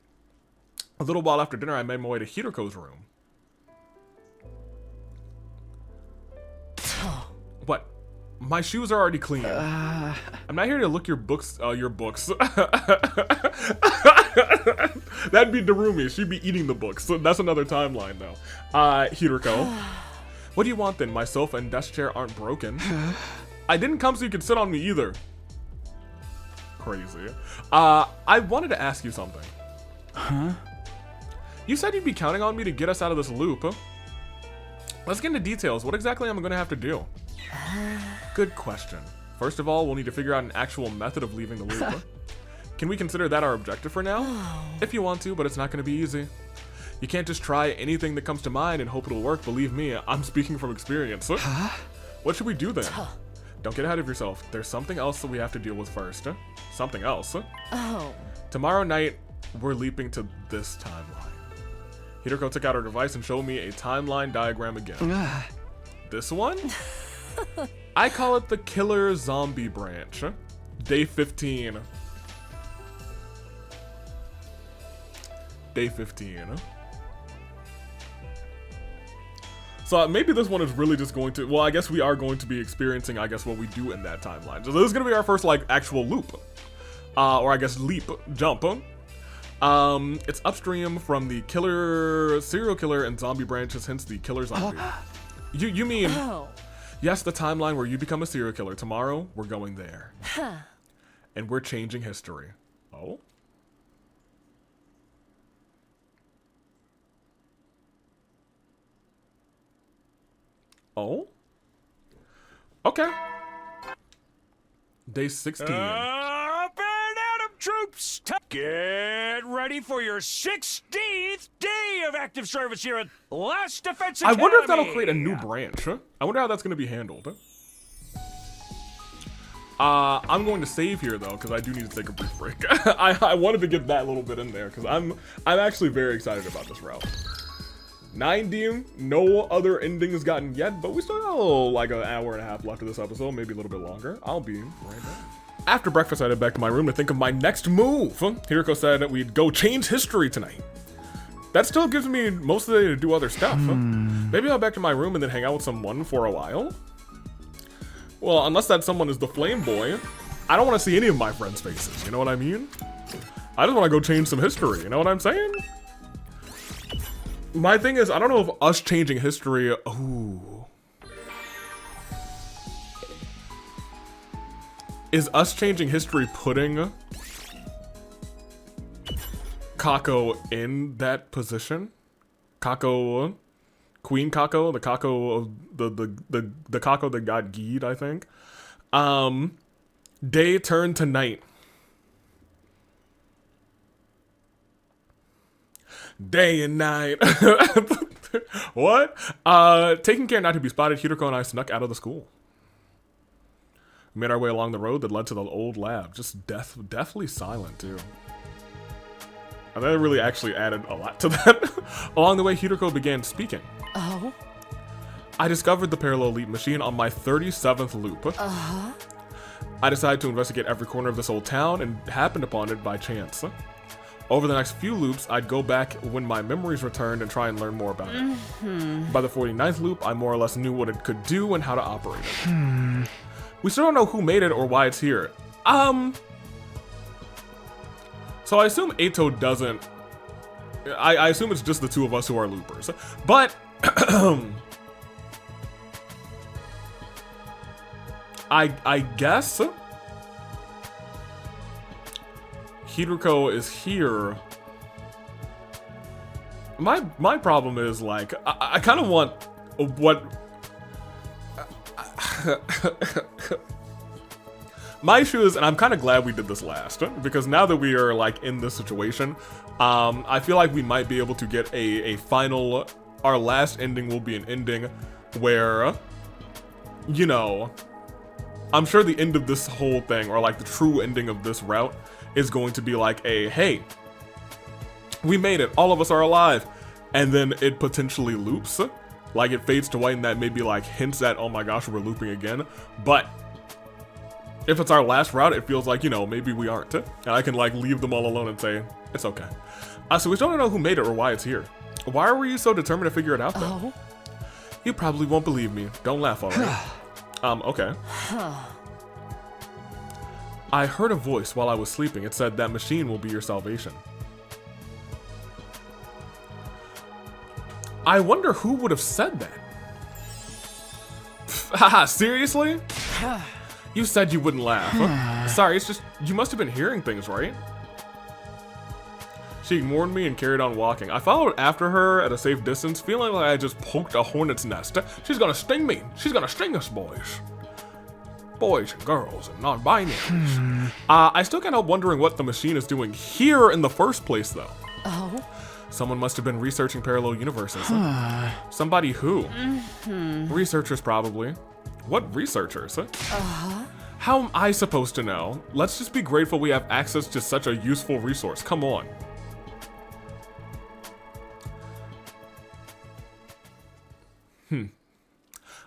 a little while after dinner, I made my way to Hideko's room. What? My shoes are already clean. I'm not here to look your books. That'd be Darumi. She'd be eating the books. So that's another timeline, though. Hideko. What do you want then? My sofa and desk chair aren't broken. I didn't come so you could sit on me either. crazy. I wanted to ask you something. Huh? You said you'd be counting on me to get us out of this loop. Let's get into details. What exactly am I gonna have to do? Good question. First of all, we'll need to figure out an actual method of leaving the loop. Can we consider that our objective for now? If you want to, but it's not gonna be easy. You can't just try anything that comes to mind and hope it'll work. Believe me, I'm speaking from experience. Huh? What should we do then? Don't get ahead of yourself. There's something else that we have to deal with first. Something else. Oh. Tomorrow night, we're leaping to this timeline. Hideko took out her device and showed me a timeline diagram again. This one? I call it the Killer Zombie Branch. Day 15. Day 15. So maybe this one is really just going to, well, I guess we are going to be experiencing, I guess, what we do in that timeline. So this is going to be our first, like, actual loop. Or I guess leap, jump. It's upstream from the serial killer and zombie branches, hence the killer zombie. You mean, yes, the timeline where you become a serial killer. Tomorrow, we're going there. And we're changing history. Oh? Oh? Okay. Day 16. Up and Adam troops! Get ready for your 16th day of active service here at Last Defense Academy! I wonder if that'll create a new branch. I wonder how that's going to be handled. I'm going to save here, though, because I do need to take a brief break. I wanted to get that little bit in there, because I'm actually very excited about this route. 90, no other endings gotten yet, but we still got like an hour and a half left of this episode, maybe a little bit longer. I'll be right back. After breakfast, I headed back to my room to think of my next move. Hideko said that we'd go change history tonight. That still gives me most of the day to do other stuff. Maybe I'll back to my room and then hang out with someone for a while. Well, unless that someone is the flame boy, I don't want to see any of my friends' faces, you know what I mean? I just want to go change some history, you know what I'm saying? My thing is, I don't know if us changing history, ooh. Is us changing history putting Kako in that position? Kako, Queen Kako, the Kako of the Kako that got Geed, I think. Day turned to night. Day and night. What? Taking care not to be spotted, Hideko and I snuck out of the school. We made our way along the road that led to the old lab. Just deathly silent, too. And that really actually added a lot to that. Along the way, Hideko began speaking. Oh? I discovered the parallel leap machine on my 37th loop. Uh-huh. I decided to investigate every corner of this old town and happened upon it by chance. Over the next few loops, I'd go back when my memories returned and try and learn more about it. By the 49th loop, I more or less knew what it could do and how to operate it. We still don't know who made it or why it's here. So I assume Eito doesn't... I assume it's just the two of us who are loopers. But... I guess... Hideko is here. My problem is, like, I kind of want what... My issue is, and I'm kind of glad we did this last, because now that we are, like, in this situation, I feel like we might be able to get a final... Our last ending will be an ending where, you know... I'm sure the end of this whole thing, or, like, the true ending of this route is going to be like a, hey, we made it, all of us are alive, and then it potentially loops, like it fades to white, and that maybe like hints at, oh my gosh, we're looping again. But if it's our last route, it feels like, you know, maybe we aren't, and I can like leave them all alone and say it's okay. So we still don't know who made it or why it's here. Why were you so determined to figure it out though? Oh? You probably won't believe me. Don't laugh, alright? Okay. I heard a voice while I was sleeping. It said that machine will be your salvation. I wonder who would have said that. Haha, seriously? You said you wouldn't laugh. Sorry, it's just, you must have been hearing things, right? She ignored me and carried on walking. I followed after her at a safe distance, feeling like I just poked a hornet's nest. She's gonna sting me. She's gonna sting us, boys. Boys and girls and non-binaries. I still can't help wondering what the machine is doing here in the first place, though. Oh? Someone must have been researching parallel universes. Somebody who? Researchers, probably. What researchers? How am I supposed to know? Let's just be grateful we have access to such a useful resource. Come on.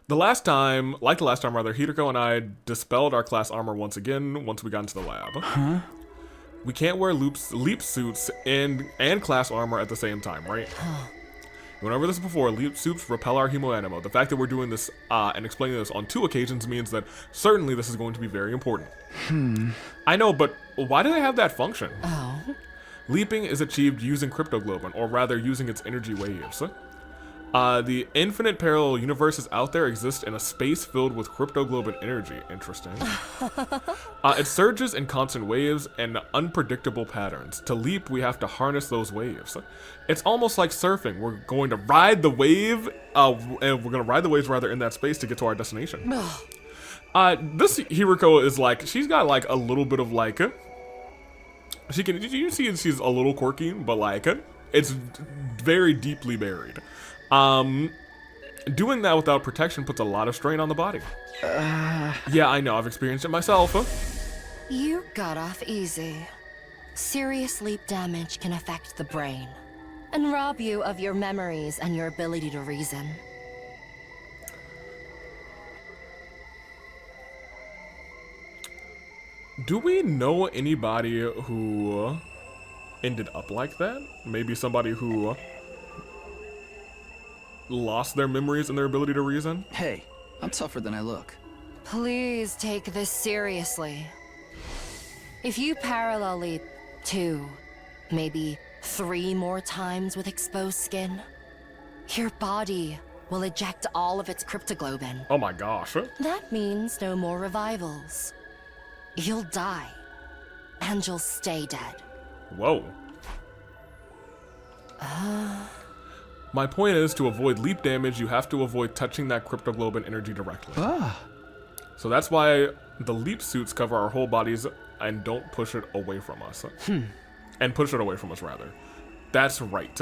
The last time, Hideko and I dispelled our class armor once again once we got into the lab. We can't wear leap suits and class armor at the same time, right? We went over this before. Leap suits repel our hemoanimo. The fact that we're doing this and explaining this on 2 occasions means that certainly this is going to be very important. I know, but why do they have that function? Leaping is achieved using cryptoglobin, or rather using its energy waves. The infinite parallel universes out there exist in a space filled with cryptoglobin energy. Interesting. It surges in constant waves and unpredictable patterns. To leap, we have to harness those waves. It's almost like surfing. We're going to ride the wave, and we're going to ride the waves rather in that space to get to our destination. This Hiriko is like, she's got like a little bit of like, you see she's a little quirky, but like, it's very deeply buried. Doing that without protection puts a lot of strain on the body. Yeah, I know, I've experienced it myself. You got off easy. Serious leap damage can affect the brain and rob you of your memories and your ability to reason. Do we know anybody who ended up like that? Maybe somebody who lost their memories and their ability to reason? Hey, I'm tougher than I look. Please take this seriously. If you parallel leap 2, maybe 3 more times with exposed skin, your body will eject all of its cryptoglobin. Oh my gosh. That means no more revivals. You'll die, and you'll stay dead. Whoa. My point is, to avoid leap damage, you have to avoid touching that cryptoglobin energy directly. So that's why the leap suits cover our whole bodies and don't push it away from us. And push it away from us, rather. That's right.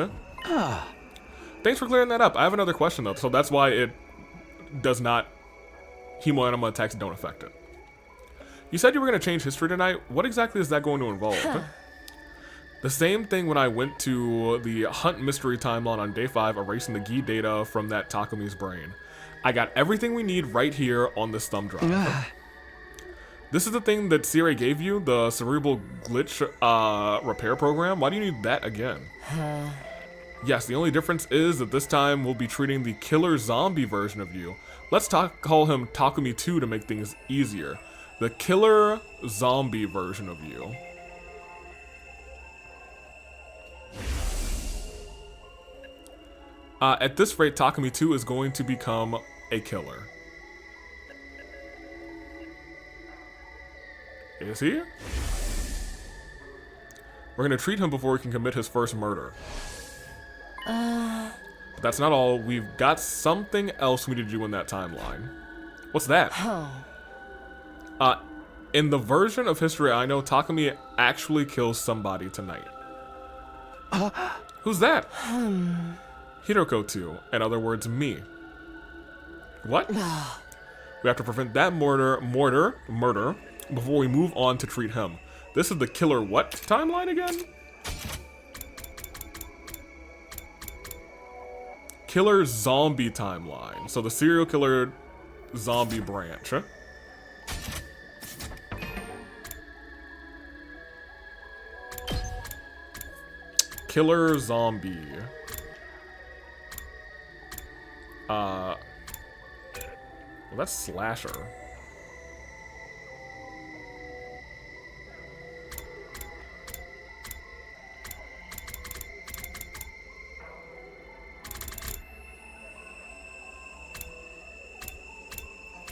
Thanks for clearing that up. I have another question, though. So that's why it does not... Hemoanima attacks don't affect it. You said you were going to change history tonight. What exactly is that going to involve? The same thing when I went to the Hunt Mystery Timeline on day 5, erasing the Gi data from that Takumi's brain. I got everything we need right here on this thumb drive. This is the thing that Siri gave you, the cerebral glitch repair program. Why do you need that again? Yes, the only difference is that this time we'll be treating the killer zombie version of you. Let's call him Takumi 2 to make things easier. The killer zombie version of you. At this rate, Takumi 2 is going to become a killer. Is he? We're gonna treat him before he can commit his first murder. But that's not all. We've got something else we need to do in that timeline. What's that? In the version of history I know, Takumi actually kills somebody tonight. Who's that? Hiroko 2, in other words, me. What? We have to prevent that murder before we move on to treat him. This is the killer what timeline again? Killer zombie timeline. So the serial killer zombie branch. Killer zombie. Well, that's slasher.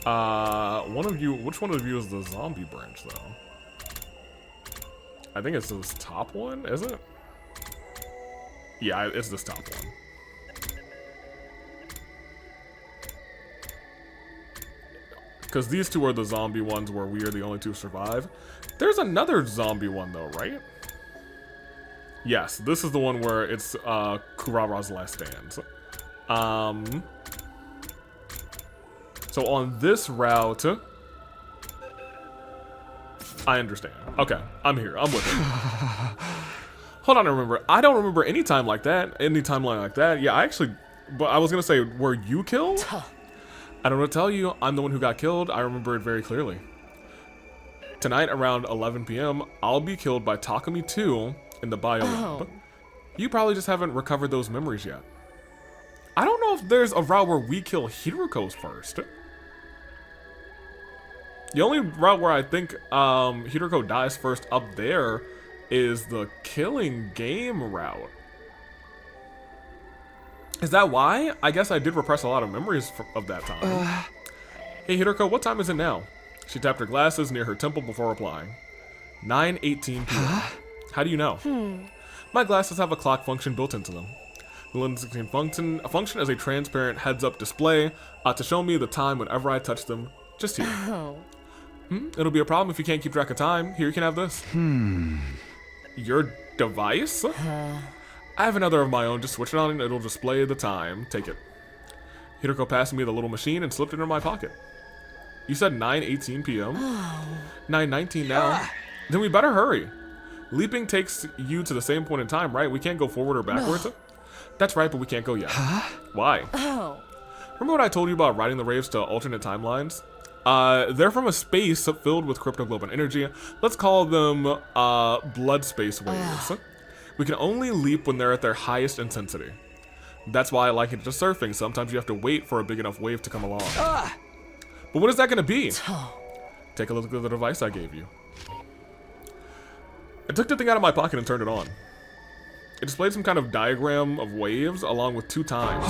Which one of you is the zombie branch, though? I think it's this top one, is it? Yeah, it's this top one. Because these two are the zombie ones where we are the only two to survive. There's another zombie one, though, right? Yes, this is the one where it's Kurara's last stand. So on this route, I understand. Okay, I'm here. I'm with you. Hold on, I remember. I don't remember any time like that. Any timeline like that. Yeah, but I was gonna say, were you killed? I don't know what to tell you. I'm the one who got killed. I remember it very clearly. Tonight around 11 p.m., I'll be killed by Takumi 2 in the biolab. You probably just haven't recovered those memories yet. I don't know if there's a route where we kill Hiruko's first. The only route where I think Hiruko dies first up there is the killing game route. Is that why? I guess I did repress a lot of memories of that time. Hey Hiruko, what time is it now? She tapped her glasses near her temple before replying. 9:18 p.m. How do you know? My glasses have a clock function built into them. The lens can function as a transparent heads-up display to show me the time whenever I touch them. Just here. It'll be a problem if you can't keep track of time. Here, you can have this. Your device? I have another of my own. Just switch it on and it'll display the time. Take it. Hiruko passed me the little machine and slipped it in my pocket. You said 9:18 p.m.? 9:19 now. Then we better hurry. Leaping takes you to the same point in time, right? We can't go forward or backwards. That's right, but we can't go yet. Why? Remember what I told you about riding the waves to alternate timelines? They're from a space filled with cryptoglobin energy. Let's call them blood space waves. We can only leap when they're at their highest intensity. That's why I like it to surfing. Sometimes you have to wait for a big enough wave to come along. But what is that going to be? Take a look at the device I gave you. I took the thing out of my pocket and turned it on. It displayed some kind of diagram of waves along with 2 times.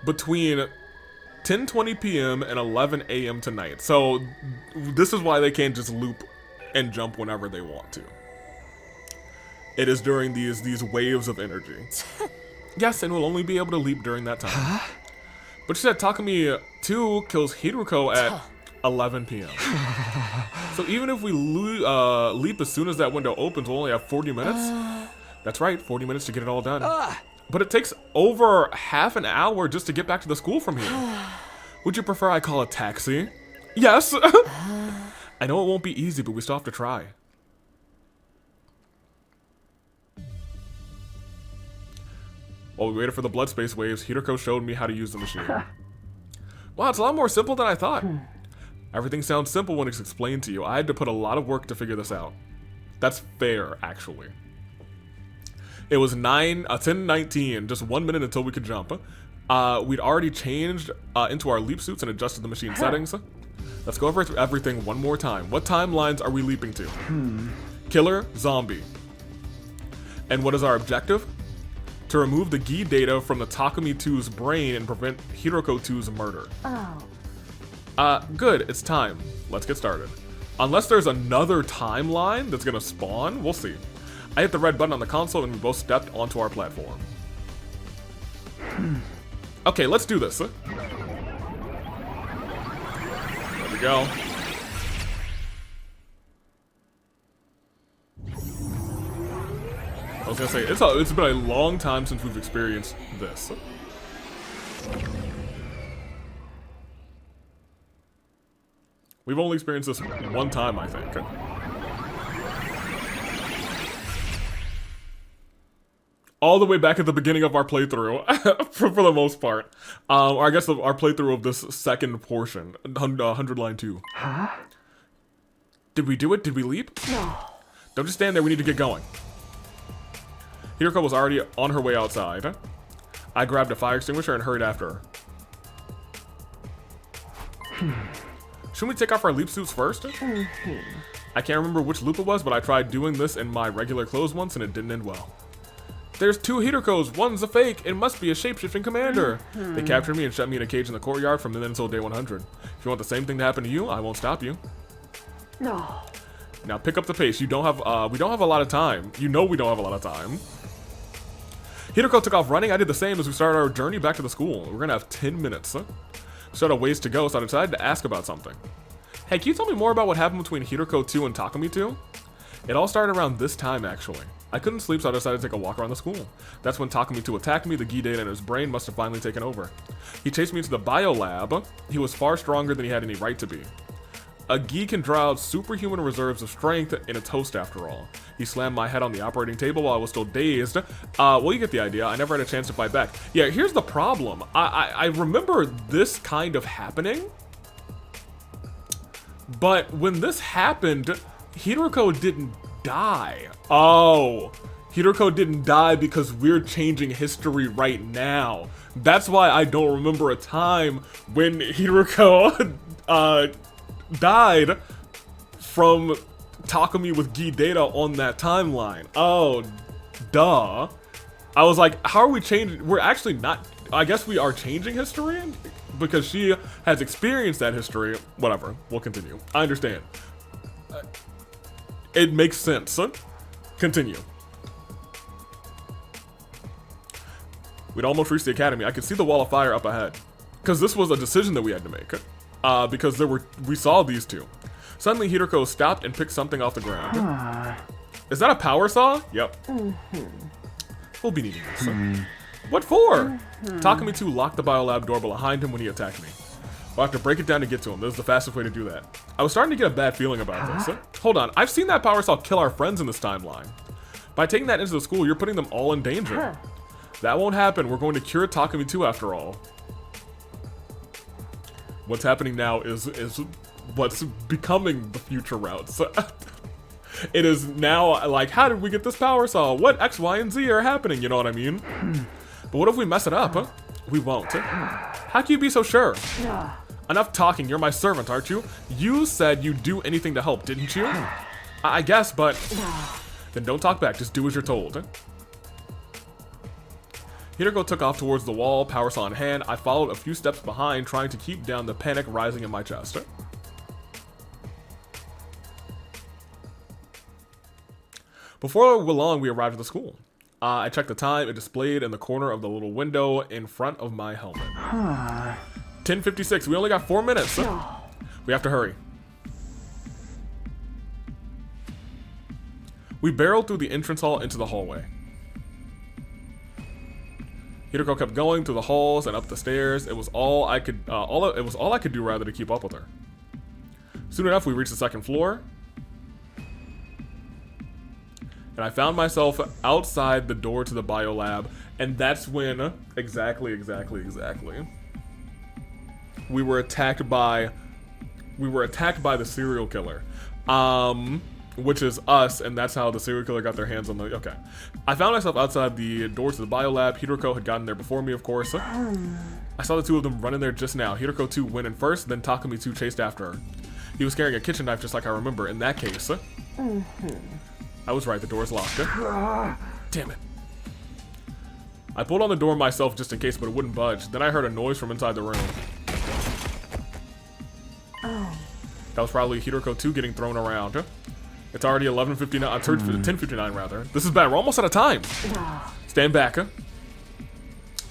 Between 10:20 p.m. and 11 a.m. tonight. So this is why they can't just loop and jump whenever they want to. It is during these waves of energy. Yes, and we'll only be able to leap during that time. But you said Takumi 2 kills Hiruko at 11 p.m. So even if we leap as soon as that window opens, we'll only have 40 minutes? That's right, 40 minutes to get it all done. But it takes over half an hour just to get back to the school from here. Would you prefer I call a taxi? Yes! I know it won't be easy, but we still have to try. While we waited for the blood space waves, Hiruko showed me how to use the machine. Wow, it's a lot more simple than I thought. Everything sounds simple when it's explained to you. I had to put a lot of work to figure this out. That's fair, actually. It was 10:19, just 1 minute until we could jump. We'd already changed into our leap suits and adjusted the machine settings. Let's go over everything one more time. What timelines are we leaping to? Killer, zombie. And what is our objective? To remove the Gi data from the Takumi 2's brain and prevent Hiruko 2's murder. Good, it's time. Let's get started. Unless there's another timeline that's gonna spawn, we'll see. I hit the red button on the console and we both stepped onto our platform. Okay, let's do this. There we go. I was gonna say, it's been a long time since we've experienced this. We've only experienced this one time, I think. All the way back at the beginning of our playthrough, for the most part. Or I guess our playthrough of this second portion, 100 line 2. Did we do it? Did we leap? No. Don't just stand there, we need to get going. Hiruko was already on her way outside. I grabbed a fire extinguisher and hurried after her. Shouldn't we take off our leap suits first? I can't remember which loop it was, but I tried doing this in my regular clothes once and it didn't end well. There's 2 Hirokos, one's a fake, it must be a shape-shifting commander. They captured me and shut me in a cage in the courtyard from then until day 100. If you want the same thing to happen to you, I won't stop you. No. Now pick up the pace. We don't have a lot of time. You know we don't have a lot of time. Hiroko took off running. I did the same as we started our journey back to the school. We're gonna have 10 minutes. Still had a ways to go, so I decided to ask about something. Hey, can you tell me more about what happened between Hiroko 2 and Takumi 2? It all started around this time, actually. I couldn't sleep, so I decided to take a walk around the school. That's when Takumi 2 attacked me. The Gi data in his brain must have finally taken over. He chased me into the bio lab. He was far stronger than he had any right to be. A Gi can draw out superhuman reserves of strength in its host, after all. He slammed my head on the operating table while I was still dazed. Well, you get the idea. I never had a chance to fight back. Yeah, here's the problem. I remember this kind of happening. But when this happened, Hiroko didn't die. Oh, Hiroko didn't die because we're changing history right now. That's why I don't remember a time when Hiroko died from Takumi with Gi data on that timeline. Oh, duh. I was like, how are we changing? We're actually not, I guess we are changing history because she has experienced that history. Whatever, we'll continue. I understand. It makes sense. Continue. We'd almost reached the academy. I could see the wall of fire up ahead. Because this was a decision that we had to make. Because we saw these 2. Suddenly, Hiroko stopped and picked something off the ground. Is that a power saw? Yep. We'll be needing this. What for? Takumi 2 locked the biolab door behind him when he attacked me. We'll have to break it down to get to him. This is the fastest way to do that. I was starting to get a bad feeling about this. Hold on, I've seen that power saw kill our friends in this timeline. By taking that into the school, you're putting them all in danger. That won't happen. We're going to cure Takumi 2 after all. What's happening now is what's becoming the future routes. It is now like, how did we get this power saw? What X, Y, and Z are happening? You know what I mean? But what if we mess it up? We won't. How can you be so sure? Enough talking, you're my servant, aren't you? You said you'd do anything to help, didn't you? I guess, but... Then don't talk back, just do as you're told. Hiroko took off towards the wall, power saw in hand. I followed a few steps behind, trying to keep down the panic rising in my chest. Before long, we arrived at the school. I checked the time. It displayed in the corner of the little window in front of my helmet. 10:56. We only got 4 minutes. We have to hurry. We barreled through the entrance hall into the hallway. Hiroko kept going through the halls and up the stairs. It was all I could do rather to keep up with her. Soon enough, we reached the 2nd floor. And I found myself outside the door to the biolab, and that's when exactly. We were attacked by the serial killer. Which is us, and that's how the serial killer got their hands on the... Okay. I found myself outside the doors to the biolab. Hiroko had gotten there before me, of course. I saw the 2 of them run in there just now. Hiroko 2 went in first, then Takumi 2 chased after her. He was carrying a kitchen knife just like I remember. In that case... I was right, the door's locked. Damn it. I pulled on the door myself just in case, but it wouldn't budge. Then I heard a noise from inside the room. That was probably Hiroko 2 getting thrown around. It's already 11:59, 10:59 rather. This is bad, we're almost out of time. Stand back.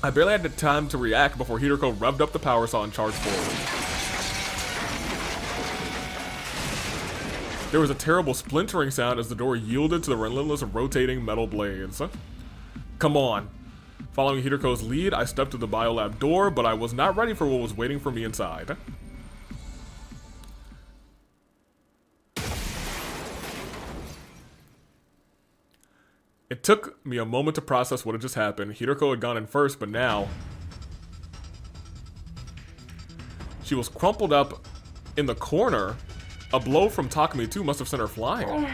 I barely had the time to react before Hiroko revved up the power saw and charged forward. There was a terrible splintering sound as the door yielded to the relentless rotating metal blades. Come on. Following Hiroko's lead, I stepped to the biolab door, but I was not ready for what was waiting for me inside. It took me a moment to process what had just happened. Hiroko had gone in first, but now... she was crumpled up in the corner. A blow from Takumi 2 must have sent her flying.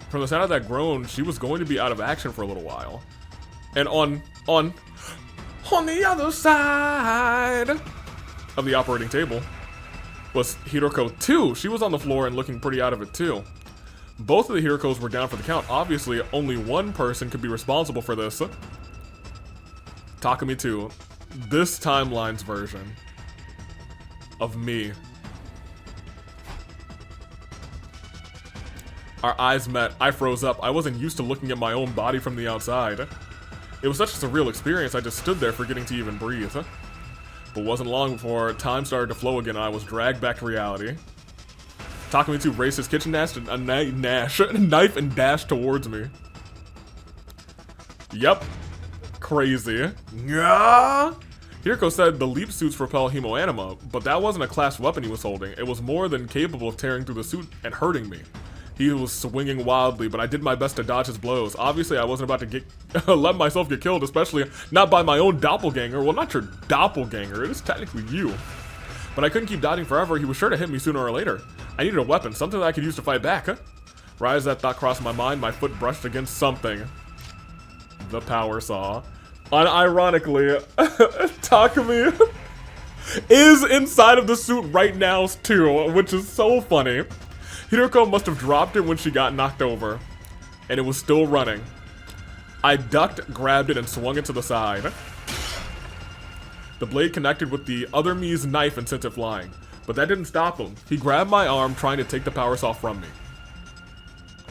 From the sound of that groan, she was going to be out of action for a little while. And on the other side of the operating table was Hiroko 2. She was on the floor and looking pretty out of it too. Both of the Hirokos were down for the count. Obviously, only one person could be responsible for this. Takumi 2. This timeline's version of me. Our eyes met. I froze up. I wasn't used to looking at my own body from the outside. It was such a surreal experience, I just stood there forgetting to even breathe. But wasn't long before time started to flow again and I was dragged back to reality. Takumi 2 raised his kitchen knife and dashed towards me. Yep. Crazy. Yeah. Hiroko said the leap suits propel hemoanima, but that wasn't a class weapon he was holding. It was more than capable of tearing through the suit and hurting me. He was swinging wildly, but I did my best to dodge his blows. Obviously, I wasn't about to let myself get killed, especially not by my own doppelganger. Well, not your doppelganger, it is technically you. But I couldn't keep dodging forever. He was sure to hit me sooner or later. I needed a weapon, something that I could use to fight back. Right as that thought crossed my mind, my foot brushed against something. The power saw. Unironically, Takumi is inside of the suit right now too, which is so funny. Hiroko must have dropped it when she got knocked over, and it was still running. I ducked, grabbed it, and swung it to the side. The blade connected with the other me's knife and sent it flying, but that didn't stop him. He grabbed my arm, trying to take the power saw from me.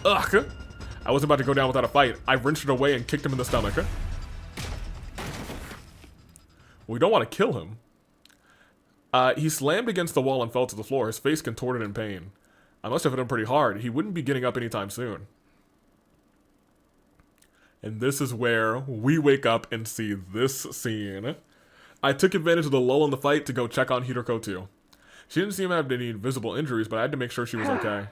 Ugh! I was about to go down without a fight. I wrenched it away and kicked him in the stomach. We don't want to kill him. He slammed against the wall and fell to the floor, his face contorted in pain. I must have hit him pretty hard. He wouldn't be getting up anytime soon. And this is where we wake up and see this scene. I took advantage of the lull in the fight to go check on Hiroko too. She didn't seem to have any visible injuries, but I had to make sure she was okay.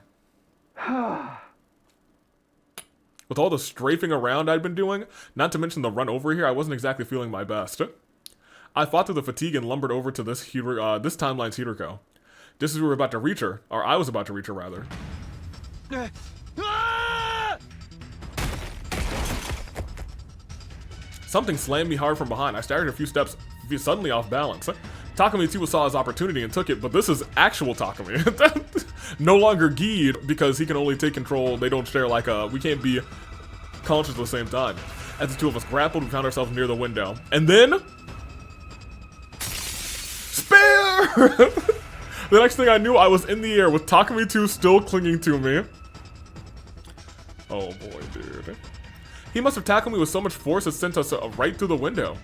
With all the strafing around I'd been doing, not to mention the run over here, I wasn't exactly feeling my best. I fought through the fatigue and lumbered over to this timeline's Hiroko. Just as we were about to reach her, or I was about to reach her rather. Something slammed me hard from behind. I staggered a few steps, suddenly off balance. Takumi 2 saw his opportunity and took it, but this is actual Takumi. No longer Geed, because he can only take control. They don't share like we can't be conscious at the same time. As the two of us grappled, we found ourselves near the window. And then... Spare! The next thing I knew, I was in the air with Takumi 2 still clinging to me. Oh boy, dude. He must have tackled me with so much force it sent us right through the window.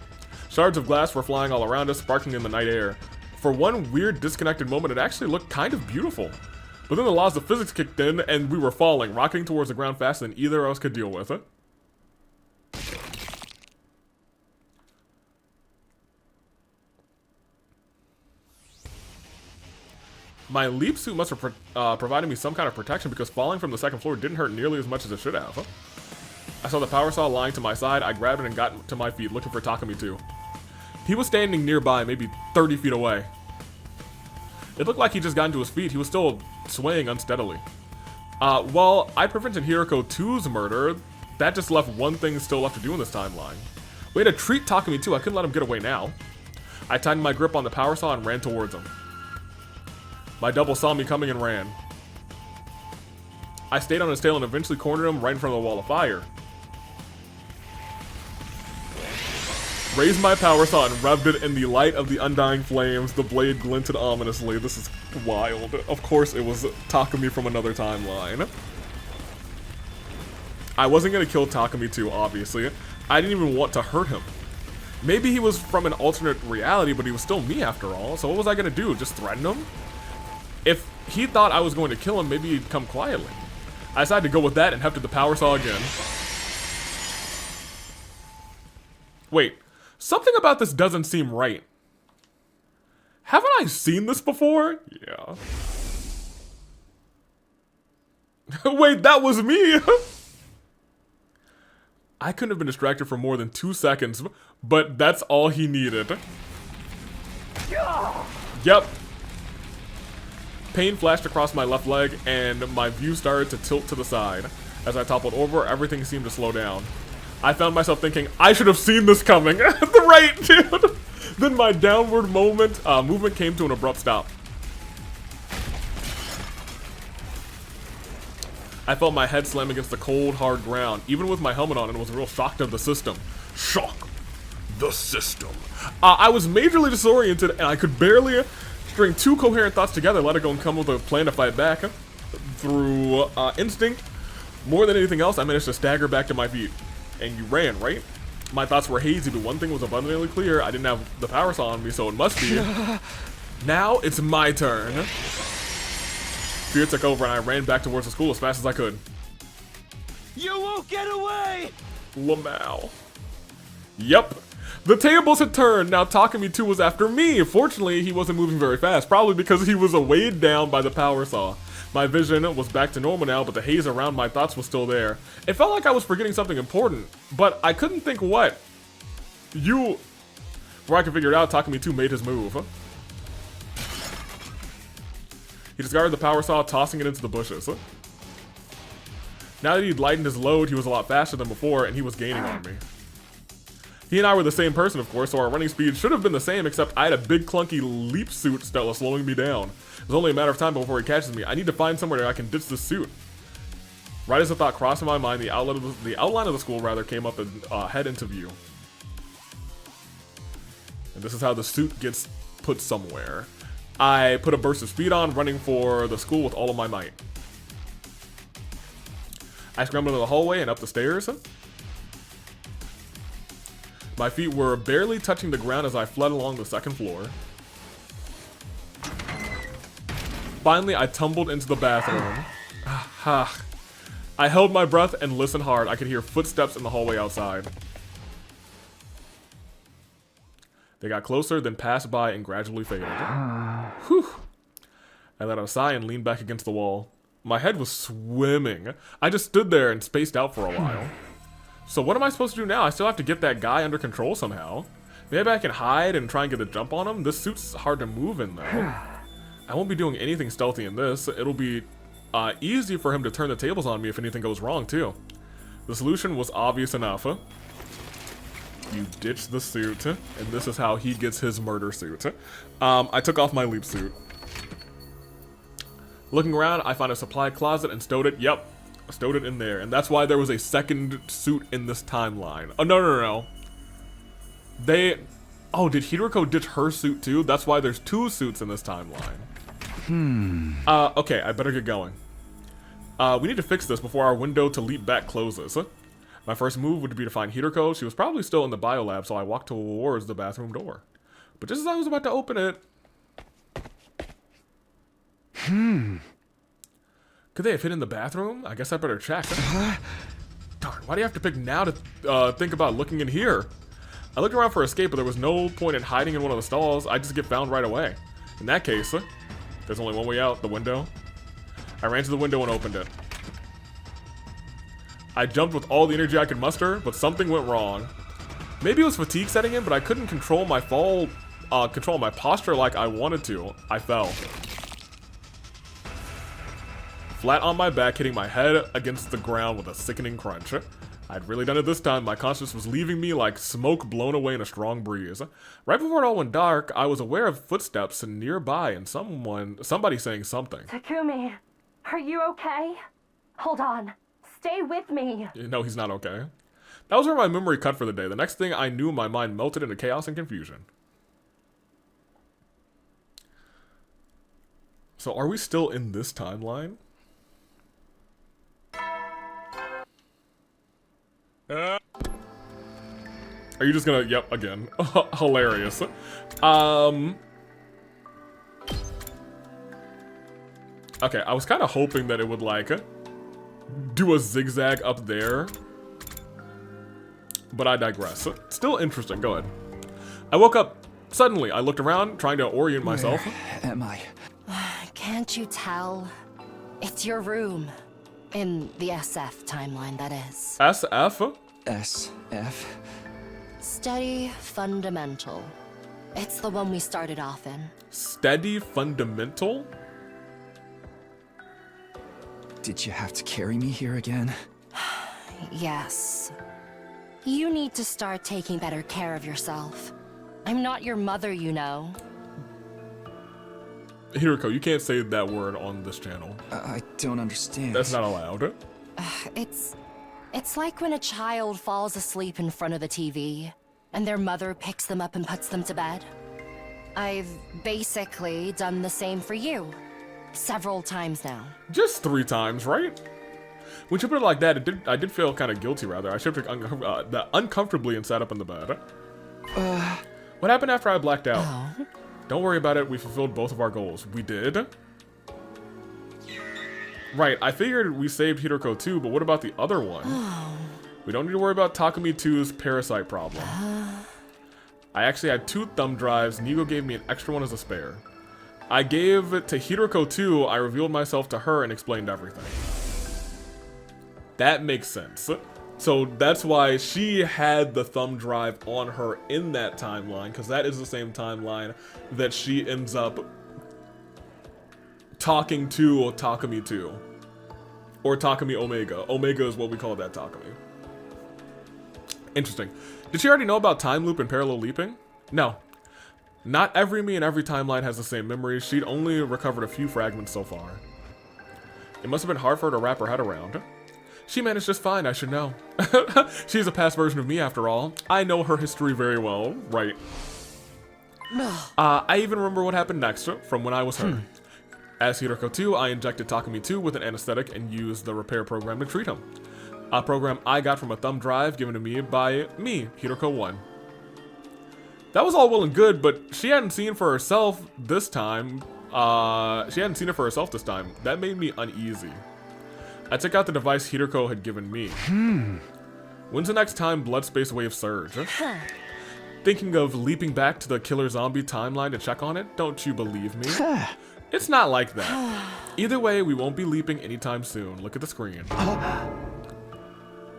Shards of glass were flying all around us, sparkling in the night air. For one weird disconnected moment, it actually looked kind of beautiful. But then the laws of physics kicked in, and we were falling, rocketing towards the ground faster than either of us could deal with it. My leap suit must have provided me some kind of protection because falling from the second floor didn't hurt nearly as much as it should have. I saw the power saw lying to my side. I grabbed it and got to my feet, looking for Takumi 2. He was standing nearby, maybe 30 feet away. It looked like he just got to his feet. He was still swaying unsteadily. Well, I prevented Hiroko 2's murder. That just left one thing still left to do in this timeline. We had to treat Takumi 2. I couldn't let him get away now. I tightened my grip on the power saw and ran towards him. My double saw me coming and ran. I stayed on his tail and eventually cornered him right in front of the wall of fire. Raised my power saw and revved it in the light of the undying flames. The blade glinted ominously. This is wild. Of course it was Takumi from another timeline. I wasn't gonna kill Takumi 2, obviously. I didn't even want to hurt him. Maybe he was from an alternate reality, but he was still me after all. So what was I gonna do? Just threaten him? If he thought I was going to kill him, maybe he'd come quietly. I decided to go with that and hefted the power saw again. Wait, something about this doesn't seem right. Haven't I seen this before? Yeah. Wait, that was me! I couldn't have been distracted for more than 2 seconds, but that's all he needed. Yep. Pain flashed across my left leg, and my view started to tilt to the side. As I toppled over, everything seemed to slow down. I found myself thinking, I should have seen this coming. Right, dude. Then my downward movement came to an abrupt stop. I felt my head slam against the cold, hard ground. Even with my helmet on, it was a real shock to the system. Shock the system. I was majorly disoriented, and I could barely string two coherent thoughts together, let it go and come with a plan to fight back. Through instinct, more than anything else, I managed to stagger back to my feet. And you ran, right? My thoughts were hazy, but one thing was abundantly clear. I didn't have the power saw on me, so it must be. Now it's my turn. Fear took over, and I ran back towards the school as fast as I could. You won't get away! Lamau. Yep. The tables had turned. Now Takumi 2 was after me. Fortunately, he wasn't moving very fast, probably because he was weighed down by the power saw. My vision was back to normal now, but the haze around my thoughts was still there. It felt like I was forgetting something important, but I couldn't think what. Before I could figure it out, Takumi 2 made his move. He discarded the power saw, tossing it into the bushes. Now that he'd lightened his load, he was a lot faster than before, and he was gaining on me. He and I were the same person, of course, so our running speed should have been the same, except I had a big clunky leap suit that was slowing me down. It was only a matter of time before he catches me. I need to find somewhere that I can ditch this suit. Right as the thought crossed my mind, the outline of the school came up and head into view. And this is how the suit gets put somewhere. I put a burst of speed on, running for the school with all of my might. I scrambled into the hallway and up the stairs. My feet were barely touching the ground as I fled along the second floor. Finally, I tumbled into the bathroom. I held my breath and listened hard. I could hear footsteps in the hallway outside. They got closer, then passed by and gradually faded. Whew. I let out a sigh and leaned back against the wall. My head was swimming. I just stood there and spaced out for a while. So what am I supposed to do now? I still have to get that guy under control somehow. Maybe I can hide and try and get a jump on him. This suit's hard to move in, though. I won't be doing anything stealthy in this. It'll be easy for him to turn the tables on me if anything goes wrong, too. The solution was obvious enough. You ditch the suit, and this is how he gets his murder suit. I took off my leap suit. Looking around, I found a supply closet and stowed it. Yep, stowed it in there. And that's why there was a second suit in this timeline. Oh, no. Oh, did Hiroko ditch her suit too? That's why there's two suits in this timeline. Okay, I better get going. We need to fix this before our window to leap back closes. My first move would be to find Hiroko. She was probably still in the biolab, so I walked towards the bathroom door. But just as I was about to open it... Could they have hid in the bathroom? I guess I better check. Darn, why do you have to pick now to think about looking in here? I looked around for escape, but there was no point in hiding in one of the stalls. I'd just get found right away. In that case, there's only one way out, the window. I ran to the window and opened it. I jumped with all the energy I could muster, but something went wrong. Maybe it was fatigue setting in, but I couldn't control my control my posture like I wanted to. I fell. Flat on my back, hitting my head against the ground with a sickening crunch. I'd really done it this time. My consciousness was leaving me like smoke blown away in a strong breeze. Right before it all went dark, I was aware of footsteps nearby and somebody saying something. Takumi, are you okay? Hold on. Stay with me. No, he's not okay. That was where my memory cut for the day. The next thing I knew, my mind melted into chaos and confusion. So are we still in this timeline? Are you just gonna, yep, again. Hilarious. Okay, I was kind of hoping that it would, like, do a zigzag up there. But I digress. Still interesting, go ahead. I woke up suddenly. I looked around, trying to orient myself. Where am I? Can't you tell? It's your room. In the SF timeline, that is. SF? SF? Steady Fundamental. It's the one we started off in. Steady Fundamental? Did you have to carry me here again? Yes. You need to start taking better care of yourself. I'm not your mother, you know. Hiroko, you can't say that word on this channel. I don't understand. That's not allowed. It's like when a child falls asleep in front of the TV, and their mother picks them up and puts them to bed. I've basically done the same for you. Several times now. Just 3 times, right? When you put it like that, I did feel kind of guilty, rather. I shifted uncomfortably and sat up in the bed. What happened after I blacked out? Oh. Don't worry about it, we fulfilled both of our goals. We did? Right, I figured we saved Hiroko too, but what about the other one? Oh. We don't need to worry about Takumi 2's parasite problem. I actually had 2 thumb drives, Nigo gave me an extra one as a spare. I gave it to Hiroko 2, I revealed myself to her and explained everything. That makes sense. So that's why she had the thumb drive on her in that timeline, because that is the same timeline that she ends up talking to Takumi 2. Or Takumi Omega. Omega is what we call that Takumi. Interesting. Did she already know about time loop and parallel leaping? No. Not every me in every timeline has the same memories. She'd only recovered a few fragments so far. It must have been hard for her to wrap her head around. She managed just fine, I should know. She's a past version of me after all. I know her history very well, right? I even remember what happened next from when I was her. As Hiroko 2, I injected Takumi 2 with an anesthetic and used the repair program to treat him. A program I got from a thumb drive given to me by me, Hiroko 1. That was all well and good, but she hadn't seen for herself this time. That made me uneasy. I took out the device Hiroko had given me. When's the next time blood space wave surge? Thinking of leaping back to the killer zombie timeline to check on it? Don't you believe me? It's not like that. Either way, we won't be leaping anytime soon. Look at the screen.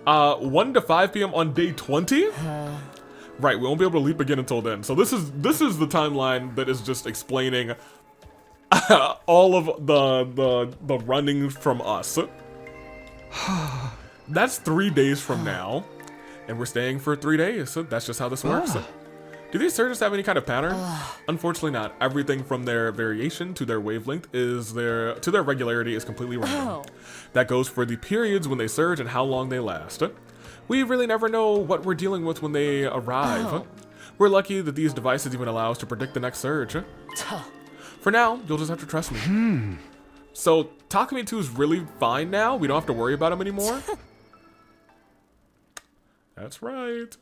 1 to 5 p.m. on day 20? Right, we won't be able to leap again until then. So this is the timeline that is just explaining all of the running from us. That's 3 days from now, and we're staying for 3 days, so that's just how this works. Do these surges have any kind of pattern? Unfortunately not. Everything from their variation to their wavelength to their regularity is completely random. That goes for the periods when they surge and how long they last. We really never know what we're dealing with when they arrive. We're lucky that these devices even allow us to predict the next surge. For now, you'll just have to trust me. So, Takumi 2 is really fine now? We don't have to worry about him anymore? That's right.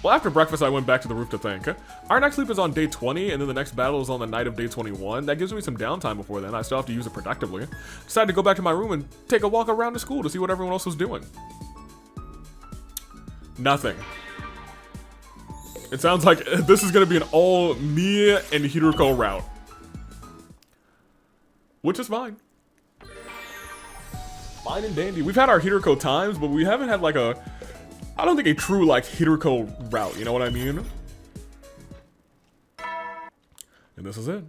Well, after breakfast, I went back to the roof to think. Our next sleep is on day 20, and then the next battle is on the night of day 21. That gives me some downtime before then. I still have to use it productively. Decided to go back to my room and take a walk around the school to see what everyone else was doing. Nothing. It sounds like this is going to be an all me and Hiroko route. Which is fine. Fine and dandy. We've had our Hiroko times, but we haven't had like I don't think a true like Hiroko route, you know what I mean? And this is it.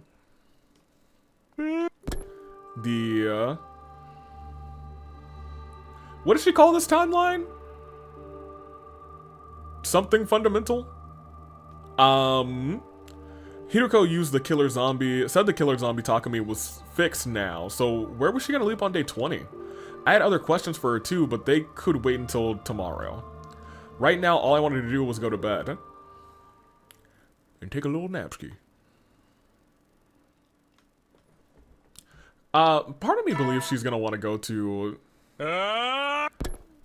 What does she call this timeline? Something fundamental? Hiroko used the killer zombie, said the killer zombie Takumi was fixed now, so where was she gonna leap on day 20? I had other questions for her too, but they could wait until tomorrow. Right now, all I wanted to do was go to bed. And take a little napski. Part of me believes she's gonna want to go to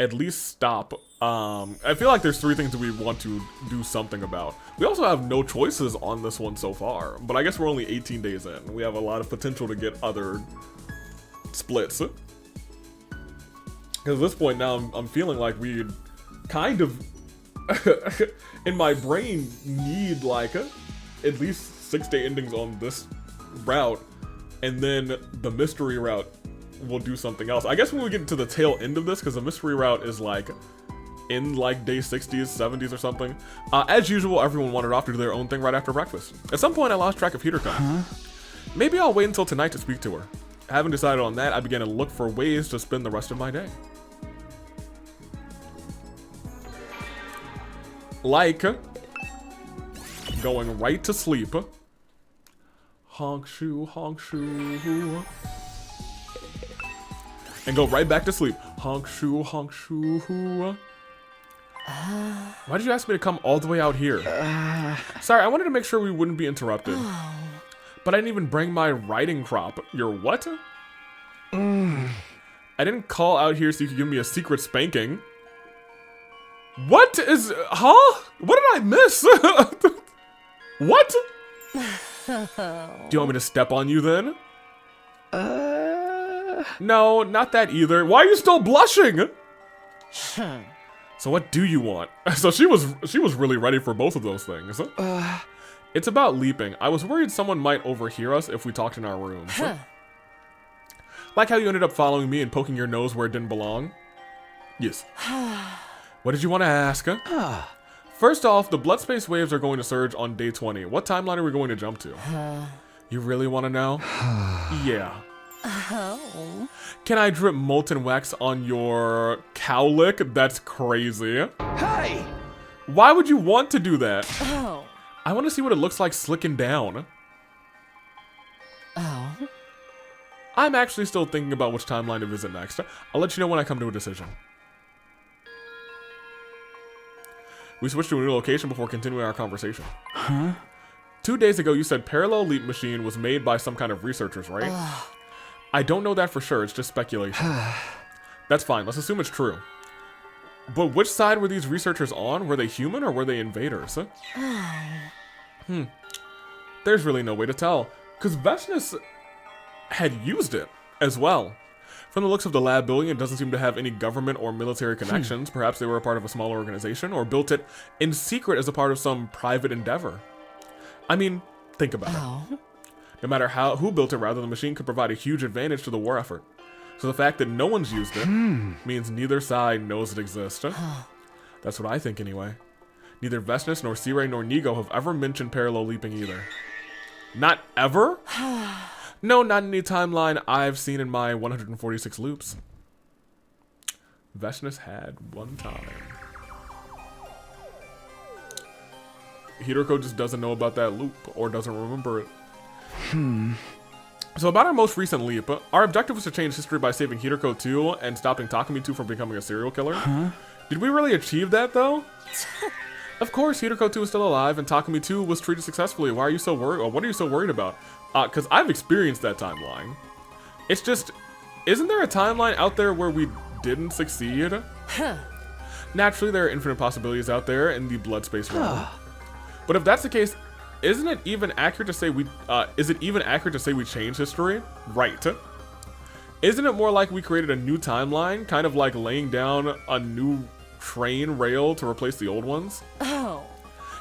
at least stop. I feel like there's 3 things that we want to do something about. We also have no choices on this one so far, but I guess we're only 18 days in. We have a lot of potential to get other splits. Because at this point now, I'm feeling like we kind of, in my brain, need like at least 6 day endings on this route, and then the mystery route will do something else. I guess when we get to the tail end of this, because the mystery route is like in like day 60s, 70s or something. As usual, everyone wandered off to do their own thing right after breakfast. At some point, I lost track of Hiroko. Maybe I'll wait until tonight to speak to her. Having decided on that, I began to look for ways to spend the rest of my day. Like going right to sleep. Honk shoe, honk shoe. And go right back to sleep. Honk shoe, honk shoe. Why did you ask me to come all the way out here? Sorry, I wanted to make sure we wouldn't be interrupted. But I didn't even bring my riding crop. Your what? I didn't call out here so you could give me a secret spanking. What is... Huh? What did I miss? What? Do you want me to step on you then? No, not that either. Why are you still blushing? So what do you want? So she was really ready for both of those things. It's about leaping. I was worried someone might overhear us if we talked in our rooms. Like how you ended up following me and poking your nose where it didn't belong? Yes. What did you want to ask? First off, the blood space waves are going to surge on day 20. What timeline are we going to jump to? You really want to know? Yeah. Oh. Can I drip molten wax on your cowlick? That's crazy. Hey! Why would you want to do that? Oh. I want to see what it looks like slicking down. Oh. I'm actually still thinking about which timeline to visit next. I'll let you know when I come to a decision. We switched to a new location before continuing our conversation. Huh? 2 days ago, you said Parallel Leap Machine was made by some kind of researchers, right? I don't know that for sure, it's just speculation. That's fine, let's assume it's true. But which side were these researchers on? Were they human or were they invaders? There's really no way to tell, because Vesnus had used it as well. From the looks of the lab building, it doesn't seem to have any government or military connections. Perhaps they were a part of a smaller organization or built it in secret as a part of some private endeavor. I mean, think about it. No matter who built it, rather, the machine could provide a huge advantage to the war effort. So the fact that no one's used it means neither side knows it exists. That's what I think anyway. Neither Vesnus nor Sirei nor Nigo have ever mentioned parallel leaping either. Not ever? No, not any timeline I've seen in my 146 loops. Vesnus had one time. Hiroko just doesn't know about that loop or doesn't remember it. So about our most recent leap, our objective was to change history by saving Hiroko 2 and stopping Takumi 2 from becoming a serial killer. Did we really achieve that though? Of course, Hiroko 2 is still alive and Takumi 2 was treated successfully. Why are you so worried? Or what are you so worried about? Because I've experienced that timeline. It's just, isn't there a timeline out there where we didn't succeed? Naturally, there are infinite possibilities out there in the blood space realm. But if that's the case, isn't it even accurate to say we changed history? Right. Isn't it more like we created a new timeline, kind of like laying down a new train rail to replace the old ones? Oh.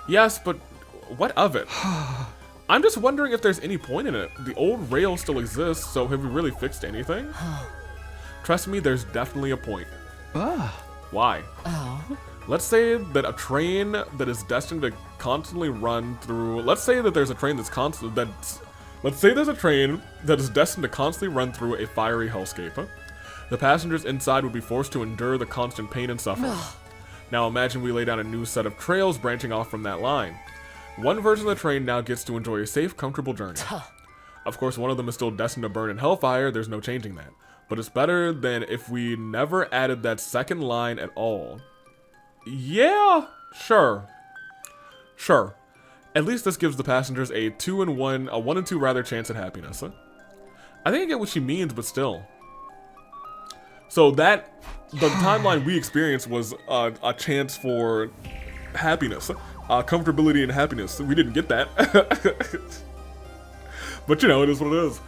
Yes, but what of it? I'm just wondering if there's any point in it. The old rail still exists, so have we really fixed anything? Trust me, there's definitely a point. Why? Let's say that a train that is destined to constantly run through... Let's say that there's a train Let's say there's a train that is destined to constantly run through a fiery hellscape. The passengers inside would be forced to endure the constant pain and suffering. Now imagine we lay down a new set of trails branching off from that line. One version of the train now gets to enjoy a safe, comfortable journey. Of course, one of them is still destined to burn in hellfire, there's no changing that. But it's better than if we never added that second line at all. Yeah, sure. Sure. At least this gives the passengers a 1 in 2 rather chance at happiness. I think I get what she means, but still. So the timeline we experienced was a chance for happiness. Comfortability and happiness. We didn't get that. But you know, it is what it is.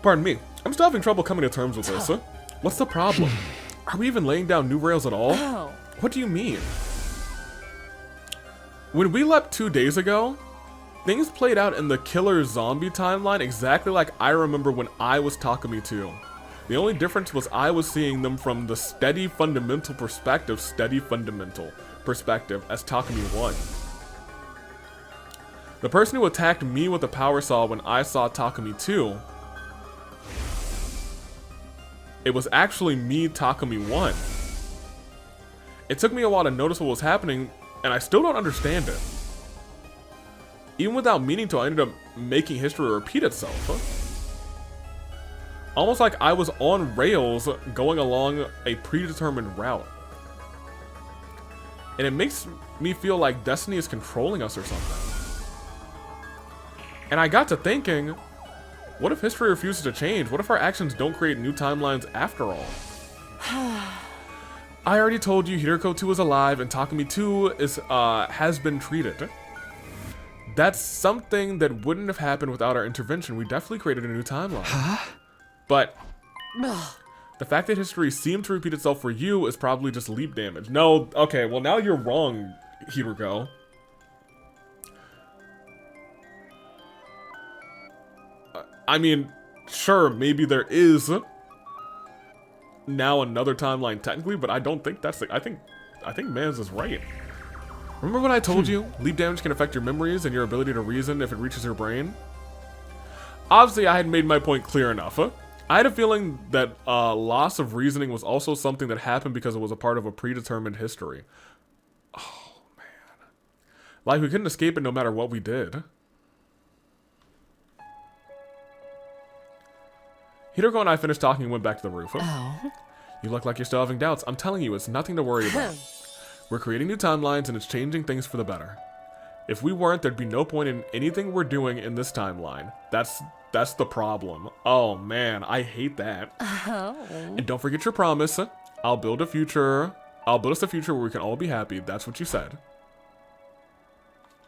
Pardon me. I'm still having trouble coming to terms with this. What's the problem? Are we even laying down new rails at all? What do you mean? When we leapt 2 days ago, things played out in the killer zombie timeline exactly like I remember when I was Takumi 2. The only difference was I was seeing them from the steady fundamental perspective as Takumi 1. The person who attacked me with the power saw when I saw Takumi 2, it was actually me, Takumi 1. It took me a while to notice what was happening, And I still don't understand it. Even without meaning to, I ended up making history repeat itself. Almost like I was on rails going along a predetermined route. And it makes me feel like destiny is controlling us or something. And I got to thinking, what if history refuses to change? What if our actions don't create new timelines after all? I already told you Hiroko 2 is alive and Takumi 2 is, has been treated. That's something that wouldn't have happened without our intervention. We definitely created a new timeline. Huh? But the fact that history seemed to repeat itself for you is probably just leap damage. No, okay, well now you're wrong, Hiroko. I mean, sure, maybe there is now another timeline technically, but I don't think that's the, I think Mans is right. Remember when I told you leap damage can affect your memories and your ability to reason if it reaches your brain? Obviously, I had made my point clear enough. I had a feeling that loss of reasoning was also something that happened because it was a part of a predetermined history. Oh, man. Like, we couldn't escape it no matter what we did. Hiroko and I finished talking and went back to the roof. Oh. You look like you're still having doubts. I'm telling you, it's nothing to worry about. We're creating new timelines and it's changing things for the better. If we weren't, there'd be no point in anything we're doing in this timeline. That's the problem. Oh man, I hate that. Oh. And don't forget your promise. I'll build us a future where we can all be happy. That's what you said.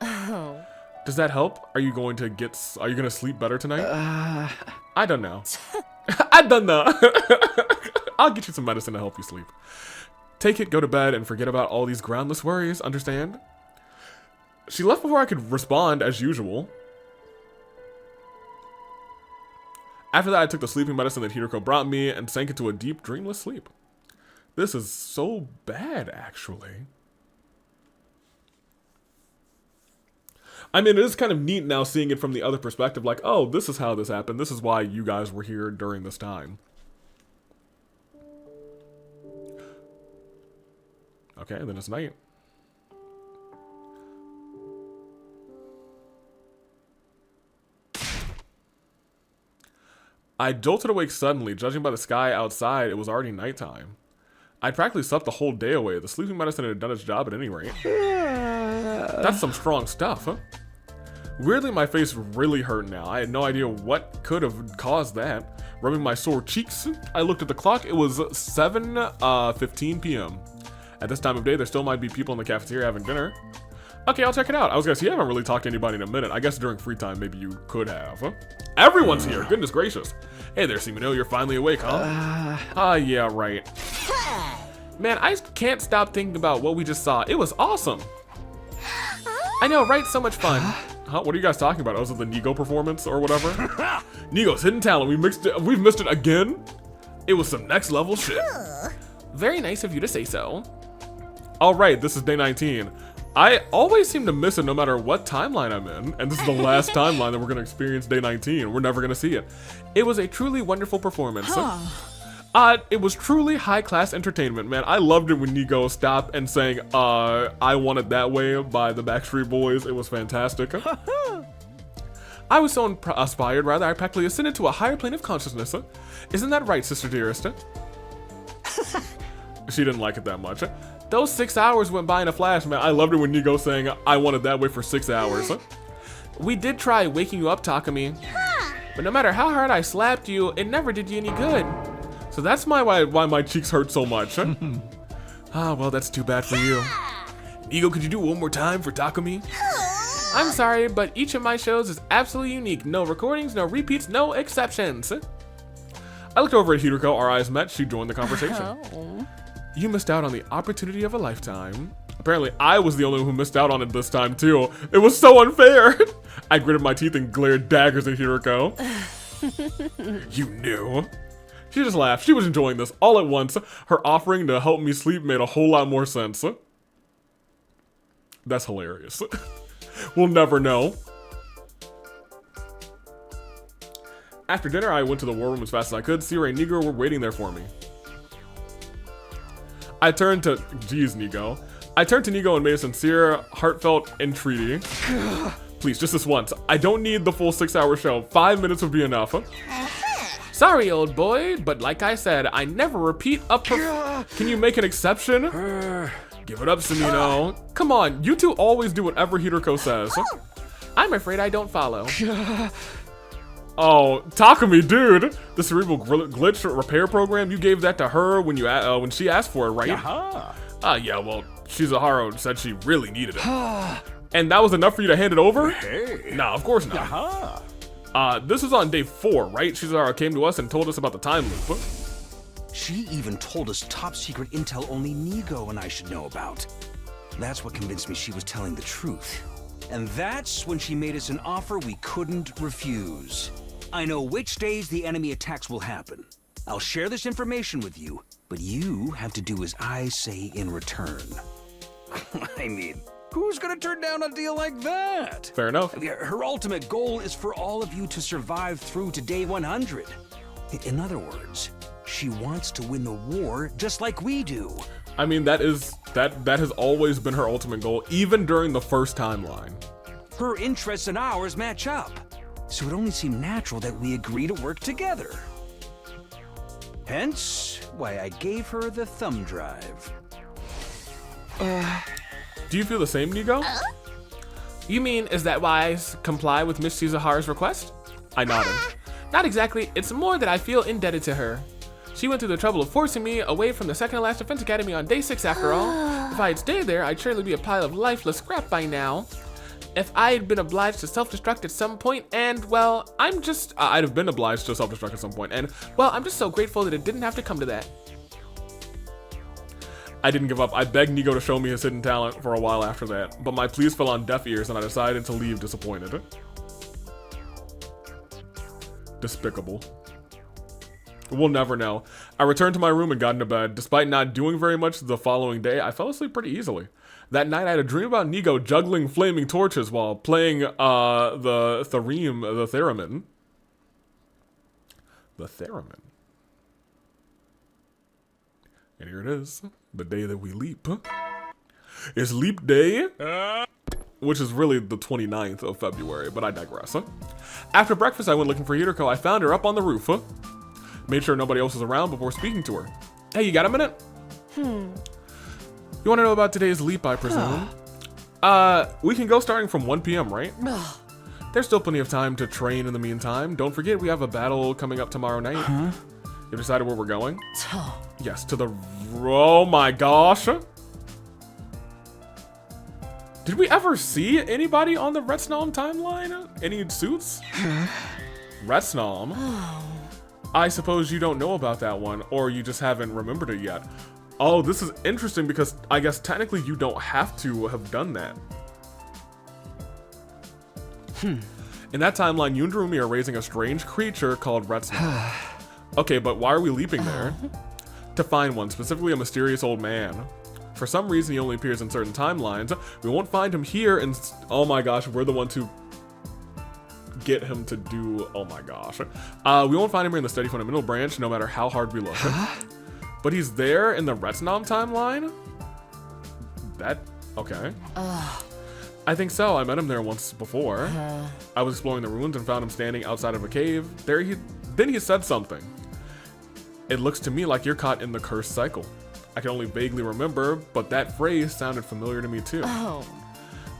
Oh. Does that help? Are you going to sleep better tonight? I don't know. I don't know. I'll get you some medicine to help you sleep. Take it, go to bed, and forget about all these groundless worries, understand? She left before I could respond, as usual. After that, I took the sleeping medicine that Hiroko brought me and sank into a deep, dreamless sleep. This is so bad, actually. I mean, it is kind of neat now seeing it from the other perspective, like, oh, this is how this happened. This is why you guys were here during this time. Okay, then it's night. I jolted awake suddenly. Judging by the sky outside, it was already nighttime. I'd practically slept the whole day away. The sleeping medicine had done its job at any rate. That's some strong stuff, huh? Weirdly, my face really hurt now. I had no idea what could have caused that. Rubbing my sore cheeks, I looked at the clock. It was 7:15 p.m. At this time of day, there still might be people in the cafeteria having dinner. Okay, I'll check it out. I was gonna say, you haven't really talked to anybody in a minute. I guess during free time, maybe you could have. Huh? Everyone's here, goodness gracious. Hey there, Simino, you're finally awake, huh? Yeah, right. Man, I can't stop thinking about what we just saw. It was awesome. I know, right? So much fun. Huh? What are you guys talking about? Oh, was it the Nigo performance or whatever? Nigo's hidden talent. We've missed it again? It was some next level shit. Very nice of you to say so. All right, this is day 19. I always seem to miss it no matter what timeline I'm in, and this is the last timeline that we're gonna experience day 19. We're never gonna see it. It was a truly wonderful performance. It was truly high-class entertainment, man. I loved it when Nigo stopped and sang, I Want It That Way by the Backstreet Boys. It was fantastic. I was so inspired, rather, I practically ascended to a higher plane of consciousness. Isn't that right, sister dearest? She didn't like it that much. Those 6 hours went by in a flash, man. I loved it when Nigo sang, I Want It That Way for 6 hours. We did try waking you up, Takumi. But no matter how hard I slapped you, it never did you any good. So that's why my cheeks hurt so much. Well, that's too bad for you. Nigo, could you do it one more time for Takumi? I'm sorry, but each of my shows is absolutely unique. No recordings, no repeats, no exceptions. I looked over at Hiroko, our eyes met, she joined the conversation. You missed out on the opportunity of a lifetime. Apparently, I was the only one who missed out on it this time, too. It was so unfair. I gritted my teeth and glared daggers at Hiroko. You knew. She just laughed. She was enjoying this all at once. Her offering to help me sleep made a whole lot more sense. That's hilarious. We'll never know. After dinner, I went to the war room as fast as I could. Sierra and Nigo were waiting there for me. I turned to, geez, Nigo. I turned to Nigo and made a sincere, heartfelt entreaty. Please, just this once. I don't need the full 6-hour show. 5 minutes would be enough. Sorry, old boy, but like I said, I never repeat a Can you make an exception? Give it up, Samino. Come on, you two always do whatever Hiroko says. I'm afraid I don't follow. Oh, Takumi, dude! The cerebral glitch repair program, you gave that to her when you when she asked for it, right? Yeah, well, Shizuharu said she really needed it. And that was enough for you to hand it over? Hey. Nah, of course not. This is on day 4, right? Shizuharu came to us and told us about the time loop. She even told us top secret intel only Nigo and I should know about. That's what convinced me she was telling the truth. And that's when she made us an offer we couldn't refuse. I know which days the enemy attacks will happen. I'll share this information with you, but you have to do as I say in return. I mean, who's gonna turn down a deal like that? Fair enough. Her ultimate goal is for all of you to survive through to day 100. In other words, she wants to win the war just like we do. I mean, that has always been her ultimate goal, even during the first timeline. Her interests and ours match up, so it only seemed natural that we agree to work together. Hence, why I gave her the thumb drive. Do you feel the same, Nigo? You mean, is that why I comply with Miss Shizuharu's request? I nodded. Not exactly, it's more that I feel indebted to her. She went through the trouble of forcing me away from the second to last defense academy on day 6 after all. If I had stayed there, I'd surely be a pile of lifeless scrap by now. If I had been obliged to self-destruct at some point, and well, I'd have been obliged to self-destruct at some point, and well, I'm just so grateful that it didn't have to come to that. I didn't give up. I begged Nigo to show me his hidden talent for a while after that, but my pleas fell on deaf ears and I decided to leave disappointed. Despicable. We'll never know. I returned to my room and got into bed. Despite not doing very much the following day, I fell asleep pretty easily. That night, I had a dream about Nigo juggling flaming torches while playing the theremin. The theremin. And here it is, the day that we leap. It's leap day, which is really the 29th of February, but I digress. After breakfast, I went looking for Hiroko. I found her up on the roof. Made sure nobody else was around before speaking to her. Hey, you got a minute? You want to know about today's leap, I presume? We can go starting from 1 p.m., right? There's still plenty of time to train in the meantime. Don't forget, we have a battle coming up tomorrow night. You decided where we're going? Yes, to the... Oh my gosh. Did we ever see anybody on the Retsnam timeline? Any suits? Retsnam? I suppose you don't know about that one, or you just haven't remembered it yet. Oh, this is interesting because I guess technically you don't have to have done that. In that timeline, you and Darumi are raising a strange creature called Retsnam. Okay, but why are we leaping there? To find one, specifically a mysterious old man. For some reason, he only appears in certain timelines. We won't find him here, and oh my gosh, we're the ones who get him to do, oh my gosh. We won't find him here in the Steady Fundamental branch, no matter how hard we look. But he's there in the Retsnam timeline? Okay. I think so, I met him there once before. I was exploring the ruins and found him standing outside of a cave. Then he said something. It looks to me like you're caught in the cursed cycle. I can only vaguely remember, but that phrase sounded familiar to me too.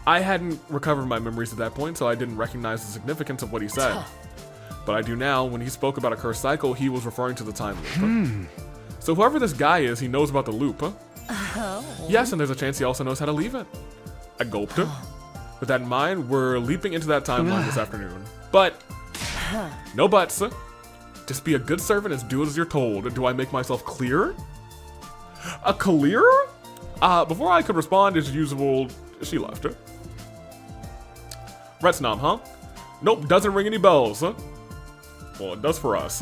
I hadn't recovered my memories at that point, so I didn't recognize the significance of what he said. But I do now. When he spoke about a cursed cycle, he was referring to the time loop. So whoever this guy is, he knows about the loop. Yes, and there's a chance he also knows how to leave it. I gulped. With that in mind, we're leaping into that timeline this afternoon. But, no buts. Just be a good servant and do as you're told. Do I make myself clear? Clear? Before I could respond as usual, she left. Retsnam, huh? Nope, doesn't ring any bells. Well, it does for us.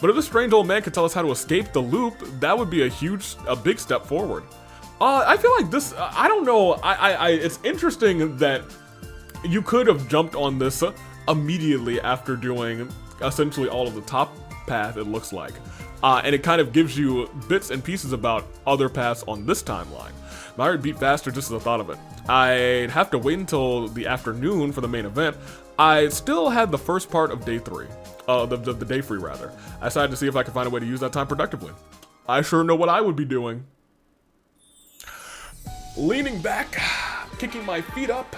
But if this strange old man could tell us how to escape the loop, that would be a big step forward. I feel like this, I don't know, it's interesting that you could have jumped on this immediately after doing essentially all of the top path, it looks like. and it kind of gives you bits and pieces about other paths on this timeline. My heart beat faster just as I thought of it. I'd have to wait until the afternoon for the main event. I still had the first part of day 3, the day free rather. I decided to see if I could find a way to use that time productively. I sure know what I would be doing. Leaning back, kicking my feet up,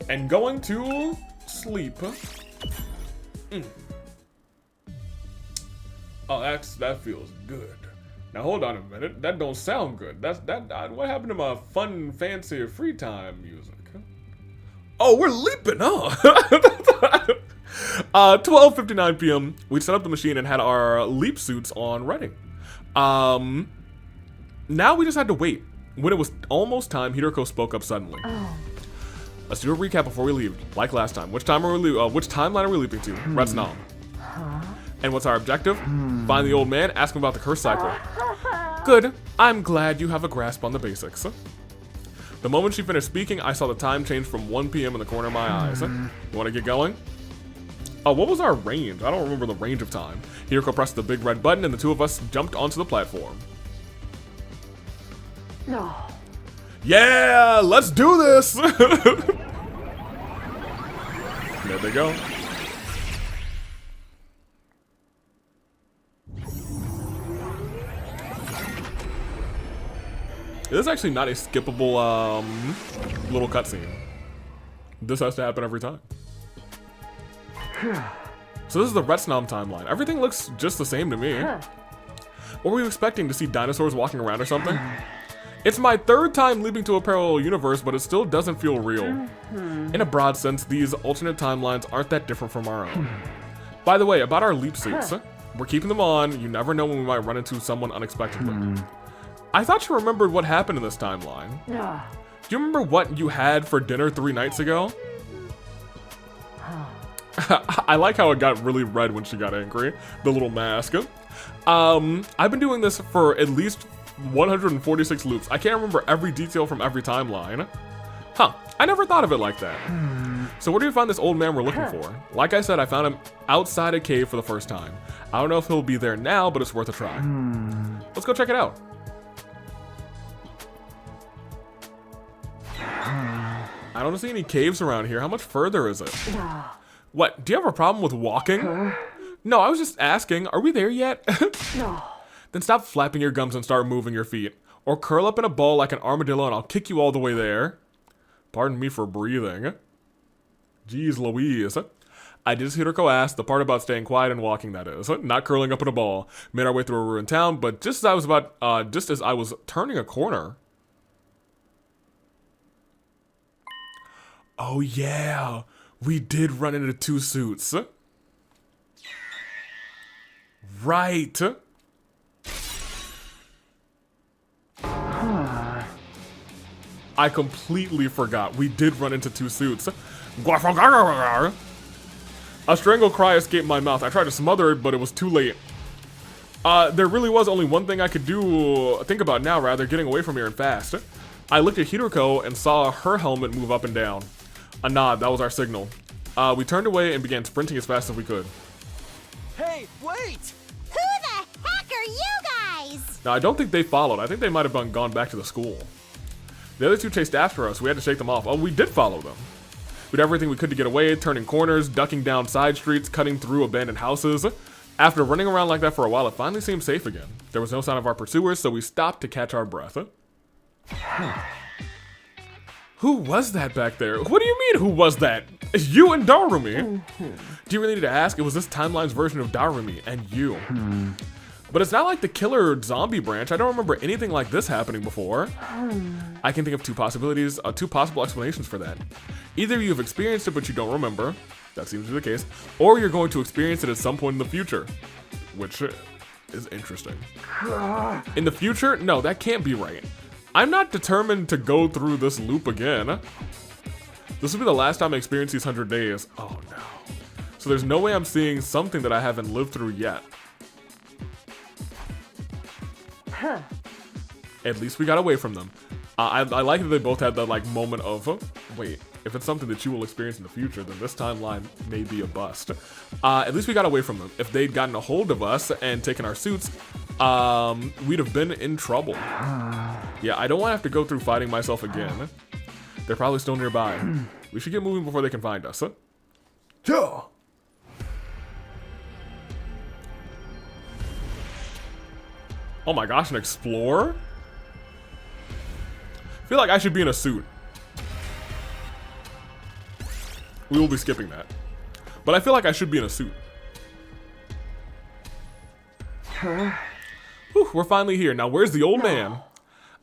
and going to sleep. Oh, that feels good. Now hold on a minute, that don't sound good. What happened to my fun, fancy, free time music? Oh, we're leaping, huh? 12:59 p.m. We set up the machine and had our leap suits on ready. Now we just had to wait. When it was almost time, Hiroko spoke up suddenly. Let's do a recap before we leave, like last time. Which timeline are we leaping to? Retznam. And what's our objective? Find the old man, ask him about the curse cycle. Good. I'm glad you have a grasp on the basics. The moment she finished speaking, I saw the time change from 1 p.m. in the corner of my eyes. You want to get going? Oh, what was our range? I don't remember the range of time. Hiroko pressed the big red button and the two of us jumped onto the platform. No. Yeah, let's do this! There they go. This is actually not a skippable little cutscene. This has to happen every time. So this is the Retznam timeline. Everything looks just the same to me. What were you expecting, to see dinosaurs walking around or something? It's my 3rd time leaping to a parallel universe, but it still doesn't feel real. In a broad sense, these alternate timelines aren't that different from our own. By the way, about our leap suits, we're keeping them on. You never know when we might run into someone unexpectedly. I thought you remembered what happened in this timeline. Do you remember what you had for dinner 3 nights ago? I like how it got really red when she got angry. The little mask. I've been doing this for at least 146 loops. I can't remember every detail from every timeline. Huh, I never thought of it like that. So where do we find this old man we're looking for? Like I said, I found him outside a cave for the first time. I don't know if he'll be there now, but it's worth a try. Let's go check it out. I don't see any caves around here. How much further is it? What, do you have a problem with walking? No, I was just asking. Are we there yet? No. Then stop flapping your gums and start moving your feet. Or curl up in a ball like an armadillo and I'll kick you all the way there. Pardon me for breathing. Jeez Louise. I did as Hiroko asked, the part about staying quiet and walking, that is. Not curling up in a ball. Made our way through a ruined town, but just as I was turning a corner. Oh yeah, we did run into 2 suits. Right. I completely forgot. We did run into 2 suits. A strangled cry escaped my mouth. I tried to smother it, but it was too late. There really was only one thing I could think about now, rather, getting away from here and fast. I looked at Hiroko and saw her helmet move up and down. A nod, that was our signal. We turned away and began sprinting as fast as we could. Hey, wait! Who the heck are you guys? Now, I don't think they followed. I think they might have gone back to the school. The other 2 chased after us. We had to shake them off. Oh, we did follow them. We did everything we could to get away, turning corners, ducking down side streets, cutting through abandoned houses. After running around like that for a while, it finally seemed safe again. There was no sign of our pursuers, so we stopped to catch our breath. Who was that back there? What do you mean, who was that? It's you and Darumi. Do you really need to ask? It was this timeline's version of Darumi and you. But it's not like the killer zombie branch. I don't remember anything like this happening before. I can think of 2 possibilities, 2 possible explanations for that. Either you've experienced it but you don't remember, that seems to be the case, or you're going to experience it at some point in the future, which is interesting. In the future? No, that can't be right. I'm not determined to go through this loop again. This will be the last time I experience these 100 days. Oh no. So there's no way I'm seeing something that I haven't lived through yet. At least we got away from them. I like that they both had that like moment of, wait, if it's something that you will experience in the future, then this timeline may be a bust. At least we got away from them. If they'd gotten a hold of us and taken our suits, we'd have been in trouble. Yeah, I don't want to have to go through fighting myself again. They're probably still nearby. We should get moving before they can find us. Yeah. Oh my gosh, an explorer? I feel like I should be in a suit. We will be skipping that. But I feel like I should be in a suit. Whew, we're finally here. Now, where's the old man?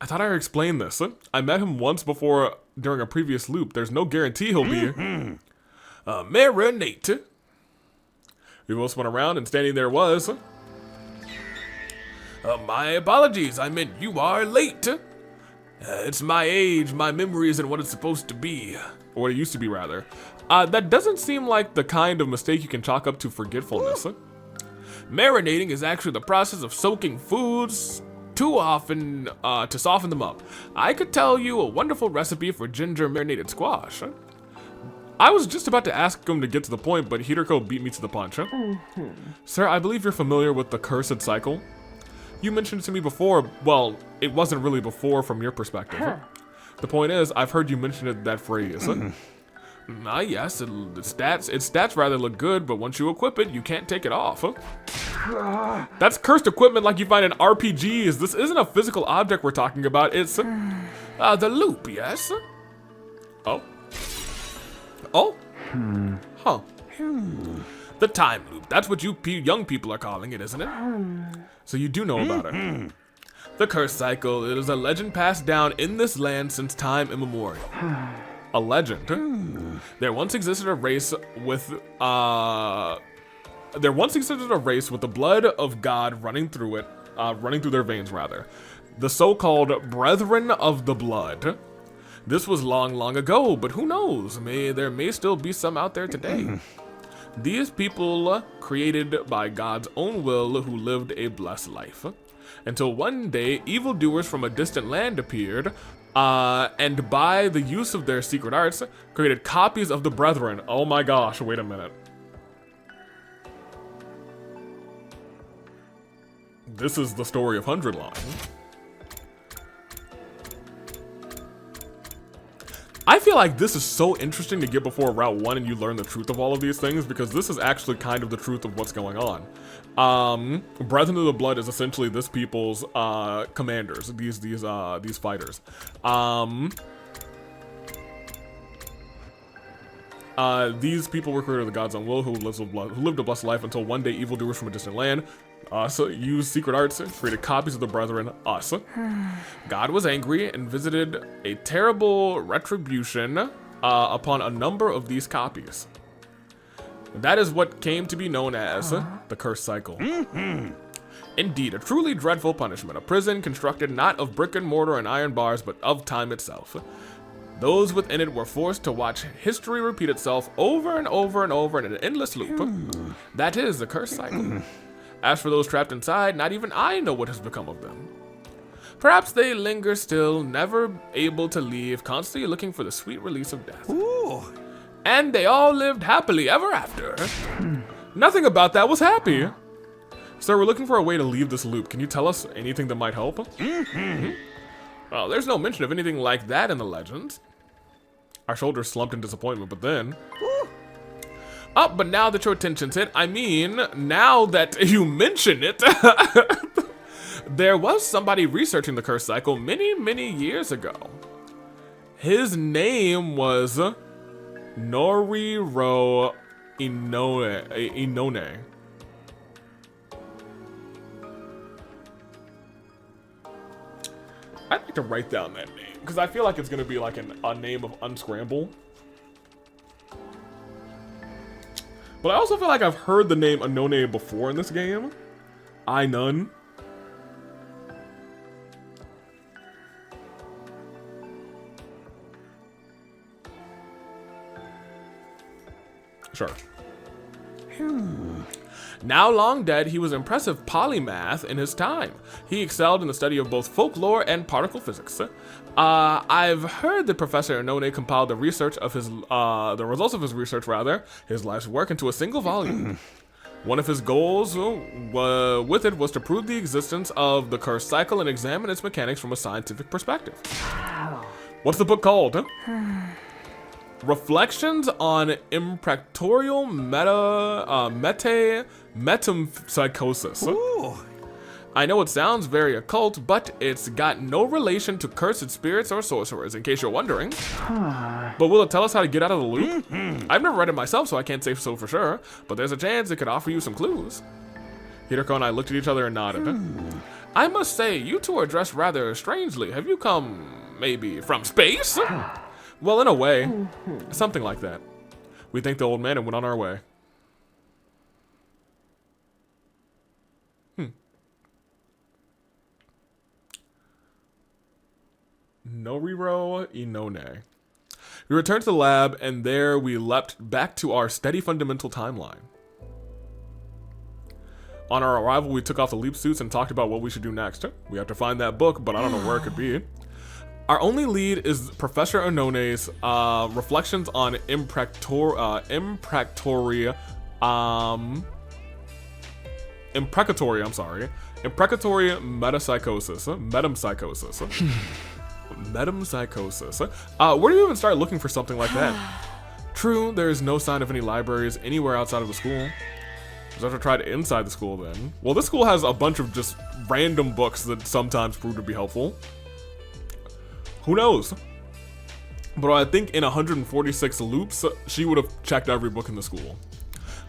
I thought I explained this. I met him once before during a previous loop. There's no guarantee he'll be here. Marinate. We both went around and standing there was... my apologies. I meant you are late. It's my age. My memory isn't what it's supposed to be. Or what it used to be, rather. That doesn't seem like the kind of mistake you can chalk up to forgetfulness. Marinating is actually the process of soaking foods too often to soften them up. I could tell you a wonderful recipe for ginger marinated squash. I was just about to ask him to get to the point, but Hideko beat me to the punch. Sir, I believe you're familiar with the cursed cycle. You mentioned it to me before. Well, it wasn't really before from your perspective. The point is, I've heard you mention that phrase. Yes, its stats rather look good, but once you equip it, you can't take it off. That's cursed equipment like you find in RPGs. This isn't a physical object we're talking about. It's the loop, yes? Oh. Oh? Huh. The time loop. That's what you young people are calling it, isn't it? So you do know about it. The curse cycle. It is a legend passed down in this land since time immemorial. A legend. There once existed a race with the blood of God running through it, running through their veins rather. The so-called Brethren of the Blood. This was long, long ago, but who knows? There may still be some out there today. These people created by God's own will who lived a blessed life. Until one day, evildoers from a distant land appeared, and by the use of their secret arts, created copies of the Brethren. Oh my gosh, wait a minute. This is the story of 100 Line. I feel like this is so interesting to get before Route 1 and you learn the truth of all of these things, because this is actually kind of the truth of what's going on. Brethren of the Blood is essentially this people's commanders, these fighters. These people were created of the God's own will, who lived a blessed life until one day evildoers from a distant land used secret arts, created copies of the Brethren, us. God was angry and visited a terrible retribution upon a number of these copies. That is what came to be known as the curse cycle. Indeed, a truly dreadful punishment, a prison constructed not of brick and mortar and iron bars, but of time itself. Those within it were forced to watch history repeat itself over and over and over in an endless loop. That is the curse cycle. As for those trapped inside, not even I know what has become of them. Perhaps they linger still, never able to leave, constantly looking for the sweet release of death. Ooh. And they all lived happily ever after. Nothing about that was happy. Sir, we're looking for a way to leave this loop. Can you tell us anything that might help? Well, there's no mention of anything like that in the legends. Our shoulders slumped in disappointment, but then... but now that your attention's hit, I mean, now that you mention it, there was somebody researching the curse cycle many, many years ago. His name was Noriro Inone. I'd like to write down that name, because I feel like it's going to be like a name of Unscramble. But I also feel like I've heard the name Inone before in this game. None. Sure. Now long dead, he was impressive polymath in his time. He excelled in the study of both folklore and particle physics. I've heard that Professor Inone compiled the results of his his life's work into a single volume. One of his goals with it was to prove the existence of the cursed cycle and examine its mechanics from a scientific perspective. What's the book called? Reflections on Impractorial Metempsychosis. Ooh. I know it sounds very occult, but it's got no relation to cursed spirits or sorcerers, in case you're wondering. But will it tell us how to get out of the loop? I've never read it myself, so I can't say so for sure, but there's a chance it could offer you some clues. Hiroko and I looked at each other and nodded. I must say, you two are dressed rather strangely. Have you come, maybe, from space? Well, in a way. Something like that. We thanked the old man and went on our way. Noriro Inone. We returned to the lab, and there we leapt back to our steady fundamental timeline. On our arrival, we took off the leap suits and talked about what we should do next. We have to find that book, but I don't know where it could be. Our only lead is Professor Inone's reflections on imprecatoria metempsychosis. Metempsychosis. Where do you even start looking for something like that? True, there is no sign of any libraries anywhere outside of the school. Just have to try it inside the school then. Well, this school has a bunch of just random books that sometimes prove to be helpful. Who knows? But I think in 146 loops, she would have checked every book in the school.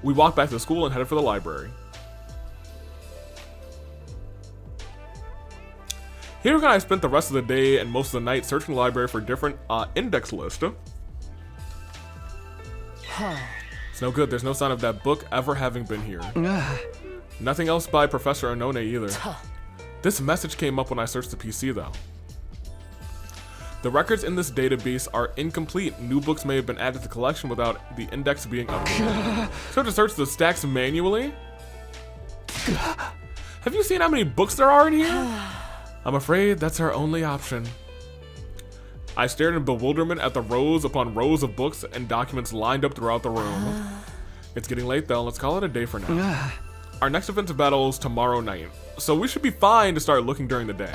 We walked back to the school and headed for the library. Hiroko and I spent the rest of the day and most of the night searching the library for different index lists. It's no good, there's no sign of that book ever having been here. Nothing else by Professor Inone either. This message came up when I searched the PC though. The records in this database are incomplete. New books may have been added to the collection without the index being updated. So to search the stacks manually? Have you seen how many books there are in here? I'm afraid that's our only option. I stared in bewilderment at the rows upon rows of books and documents lined up throughout the room. It's getting late though, let's call it a day for now. Our next offensive battle is tomorrow night, so we should be fine to start looking during the day.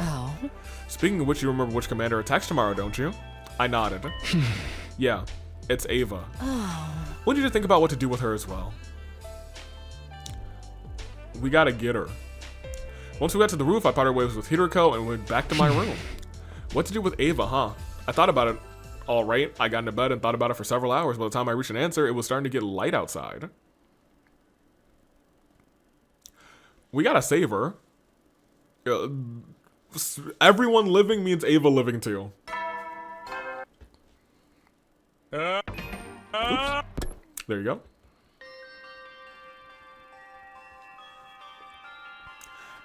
Speaking of which, you remember which commander attacks tomorrow, don't you? I nodded. Yeah, it's Ava. We need to think about what to do with her as well. We gotta get her. Once we got to the roof, I parted ways with Hiroko and went back to my room. What to do with Ava, huh? I thought about it all right. I got into bed and thought about it for several hours. By the time I reached an answer, it was starting to get light outside. We gotta save her. Everyone living means Ava living too. Oops. There you go.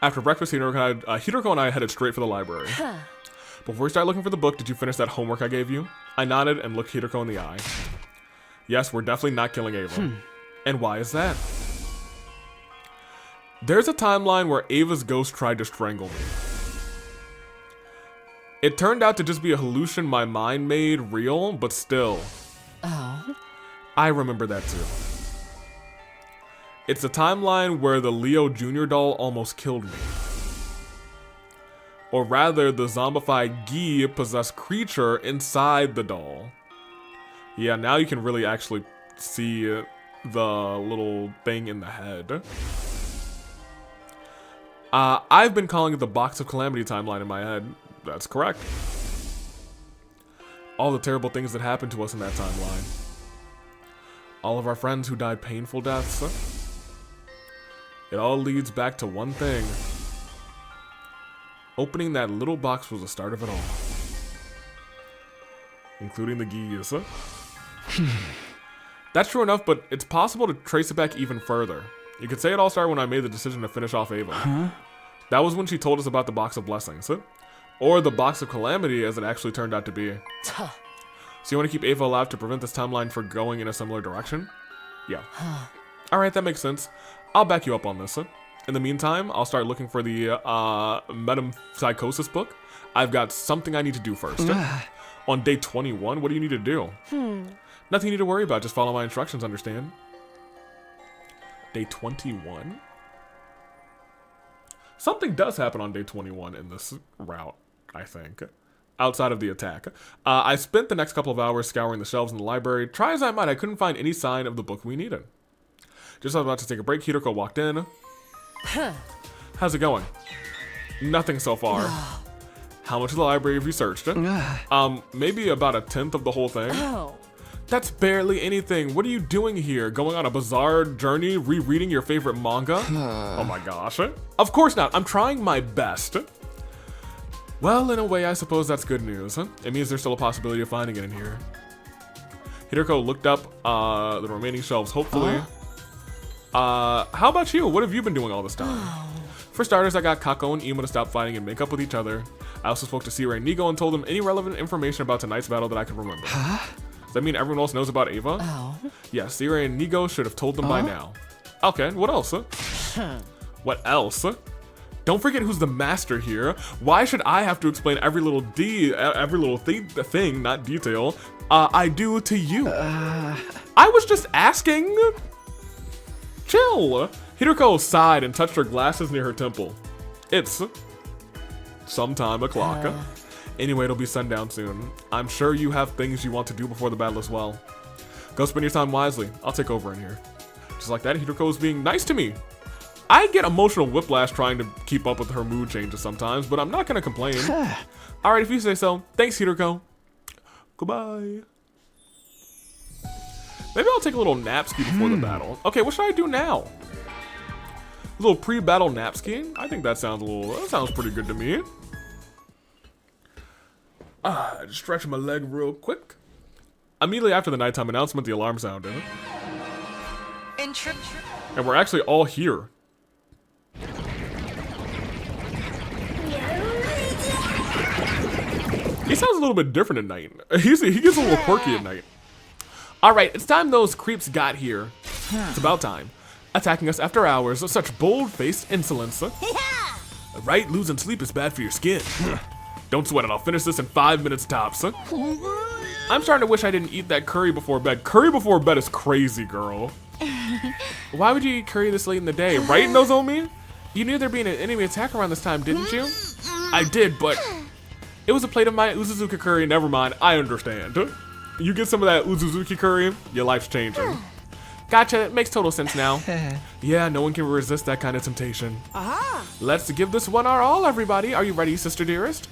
After breakfast, Hiroko and I headed straight for the library. Before we start looking for the book, did you finish that homework I gave you? I nodded and looked Hiroko in the eye. Yes, we're definitely not killing Ava. And why is that? There's a timeline where Ava's ghost tried to strangle me. It turned out to just be a hallucination my mind made real, but still. I remember that too. It's a timeline where the Leo Jr. doll almost killed me. Or rather, the zombified Guy-possessed creature inside the doll. Yeah, now you can really actually see the little thing in the head. I've been calling it the Box of Calamity timeline in my head. That's correct. All the terrible things that happened to us in that timeline. All of our friends who died painful deaths. It all leads back to one thing. Opening that little box was the start of it all. Including the geese. That's true enough, but it's possible to trace it back even further. You could say it all started when I made the decision to finish off Ava. That was when she told us about the Box of Blessings. Or the Box of Calamity, as it actually turned out to be. So you want to keep Ava alive to prevent this timeline from going in a similar direction? Yeah. Alright, that makes sense. I'll back you up on this. In the meantime, I'll start looking for the metempsychosis book. I've got something I need to do first. On day 21, what do you need to do? Nothing you need to worry about, just follow my instructions, understand? Day 21? Something does happen on day 21 in this route, I think. Outside of the attack. I spent the next couple of hours scouring the shelves in the library. Try as I might, I couldn't find any sign of the book we needed. Just as I was about to take a break, Hideko walked in. How's it going? Nothing so far. How much of the library have you searched? Maybe about 1/10 of the whole thing. That's barely anything. What are you doing here? Going on a bizarre journey, rereading your favorite manga? Oh my gosh. Of course not. I'm trying my best. Well, in a way, I suppose that's good news. It means there's still a possibility of finding it in here. Hideko looked up the remaining shelves, hopefully. How about you? What have you been doing all this time? For starters, I got Kako and Ima to stop fighting and make up with each other. I also spoke to Sire and Nigo and told them any relevant information about tonight's battle that I could remember. Does that mean everyone else knows about Ava? Yes, Sire and Nigo should have told them by now. Okay, what else? What else? Don't forget who's the master here. Why should I have to explain every little thing, not detail, I do to you? I was just asking. Chill. Hideko sighed and touched her glasses near her temple. It's sometime o'clock. Anyway, it'll be sundown soon. I'm sure you have things you want to do before the battle as well. Go spend your time wisely. I'll take over in here. Just like that, Hideko is being nice to me. I get emotional whiplash trying to keep up with her mood changes sometimes, but I'm not gonna complain. Alright, if you say so. Thanks, Hideko. Goodbye. Maybe I'll take a little nap-ski before the battle. Okay, what should I do now? A little pre-battle nap-skiing? I think that sounds pretty good to me. Just stretch my leg real quick. Immediately after the nighttime announcement, the alarm sounded. And we're actually all here. He sounds a little bit different at night. He gets a little quirky at night. Alright, it's time those creeps got here. It's about time. Attacking us after hours of such bold-faced insolence. Right? Losing sleep is bad for your skin. Don't sweat it, I'll finish this in 5 minutes tops. I'm starting to wish I didn't eat that curry before bed. Curry before bed is crazy, girl. Why would you eat curry this late in the day? Right, Nozomi? You knew there'd be an enemy attack around this time, didn't you? I did, but it was a plate of my Uzuzuki curry. Never mind, I understand. You get some of that Uzuzuki curry, your life's changing. Gotcha, it makes total sense now. Yeah, no one can resist that kind of temptation. Let's give this one our all, everybody. Are you ready, sister dearest?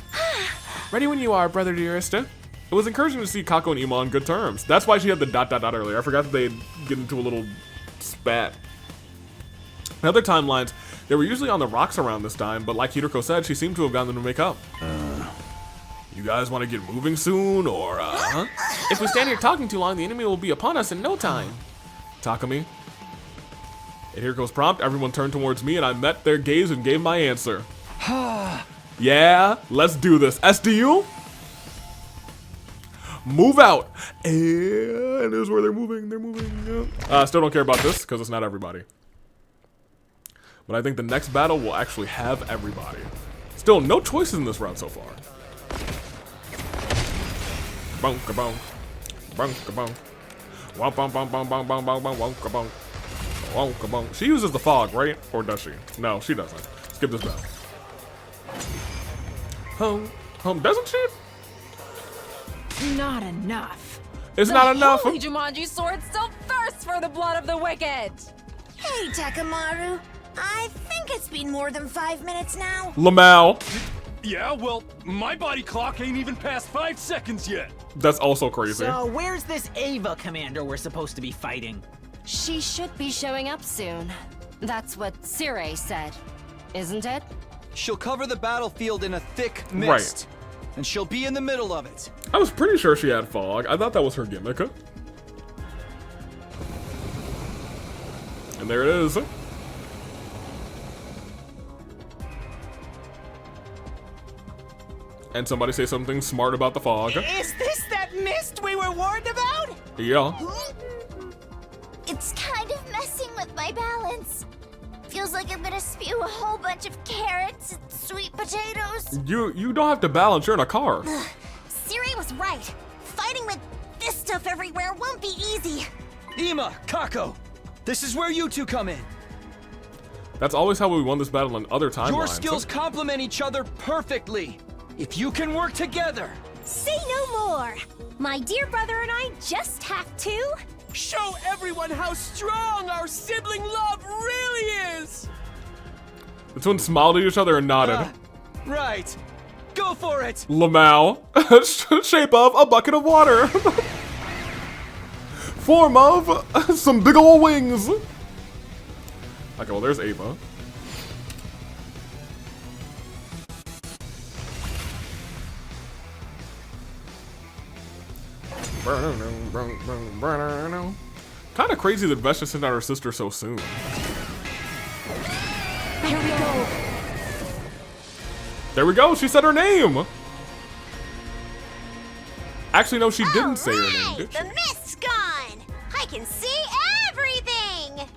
Ready when you are, brother dearest. It was encouraging to see Kako and Ima on good terms. That's why she had the ... earlier. I forgot that they'd get into a little spat. In other timelines, they were usually on the rocks around this time, but like Hideko said, she seemed to have gotten them to make up. You guys want to get moving soon, or If we stand here talking too long, the enemy will be upon us in no time. Takumi. At Hideko's prompt, everyone turned towards me and I met their gaze and gave my answer. Yeah, let's do this. SDU? Move out. And here's where they're moving. Still don't care about this because it's not everybody. But I think the next battle will actually have everybody. Still, no choices in this round so far. Bonk-a-bonk. Bonk-a-bonk. Womp-bong-bong-bong-bong-bong-bong-bong-bong. Wonk-a-bonk. She uses the fog, right? Or does she? No, she doesn't. Skip this battle. Doesn't she? Not enough. It's not enough. The holy Jumanji sword still thirsts for the blood of the wicked. Hey, Takamaru. I think it's been more than 5 minutes now. Lamau. Yeah, well, my body clock ain't even past 5 seconds yet. That's also crazy. So where's this Ava commander we're supposed to be fighting? She should be showing up soon. That's what Sire said, isn't it? She'll cover the battlefield in a thick mist. Right. And she'll be in the middle of it. I was pretty sure she had fog. I thought that was her gimmick. And there it is. And somebody say something smart about the fog. Is this that mist we were warned about? Yeah. It's kind of messing with feels like I'm gonna spew a whole bunch of carrots and sweet potatoes. You don't have to balance. You're in a car. Siri was right. Fighting with this stuff everywhere won't be easy. Ima, Kako, this is where you two come in. That's always how we won this battle in other timelines. Your skills complement each other perfectly. If you can work together. Say no more. My dear brother and I just have to show everyone how strong our sibling love really is. The twins smiled at each other and nodded. Right. Go for it. Lamau. Shape of a bucket of water. Form of some big ol' wings. Okay, well, there's Ava. Kind of crazy that Vesh just sent out her sister so soon. Here we go. There we go. She said her name. Actually, no, she didn't say her name, did she? The mist's gone. I can see everything.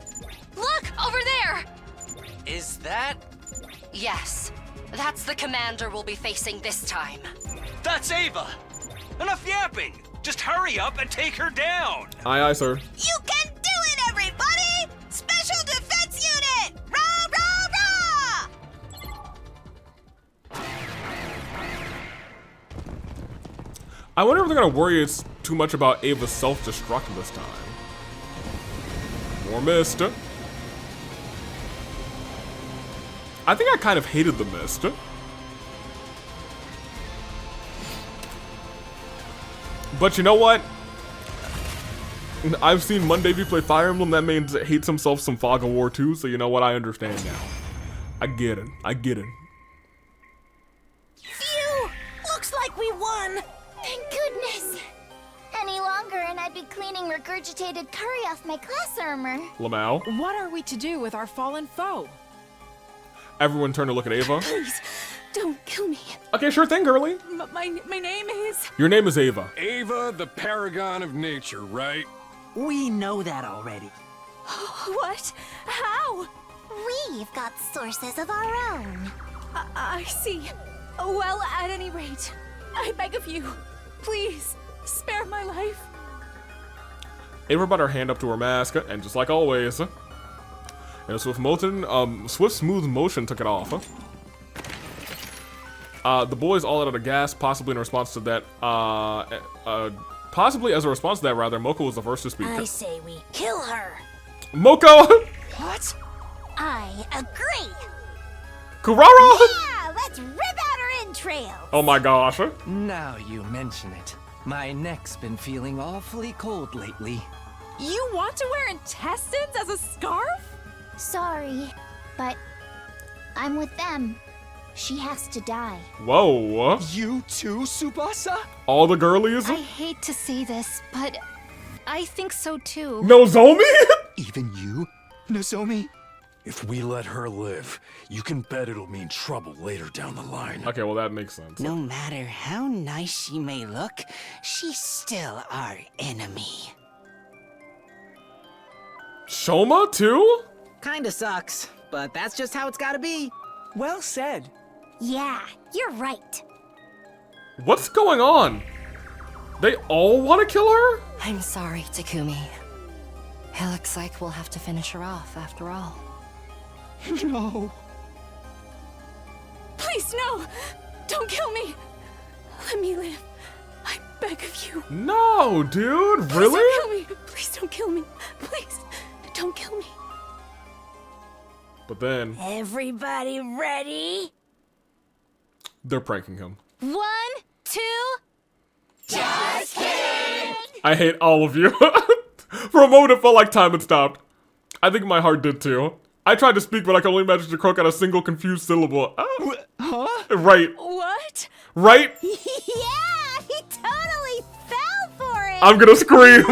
Look, over there! Is that? Yes, that's the commander we'll be facing this time. That's Ava. Enough yapping. Just hurry up and take her down. Aye, aye, sir. You can do it, everybody! Special Defense Unit! Rah, rah, rah! I wonder if they're gonna worry it's too much about Ava's self-destruct this time. More mist. I think I kind of hated the mist. But you know what? I've seen Monday play Fire Emblem. That means it hates himself some Fog of War too. So you know what? I understand now. I get it. I get it. Phew! Looks like we won. Thank goodness. Any longer and I'd be cleaning regurgitated curry off my class armor. Lamau. What are we to do with our fallen foe? Everyone turn to look at Ava. Please, don't kill me. Okay, sure thing, girly. My name is... Your name is Ava. Ava, the paragon of nature, right? We know that already. What? How? We've got sources of our own. I see. Well, at any rate, I beg of you, please, spare my life. Ava brought her hand up to her mask, and just like always, in a swift, smooth motion took it off. The boys all out of gas, possibly in response to that, possibly as a response to that, rather, Moko was the first to speak. I say we kill her. Moko! What? I agree. Kurara! Yeah, let's rip out her entrails. Oh my gosh. Now you mention it. My neck's been feeling awfully cold lately. You want to wear intestines as a scarf? Sorry, but I'm with them. She has to die. Whoa. You too, Tsubasa? All the girlies? I hate to say this, but I think so too. Nozomi? Even you, Nozomi? If we let her live, you can bet it'll mean trouble later down the line. Okay, well that makes sense. No matter how nice she may look, she's still our enemy. Shoma too? Kinda sucks, but that's just how it's gotta be. Well said. Yeah, you're right. What's going on? They all want to kill her? I'm sorry, Takumi. It looks like we'll have to finish her off after all. No. Please, no! Don't kill me! Let me live. I beg of you. No, dude, Please really? don't kill me. Please don't kill me. Please, don't kill me. But then, Everybody ready? they're pranking him. 1, 2. Just kidding. I hate all of you. For a moment, it felt like time had stopped. I think my heart did too. I tried to speak, but I could only manage to croak out a single confused syllable. Huh? Right. What? Right? Yeah, he totally fell for it. I'm gonna scream.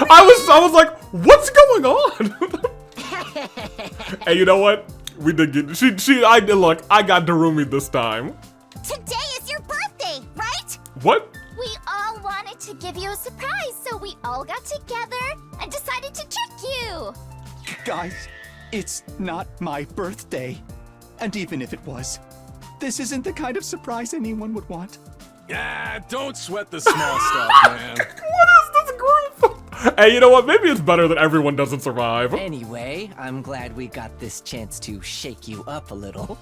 I was like, what's going on? Hey, you know what? We did get I did look. I got Darumi this time. Today is your birthday, right? What? We all wanted to give you a surprise, so we all got together and decided to trick you. Guys, It's not my birthday. And even if it was, this isn't the kind of surprise anyone would want. Ah, don't sweat the small stuff, man. What is this group? Hey, you know what? Maybe it's better that everyone doesn't survive. Anyway, I'm glad we got this chance to shake you up a little.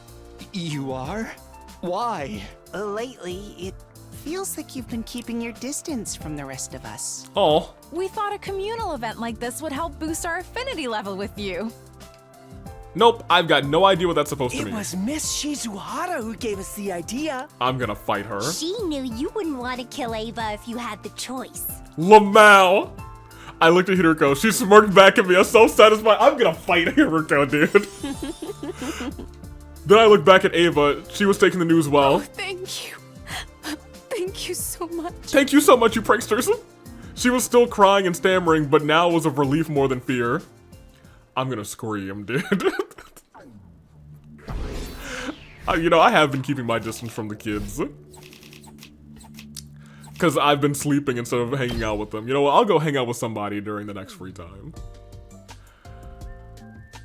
You are? Why? Lately, it feels like you've been keeping your distance from the rest of us. Oh. We thought a communal event like this would help boost our affinity level with you. Nope, I've got no idea what that's supposed to mean. It was Miss Shizuhara who gave us the idea. I'm gonna fight her. She knew you wouldn't want to kill Ava if you had the choice. Lamau! I looked at Hiroko. She smirked back at me. I was so satisfied. I'm gonna fight Hiroko, dude. Then I looked back at Ava. She was taking the news well. Oh, thank you. Thank you so much. Thank you so much, you pranksters. She was still crying and stammering, but now was of relief more than fear. I'm gonna scream, dude. You know, I have been keeping my distance from the kids. Because I've been sleeping instead of hanging out with them. You know what, I'll go hang out with somebody during the next free time.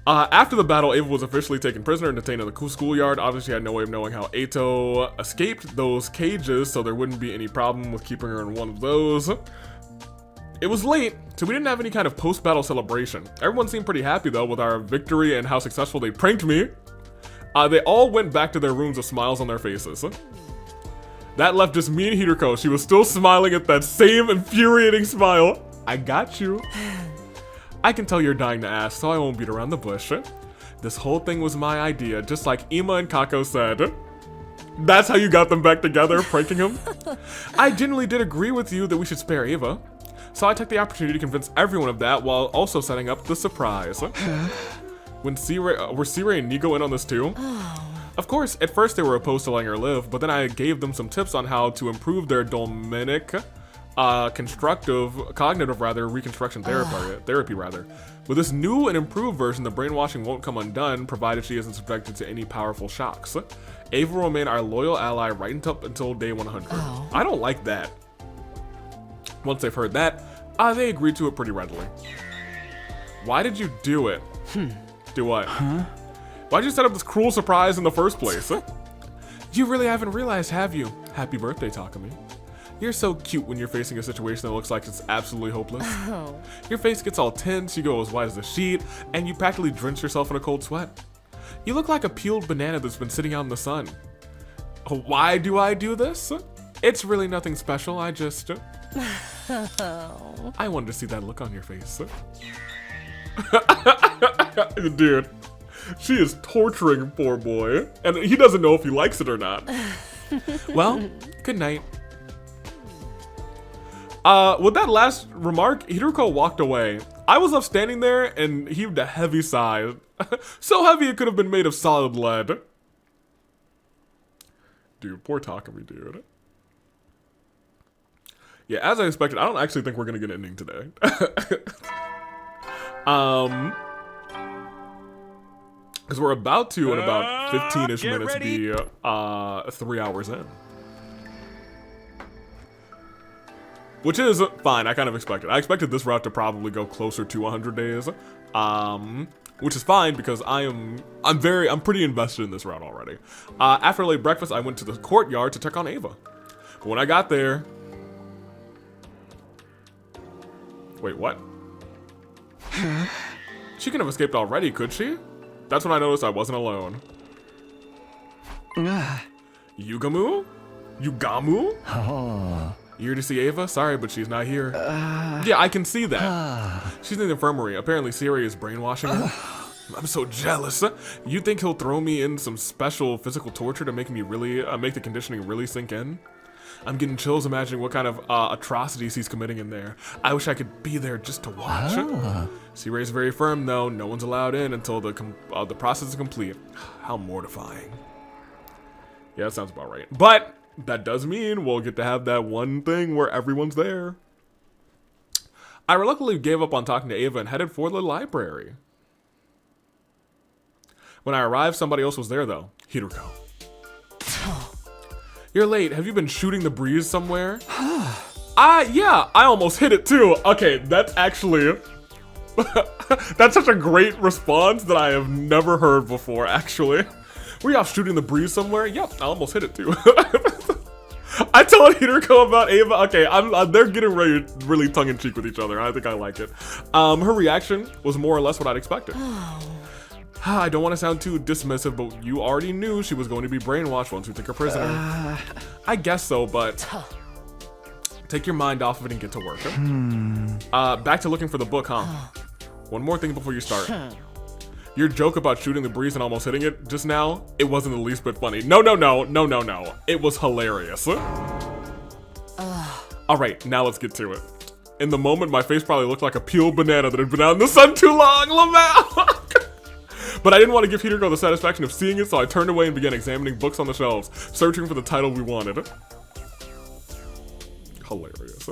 After the battle, Ava was officially taken prisoner and detained in the schoolyard. Obviously, I had no way of knowing how Eito escaped those cages, so there wouldn't be any problem with keeping her in one of those. It was late, so we didn't have any kind of post-battle celebration. Everyone seemed pretty happy, though, with our victory and how successful they pranked me. They all went back to their rooms with smiles on their faces. That left just me and Hiroko. She was still smiling at that same infuriating smile. I got you. I can tell you're dying to ask, so I won't beat around the bush. This whole thing was my idea, just like Ima and Kako said. That's how you got them back together, pranking him? I genuinely did agree with you that we should spare Ava. So I took the opportunity to convince everyone of that while also setting up the surprise. Were C-Ray and Nigo in on this too? Of course, at first they were opposed to letting her live, but then I gave them some tips on how to improve their cognitive reconstruction therapy. With this new and improved version, the brainwashing won't come undone, provided she isn't subjected to any powerful shocks. Ava will remain our loyal ally right up until day 100. Oh. I don't like that. Once they've heard that, they agreed to it pretty readily. Why did you do it? Do what? Why'd you set up this cruel surprise in the first place? You really haven't realized, have you? Happy birthday, Takumi. You're so cute when you're facing a situation that looks like it's absolutely hopeless. Oh. Your face gets all tense, you go as white as a sheet, and you practically drench yourself in a cold sweat. You look like a peeled banana that's been sitting out in the sun. Why do I do this? It's really nothing special, I just... I wanted to see that look on your face. Dude, she is torturing poor boy, and he doesn't know if he likes it or not. Well, good night. With that last remark, Hiroko walked away. I was left standing there and heaved a heavy sigh. So heavy it could have been made of solid lead. Dude, poor Takumi, dude. Yeah, as I expected, I don't actually think we're gonna get an ending today. Because we're about to, in about 15-ish minutes, be 3 hours in. Which is fine, I kind of expected. I expected this route to probably go closer to 100 days. Which is fine because I'm pretty invested in this route already. After late breakfast, I went to the courtyard to check on Ava. But when I got there... Wait, what? She couldn't have escaped already, could she? That's when I noticed I wasn't alone. Yugamu? Yugamu? Oh. You here to see Ava? Sorry, but she's not here. Yeah, I can see that. She's in the infirmary. Apparently, Siri is brainwashing her. I'm so jealous. You think he'll throw me in some special physical torture to make me really, make the conditioning really sink in? I'm getting chills imagining what kind of atrocities he's committing in there. I wish I could be there just to watch. Siri's very firm, though. No one's allowed in until the process is complete. How mortifying. Yeah, that sounds about right. But that does mean we'll get to have that one thing where everyone's there. I reluctantly gave up on talking to Ava and headed for the library. When I arrived, somebody else was there, though. Hiroko. You're late. Have you been shooting the breeze somewhere? Yeah, I almost hit it too. Okay, that's actually That's such a great response that I have never heard before, actually. Were you off shooting the breeze somewhere? Yep, I almost hit it too. I told Hiroko about Ava. Okay, they're getting really tongue-in-cheek with each other. I think I like it. Her reaction was more or less what I'd expected. I don't want to sound too dismissive, but you already knew she was going to be brainwashed once we took her prisoner. I guess so, but take your mind off of it and get to work. Back to looking for the book, huh? One more thing before you start. Your joke about shooting the breeze and almost hitting it just now, it wasn't the least bit funny. No. It was hilarious. All right, now let's get to it. In the moment, my face probably looked like a peeled banana that had been out in the sun too long, Lamau. But I didn't want to give Hiroko the satisfaction of seeing it, so I turned away and began examining books on the shelves, searching for the title we wanted. Hilarious.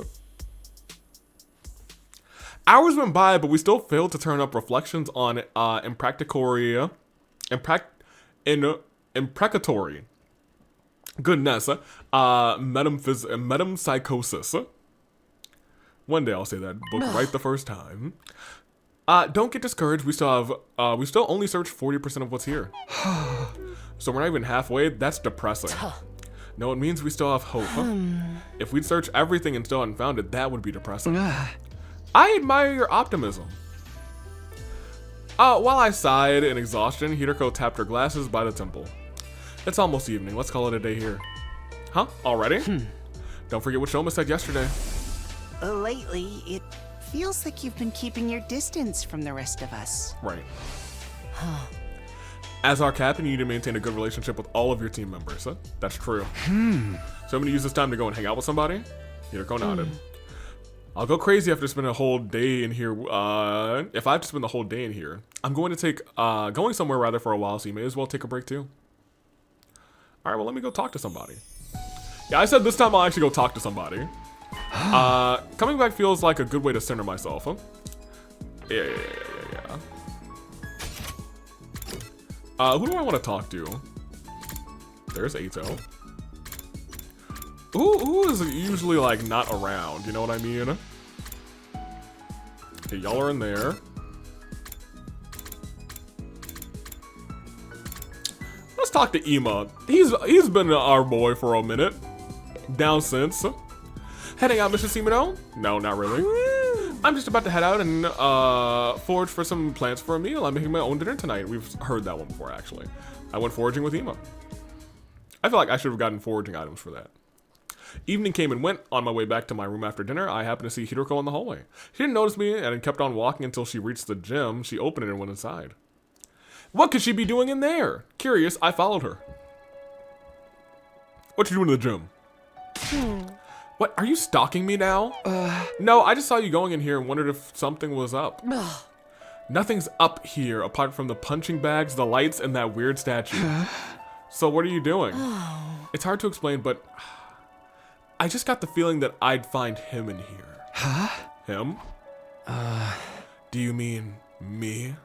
Hours went by, but we still failed to turn up reflections on imprecatory goodness, metempsychosis. One day I'll say that book right the first time. Don't get discouraged. We still only searched 40% of what's here. So we're not even halfway. That's depressing. No, it means we still have hope. If we'd searched everything and still hadn't found it, that would be depressing. I admire your optimism. While I sighed in exhaustion, Hiroko tapped her glasses by the temple. It's almost evening. Let's call it a day here. Huh? Already? Don't forget what Shoma said yesterday. Lately, it feels like you've been keeping your distance from the rest of us. Right. As our captain, you need to maintain a good relationship with all of your team members. Huh? That's true. So I'm gonna use this time to go and hang out with somebody? Hiroko nodded. I'll go crazy after spending a whole day in here. If I have to spend the whole day in here, I'm going to take, going somewhere rather for a while, so you may as well take a break too. All right, well, let me go talk to somebody. Yeah, I said this time I'll actually go talk to somebody. Coming back feels like a good way to center myself, huh? Yeah. Who do I want to talk to? There's Ato. Who is usually, like, not around, you know what I mean? Okay, y'all are in there. Let's talk to Ima. He's been our boy for a minute. Down since. Heading out, Mr. Simino? No, not really. I'm just about to head out and forage for some plants for a meal. I'm making my own dinner tonight. We've heard that one before, actually. I went foraging with Ima. I feel like I should have gotten foraging items for that. Evening came and went. On my way back to my room after dinner, I happened to see Hiroko in the hallway. She didn't notice me and kept on walking until she reached the gym. She opened it and went inside. What could she be doing in there? Curious, I followed her. What you doing in the gym? What, are you stalking me now? No, I just saw you going in here and wondered if something was up. Nothing's up here apart from the punching bags, the lights, and that weird statue. So what are you doing? It's hard to explain, but I just got the feeling that I'd find him in here. Huh? Him? Do you mean me?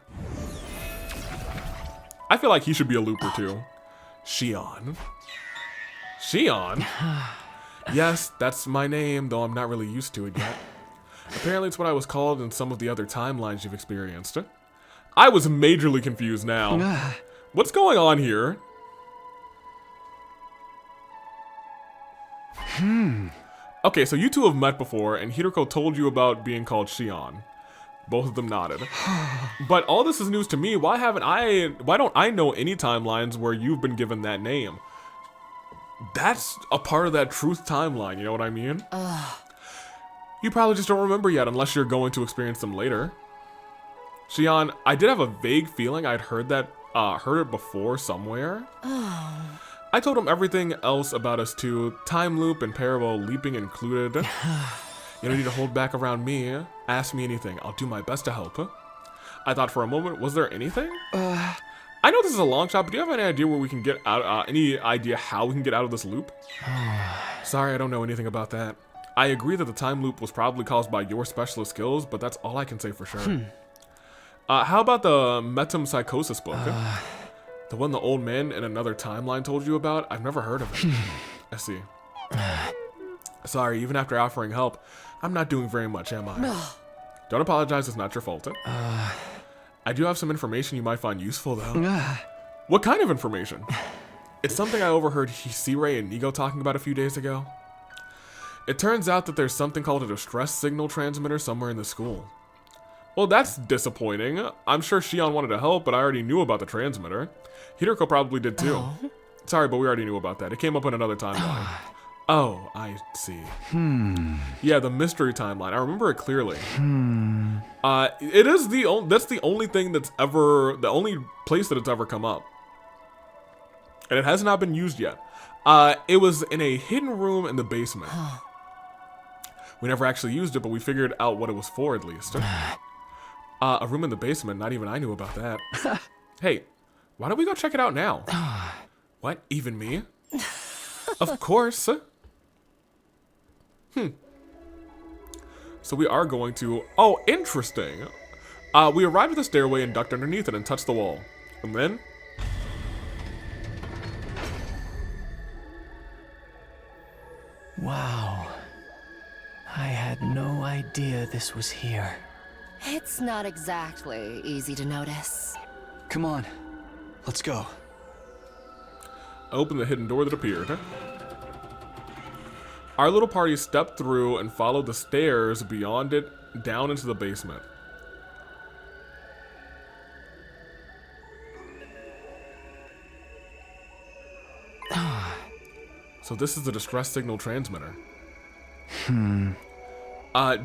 I feel like he should be a looper too. Shion. Shion? Yes, that's my name, though I'm not really used to it yet. Apparently it's what I was called in some of the other timelines you've experienced. I was majorly confused now. What's going on here? Okay, so you two have met before, and Hiroko told you about being called Shion. Both of them nodded. But all this is news to me. Why don't I know any timelines where you've been given that name? That's a part of that truth timeline, you know what I mean? You probably just don't remember yet unless you're going to experience them later. Shion, I did have a vague feeling I'd heard it before somewhere. I told him everything else about us too, time loop and parallel leaping included. You don't need to hold back around me. Ask me anything. I'll do my best to help. I thought for a moment, was there anything? I know this is a long shot, but do you have any idea where we can get out, any idea how we can get out of this loop? Sorry, I don't know anything about that. I agree that the time loop was probably caused by your specialist skills, but that's all I can say for sure. How about the metempsychosis book? The one the old man in another timeline told you about? I've never heard of it. I see. Sorry, even after offering help, I'm not doing very much, am I? Don't apologize, it's not your fault. I do have some information you might find useful, though. What kind of information? It's something I overheard C-Ray and Nigo talking about a few days ago. It turns out that there's something called a distress signal transmitter somewhere in the school. Well, that's disappointing. I'm sure Shion wanted to help, but I already knew about the transmitter. Hiroko probably did too. Sorry, but we already knew about that. It came up in another timeline. Oh, I see. Yeah, the mystery timeline. I remember it clearly. It is that's the only thing that's ever, the only place that it's ever come up. And it has not been used yet. It was in a hidden room in the basement. We never actually used it, but we figured out what it was for at least. A room in the basement, not even I knew about that. Hey, why don't we go check it out now? What, even me? Of course. So we are going to, oh, interesting. We arrived at the stairway and ducked underneath it and touched the wall. And then, Wow. I had no idea this was here. It's not exactly easy to notice. Come on, let's go. I opened the hidden door that appeared. Our little party stepped through and followed the stairs beyond it down into the basement. So this is the distress signal transmitter. Do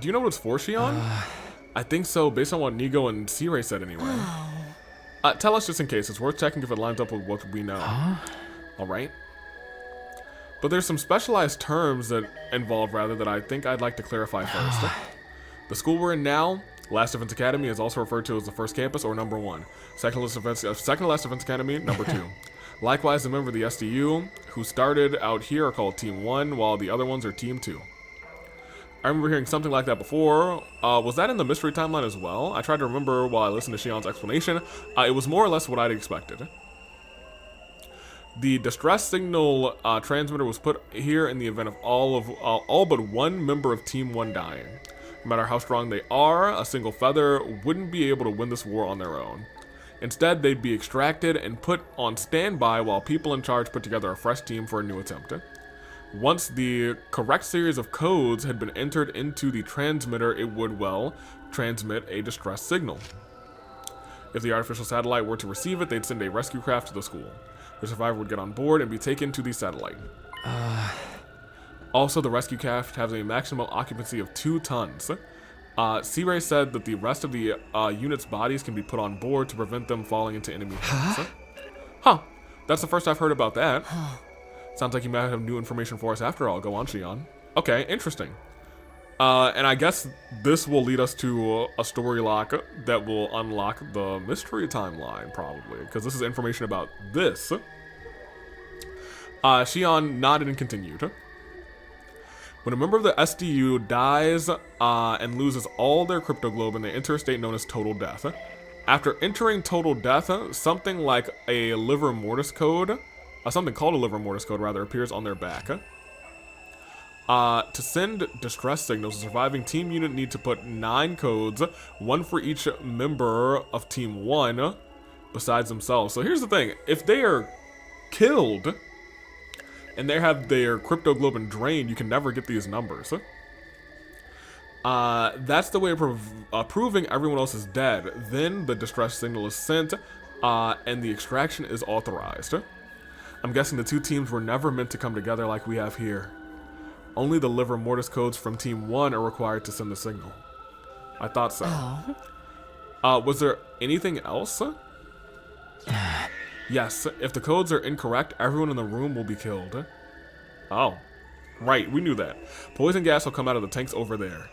you know what it's for, Shion? I think so, based on what Nigo and C-Ray said anyway. Tell us just in case. It's worth checking if it lines up with what we know. Alright. But there's some specialized terms that involve, rather, that I think I'd like to clarify first. The school we're in now, Last Defense Academy, is also referred to as the first campus, or number 1. Second to Last Defense Academy, number 2. Likewise, the member of the SDU who started out here are called Team 1, while the other ones are Team 2. I remember hearing something like that before. Was that in the mystery timeline as well? I tried to remember while I listened to Shion's explanation. It was more or less what I'd expected. The distress signal transmitter was put here in the event of all but one member of Team 1 dying. No matter how strong they are, a single feather wouldn't be able to win this war on their own. Instead, they'd be extracted and put on standby while people in charge put together a fresh team for a new attempt. Once the correct series of codes had been entered into the transmitter, it would, well, transmit a distress signal. If the artificial satellite were to receive it, they'd send a rescue craft to the school. The survivor would get on board and be taken to the satellite. Also, the rescue craft has a maximum occupancy of 2 tons. C-Ray said that the rest of the unit's bodies can be put on board to prevent them falling into enemy hands. Huh. That's the first I've heard about that. Sounds like you might have new information for us after all. Go on, Shion. Okay, interesting. And I guess this will lead us to a story lock that will unlock the mystery timeline, probably. Because this is information about this. Shion nodded and continued. When a member of the SDU dies and loses all their cryptoglobin, they enter a state known as total death. After entering total death, something like a liver mortis code, something called a liver mortis code rather, appears on their back. To send distress signals, the surviving team unit need to put 9 codes, 1 for each member of Team 1, besides themselves. So here's the thing, if they are killed and they have their cryptoglobin drained, you can never get these numbers. That's the way of proving everyone else is dead. Then the distress signal is sent, and the extraction is authorized. I'm guessing the 2 teams were never meant to come together like we have here. Only the liver mortis codes from Team 1 are required to send the signal. I thought so. Was there anything else? Yes, if the codes are incorrect, everyone in the room will be killed. Oh, right, we knew that. Poison gas will come out of the tanks over there.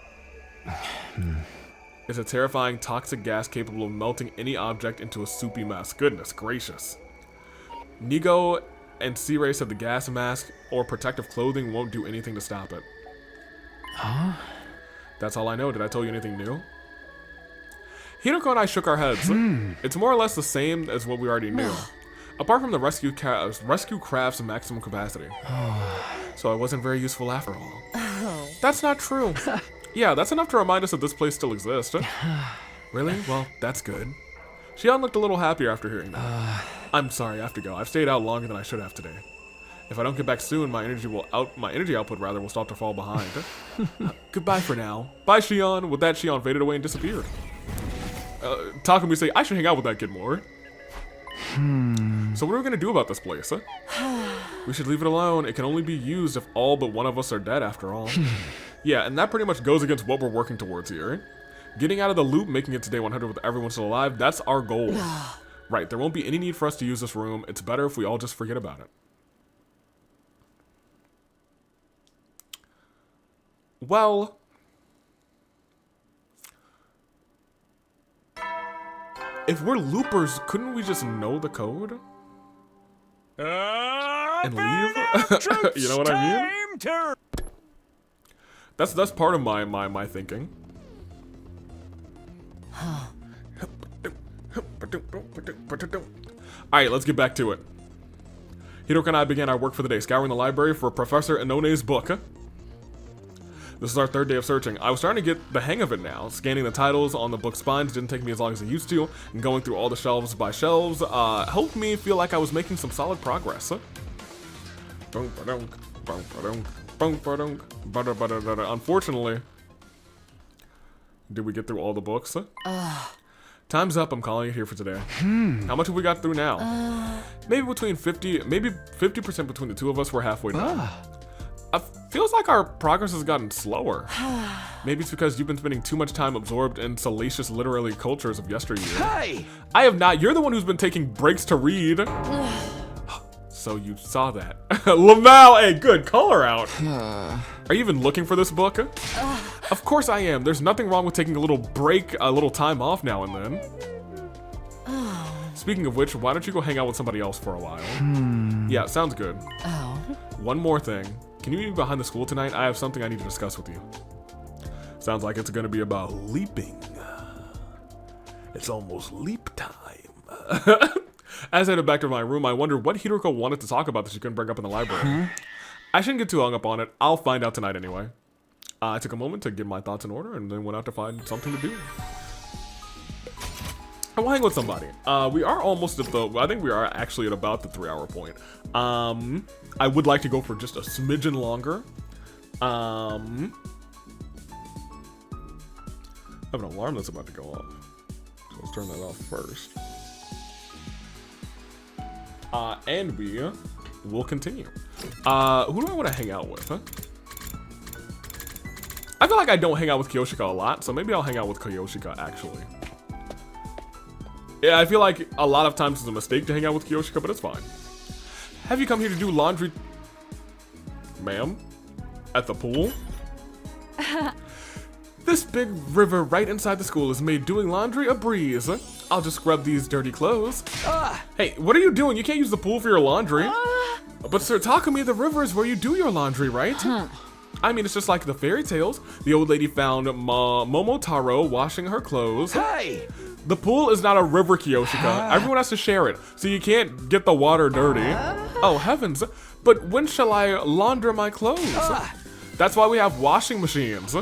It's a terrifying toxic gas capable of melting any object into a soupy mess. Goodness gracious. Nigo and C-Ray said the gas mask or protective clothing won't do anything to stop it. That's all I know. Did I tell you anything new? Hiroko and I shook our heads. It's more or less the same as what we already knew. Apart from the rescue craft's maximum capacity. So it wasn't very useful after all. That's not true. Yeah, that's enough to remind us that this place still exists. Really? Well, that's good. Shion looked a little happier after hearing that. I'm sorry, I have to go. I've stayed out longer than I should have today. If I don't get back soon, my energy output will start to fall behind. Goodbye for now. Bye, Shion. With that, Shion faded away and disappeared. Takumi say, I should hang out with that kid more. So what are we gonna do about this place? We should leave it alone. It can only be used if all but one of us are dead, after all. Yeah, and that pretty much goes against what we're working towards here. Getting out of the loop, making it to day 100 with everyone still alive, that's our goal. Right, there won't be any need for us to use this room. It's better if we all just forget about it. Well, if we're loopers, couldn't we just know the code? And leave? You know what I mean? That's part of my thinking. Alright, let's get back to it. Hiroka and I began our work for the day, scouring the library for Professor Inone's book. This is our third day of searching. I was starting to get the hang of it now. Scanning the titles on the book spines didn't take me as long as it used to, and going through all the shelves by shelves helped me feel like I was making some solid progress. Unfortunately, did we get through all the books? Time's up. I'm calling it here for today. How much have we got through now? Maybe 50% between the two of us. We're halfway done. It feels like our progress has gotten slower. Maybe it's because you've been spending too much time absorbed in salacious literary cultures of yesteryear. Hey! I have not. You're the one who's been taking breaks to read. So you saw that. Lamal, hey, good. Call her out. Are you even looking for this book? Of course I am. There's nothing wrong with taking a little break, a little time off now and then. Speaking of which, why don't you go hang out with somebody else for a while? Yeah, sounds good. One more thing. Can you meet me behind the school tonight? I have something I need to discuss with you. Sounds like it's gonna be about leaping. It's almost leap time. As I headed back to my room, I wondered what Hiroko wanted to talk about that she couldn't bring up in the library. I shouldn't get too hung up on it. I'll find out tonight anyway. I took a moment to get my thoughts in order and then went out to find something to do. I will hang with somebody. We are almost at I think we are actually at about the 3-hour point. I would like to go for just a smidgen longer. I have an alarm that's about to go off. So let's turn that off first. And we will continue. Who do I want to hang out with, huh? I feel like I don't hang out with Kiyoshika a lot, so maybe I'll hang out with Kiyoshika, actually. Yeah, I feel like a lot of times it's a mistake to hang out with Kiyoshika, but it's fine. Have you come here to do laundry, ma'am? At the pool? This big river right inside the school has made doing laundry a breeze. I'll just scrub these dirty clothes. Hey, what are you doing? You can't use the pool for your laundry. But Sir Takumi, the river is where you do your laundry, right? I mean, it's just like the fairy tales. The old lady found Momotaro washing her clothes. Hey! The pool is not a river, Kiyoshika. Everyone has to share it, so you can't get the water dirty. Oh, heavens. But when shall I launder my clothes? That's why we have washing machines.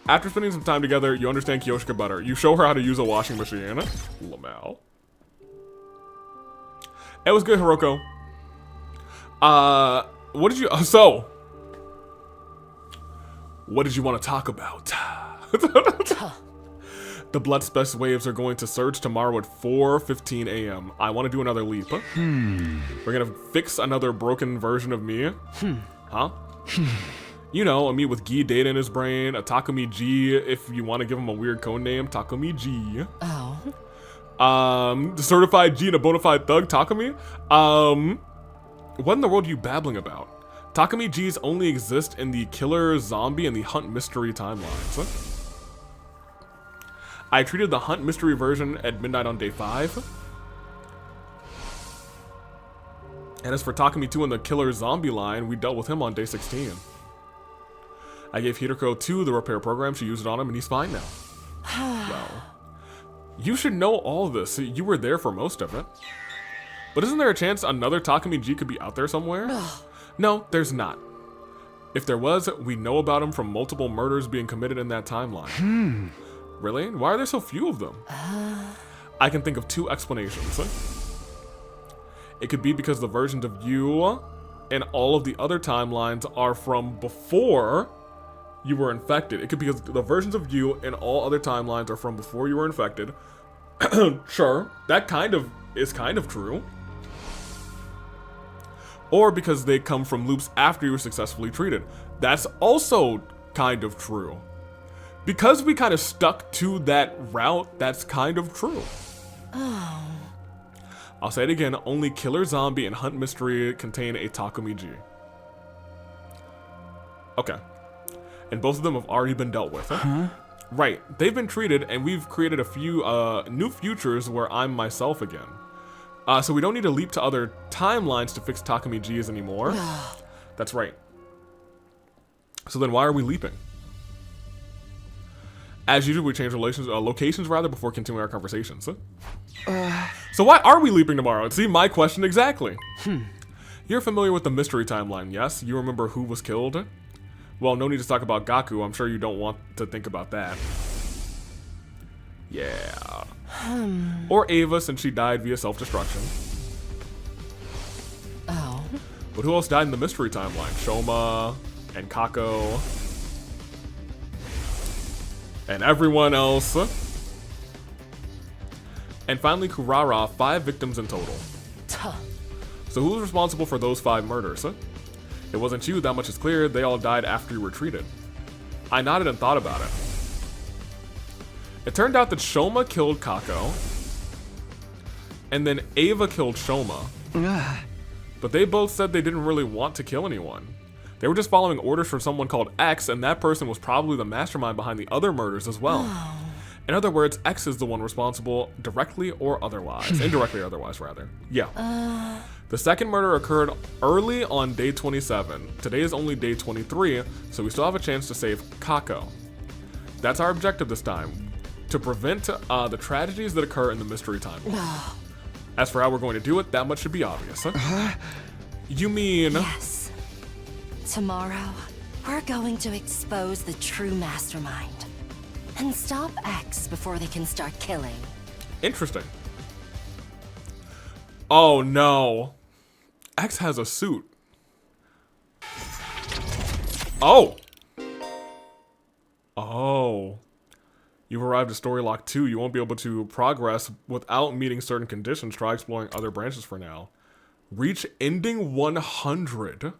After spending some time together, you understand Kiyoshika better. You show her how to use a washing machine. Lamal. It was good, Hiroko. What did you... what did you want to talk about? The blood spec waves are going to surge tomorrow at 4:15 a.m. I want to do another leap. We're gonna fix another broken version of me. Huh? You know, a me with Gi data in his brain, a Takumi G, if you want to give him a weird code name, Takumi G. The certified G and a bona fide thug, Takumi. What in the world are you babbling about? Takumi G's only exist in the Killer Zombie and the Hunt Mystery timelines. I treated the Hunt Mystery version at midnight on day 5. And as for Takumi 2 in the Killer Zombie line, we dealt with him on day 16. I gave Hiroko 2 the repair program, she used it on him, and he's fine now. Well, you should know all this, you were there for most of it. But isn't there a chance another Takumi G could be out there somewhere? No, there's not. If there was, we know about him from multiple murders being committed in that timeline. Really? Why are there so few of them? I can think of 2 explanations. It could be because the versions of you and all of the other timelines are from before you were infected. It could be because the versions of you and all other timelines are from before you were infected. Sure, that is kind of true. Or because they come from loops after you were successfully treated. That's also kind of true. Because we kind of stuck to that route, that's kind of true. Oh. I'll say it again, only Killer Zombie and Hunt Mystery contain a Takumi G. Okay. And both of them have already been dealt with. Huh? Right, they've been treated, and we've created a few new futures where I'm myself again. So we don't need to leap to other timelines to fix Takumi G's anymore. That's right. So then why are we leaping? As usual, we change locations rather before continuing our conversations. So why are we leaping tomorrow? See, my question exactly. You're familiar with the mystery timeline, yes? You remember who was killed? Well, no need to talk about Gaku. I'm sure you don't want to think about that. Yeah. Or Ava, since she died via self-destruction. Oh. But who else died in the mystery timeline? Shoma and Kako. And everyone else. And finally, Kurara, 5 victims in total. So who's responsible for those 5 murders? It wasn't you, that much is clear. They all died after you were treated. I nodded and thought about it. It turned out that Shoma killed Kako. And then Ava killed Shoma. But they both said they didn't really want to kill anyone. They were just following orders from someone called X, and that person was probably the mastermind behind the other murders as well. In other words, X is the one responsible, directly or otherwise. Indirectly or otherwise, rather. Yeah. The second murder occurred early on day 27. Today is only day 23, so we still have a chance to save Kako. That's our objective this time, to prevent the tragedies that occur in the mystery timeline. As for how we're going to do it, that much should be obvious. You mean... Yes. Tomorrow, we're going to expose the true mastermind and stop X before they can start killing. Interesting. Oh no. X has a suit. Oh. Oh. You've arrived at Story Lock 2. You won't be able to progress without meeting certain conditions. Try exploring other branches for now. Reach ending 100.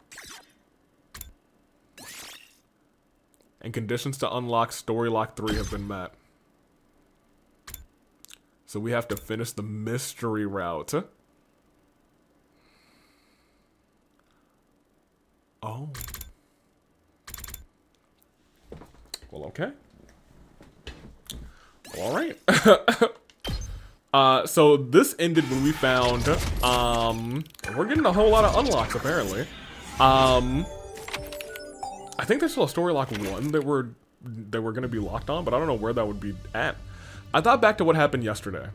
And conditions to unlock Story Lock 3 have been met. So we have to finish the mystery route. Oh. Well, okay. All right. So this ended when we found, we're getting a whole lot of unlocks apparently. I think there's still a Story Lock 1 that we're gonna be locked on, but I don't know where that would be at. I thought back to what happened yesterday.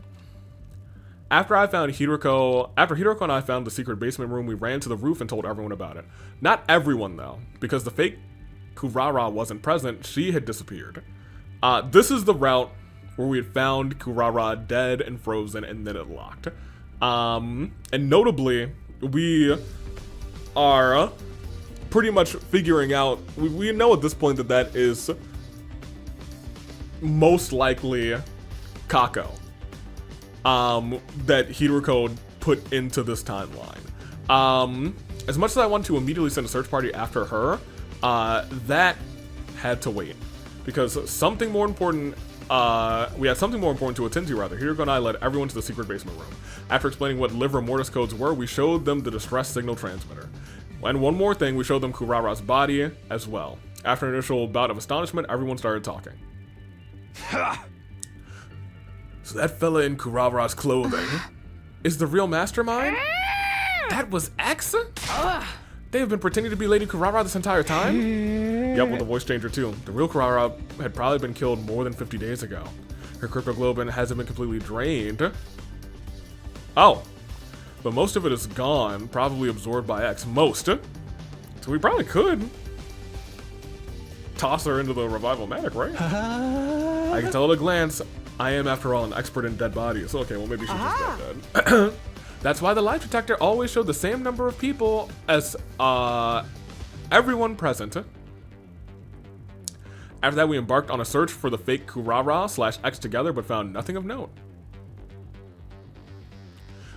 After Hiroko and I found the secret basement room, we ran to the roof and told everyone about it. Not everyone though, because the fake Kurara wasn't present, she had disappeared. This is the route where we had found Kurara dead and frozen and then it locked. And notably, we are pretty much figuring out, we know at this point that that is most likely Kako. That Hiroko put into this timeline. As much as I want to immediately send a search party after her, that had to wait. Because something more important, we had something more important to attend to rather. Hiroko and I led everyone to the secret basement room. After explaining what liver mortis codes were, we showed them the distress signal transmitter. And one more thing, we showed them Kurara's body as well. After an initial bout of astonishment, everyone started talking. So that fella in Kurara's clothing is the real mastermind? That was X? They have been pretending to be Lady Kurara this entire time? Yep, with a voice changer too. The real Kurara had probably been killed more than 50 days ago. Her cryptoglobin hasn't been completely drained. Oh. But most of it is gone, probably absorbed by X. Most. So we probably could. toss her into the revival matic, right? I can tell at a glance, I am, after all, an expert in dead bodies. Okay, well, maybe she's just dead. That's why the life detector always showed the same number of people as everyone present. After that, we embarked on a search for the fake Kurara/X together, but found nothing of note.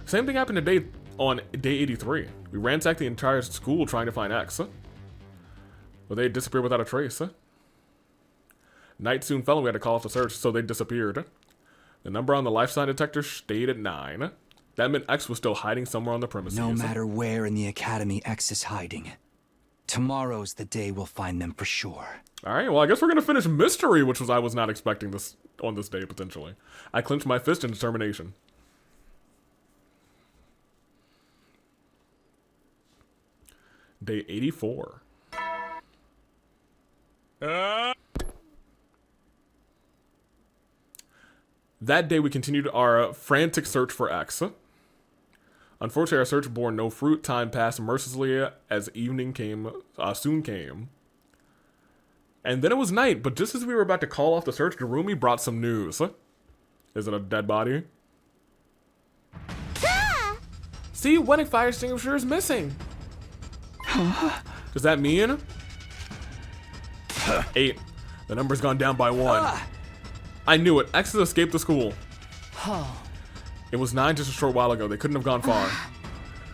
Same thing happened today on day 83. We ransacked the entire school trying to find X. But they disappeared without a trace. Night soon fell and we had to call off the search, so they disappeared. The number on the life sign detector stayed at 9. That meant X was still hiding somewhere on the premises. No matter where in the academy X is hiding, tomorrow's the day we'll find them for sure. Alright, well, I guess we're gonna finish Mystery, which I was not expecting this on this day, potentially. I clenched my fist in determination. Day 84. That day, we continued our frantic search for X. Unfortunately, our search bore no fruit. Time passed mercilessly as evening soon came. And then it was night, but just as we were about to call off the search, Garumi brought some news. Is it a dead body? Ah! See, wedding fire extinguisher is missing. Does that mean 8? The number's gone down by 1. I knew it. X has escaped the school. It was 9 just a short while ago. They couldn't have gone far.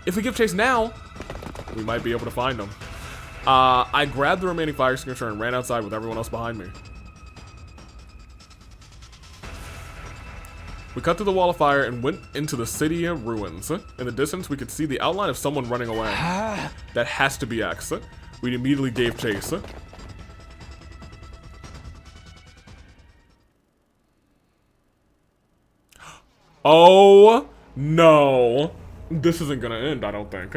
If we give chase now, we might be able to find them. I grabbed the remaining fire extinguisher and ran outside with everyone else behind me. We cut through the wall of fire and went into the city ruins. In the distance, we could see the outline of someone running away. That has to be X. We immediately gave chase. Oh no. This isn't gonna end, I don't think.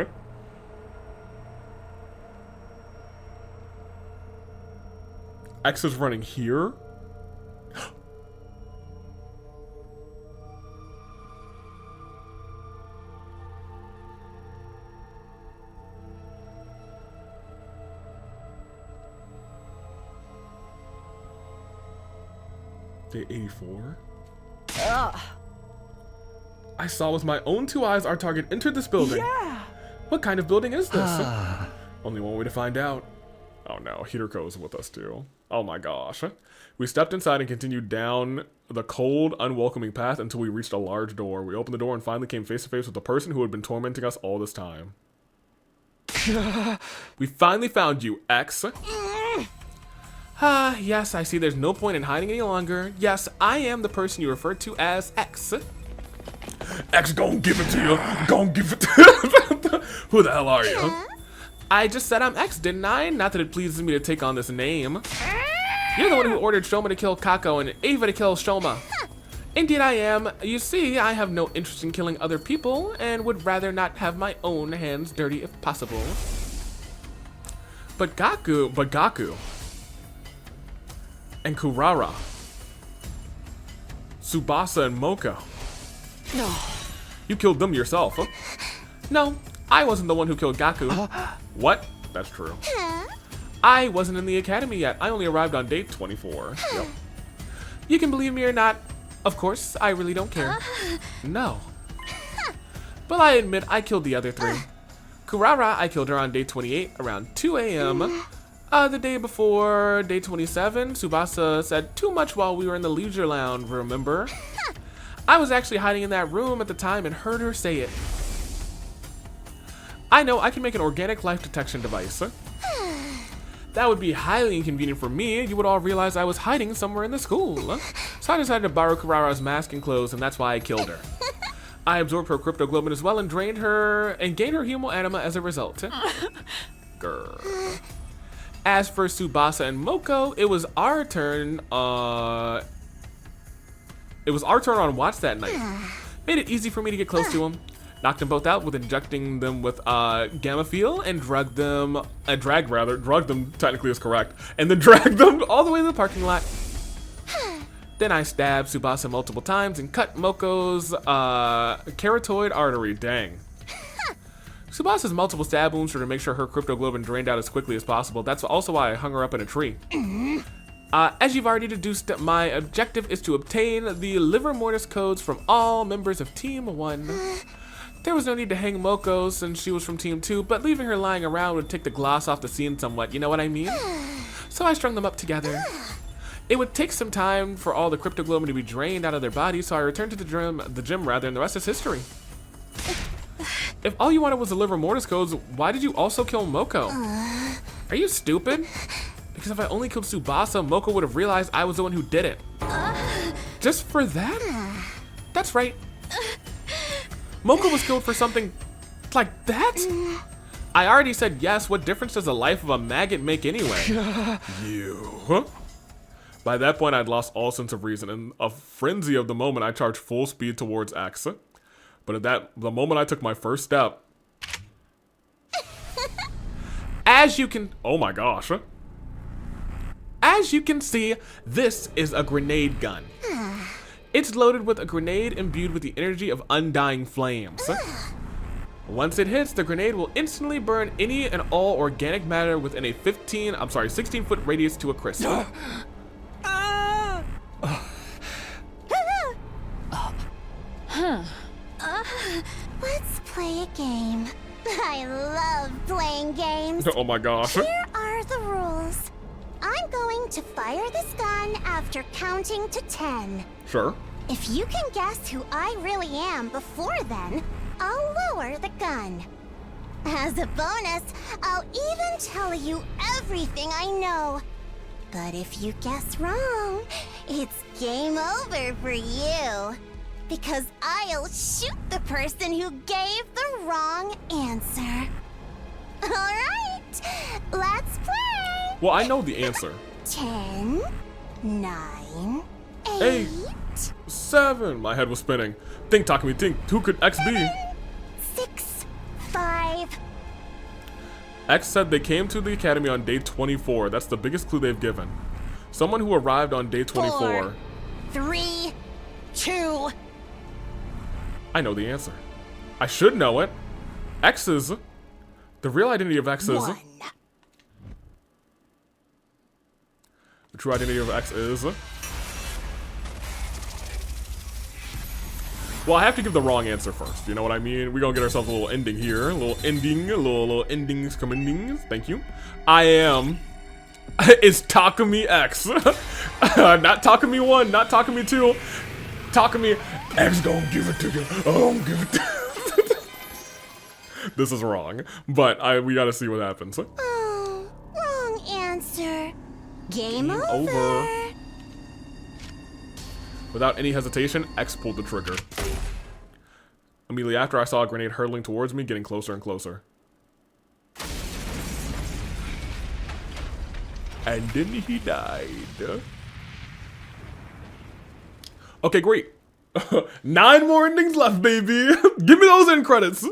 X is running here. Day 84. I saw with my own 2 eyes our target entered this building. Yeah. What kind of building is this? Only one way to find out. Oh no, Hideko is with us too. Oh my gosh. We stepped inside and continued down the cold, unwelcoming path until we reached a large door. We opened the door and finally came face to face with the person who had been tormenting us all this time. We finally found you, X. Yes, I see there's no point in hiding any longer. Yes, I am the person you referred to as X. X, gon' give it to you. Gon' give it to you. Who the hell are you? I just said I'm X, didn't I? Not that it pleases me to take on this name. You're the one who ordered Shoma to kill Kako and Ava to kill Shoma. Indeed I am. You see, I have no interest in killing other people and would rather not have my own hands dirty if possible. But Gaku and Kurara, Tsubasa and Moko. No. You killed them yourself, huh? No, I wasn't the one who killed Gaku. What? That's true. I wasn't in the academy yet. I only arrived on day 24. Yep. You can believe me or not. Of course, I really don't care. No. But I admit I killed the other 3. Kurara, I killed her on day 28 around 2 a.m. The day before, day 27, Tsubasa said too much while we were in the leisure lounge, remember? I was actually hiding in that room at the time and heard her say it. I know I can make an organic life detection device. That would be highly inconvenient for me. You would all realize I was hiding somewhere in the school. So I decided to borrow Kurara's mask and clothes, and that's why I killed her. I absorbed her cryptoglobin as well and gained her humo anima as a result. Grr. As for Tsubasa and Moko, it was our turn. It was our turn on watch that night. Made it easy for me to get close to them. Knocked them both out with injecting them with Gammafiel and drugged them technically is correct, and then dragged them all the way to the parking lot. Then I stabbed Tsubasa multiple times and cut Moko's carotid artery. Dang. Tsubasa has multiple stab wounds to make sure her cryptoglobin drained out as quickly as possible. That's also why I hung her up in a tree. As you've already deduced, my objective is to obtain the liver mortis codes from all members of Team 1. There was no need to hang Moko since she was from Team 2, but leaving her lying around would take the gloss off the scene somewhat, you know what I mean? So I strung them up together. It would take some time for all the cryptoglobin to be drained out of their bodies, so I returned to the gym rather, and the rest is history. If all you wanted was the liver mortis codes, why did you also kill Moko? Are you stupid? Because if I only killed Tsubasa, Moko would have realized I was the one who did it. Just for that? That's right. Moko was killed for something like that? I already said yes. What difference does the life of a maggot make anyway? You. By that point, I'd lost all sense of reason. In a frenzy of the moment, I charged full speed towards X. But at the moment I took my first step, as you can, oh my gosh. As you can see, this is a grenade gun. It's loaded with a grenade imbued with the energy of undying flames. Once it hits, the grenade will instantly burn any and all organic matter within a 16-foot radius to a crisp. Let's play a game. I love playing games. Oh my gosh. Here are the rules. I'm going to fire this gun after counting to 10. Sure. If you can guess who I really am before then, I'll lower the gun. As a bonus, I'll even tell you everything I know. But if you guess wrong, it's game over for you. Because I'll shoot the person who gave the wrong answer. Alright, let's play! Well, I know the answer. 10, 9, 8, 7. My head was spinning. Think, Takumi, think. Who could X be? 6, 5. X said they came to the academy on day 24. That's the biggest clue they've given. Someone who arrived on day 24. 4, 3, 2. I know the answer. I should know it. X is... The real identity of X is... 1. The true identity of X is... Well, I have to give the wrong answer first. You know what I mean? We're gonna get ourselves a little ending here. A little ending. A little endings come endings. Thank you. I am... It's Takumi X. Not Takumi 1, not Takumi 2. Takumi X gonna give it to you. I don't give it to you. This is wrong, but we gotta see what happens. Oh, wrong answer. Game over. Without any hesitation, X pulled the trigger. Immediately after, I saw a grenade hurtling towards me, getting closer and closer. And then he died. Okay, great. 9 more endings left, baby. Give me those end credits.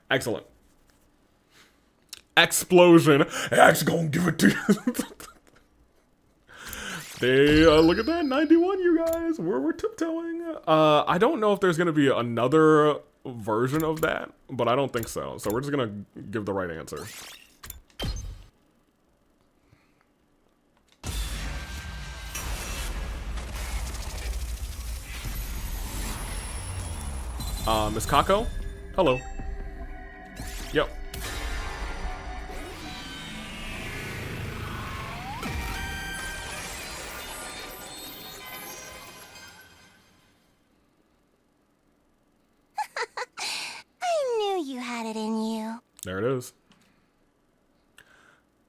Excellent. Explosion. X gonna give it to you. They, look at that, 91, you guys. We're tiptoeing. I don't know if there's gonna be another version of that, but I don't think so. So we're just gonna give the right answer. Miss Kako? Hello. Yep. I knew you had it in you. There it is.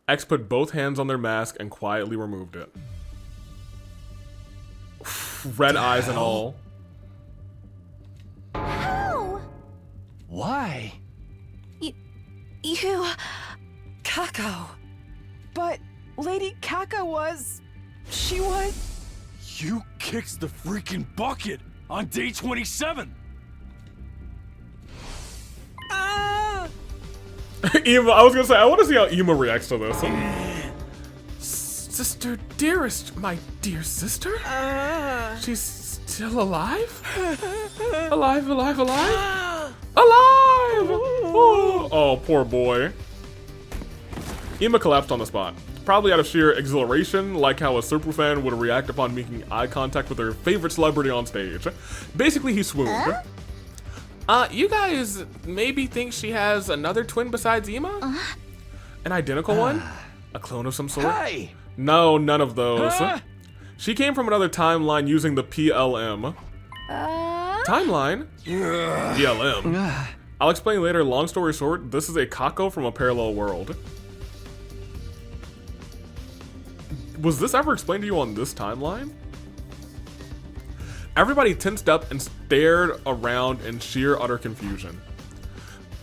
X put both hands on their mask and quietly removed it. Red eyes and all. How? Why? You... Kako. But Lady Kako was... She was... You kicked the freaking bucket on day 27! Ema, I was gonna say, I want to see how Ema reacts to this. Sister, dearest, my dear sister? She's Still alive? Alive, alive, alive? Alive! Oh, poor boy. Ima collapsed on the spot. Probably out of sheer exhilaration, like how a super fan would react upon making eye contact with their favorite celebrity on stage. Basically, he swooned. You guys maybe think she has another twin besides Ima? An identical one? A clone of some sort? Hey! No, none of those. She came from another timeline using the PLM. Timeline? PLM. I'll explain later. Long story short, this is a Kako from a parallel world. Was this ever explained to you on this timeline? Everybody tensed up and stared around in sheer utter confusion.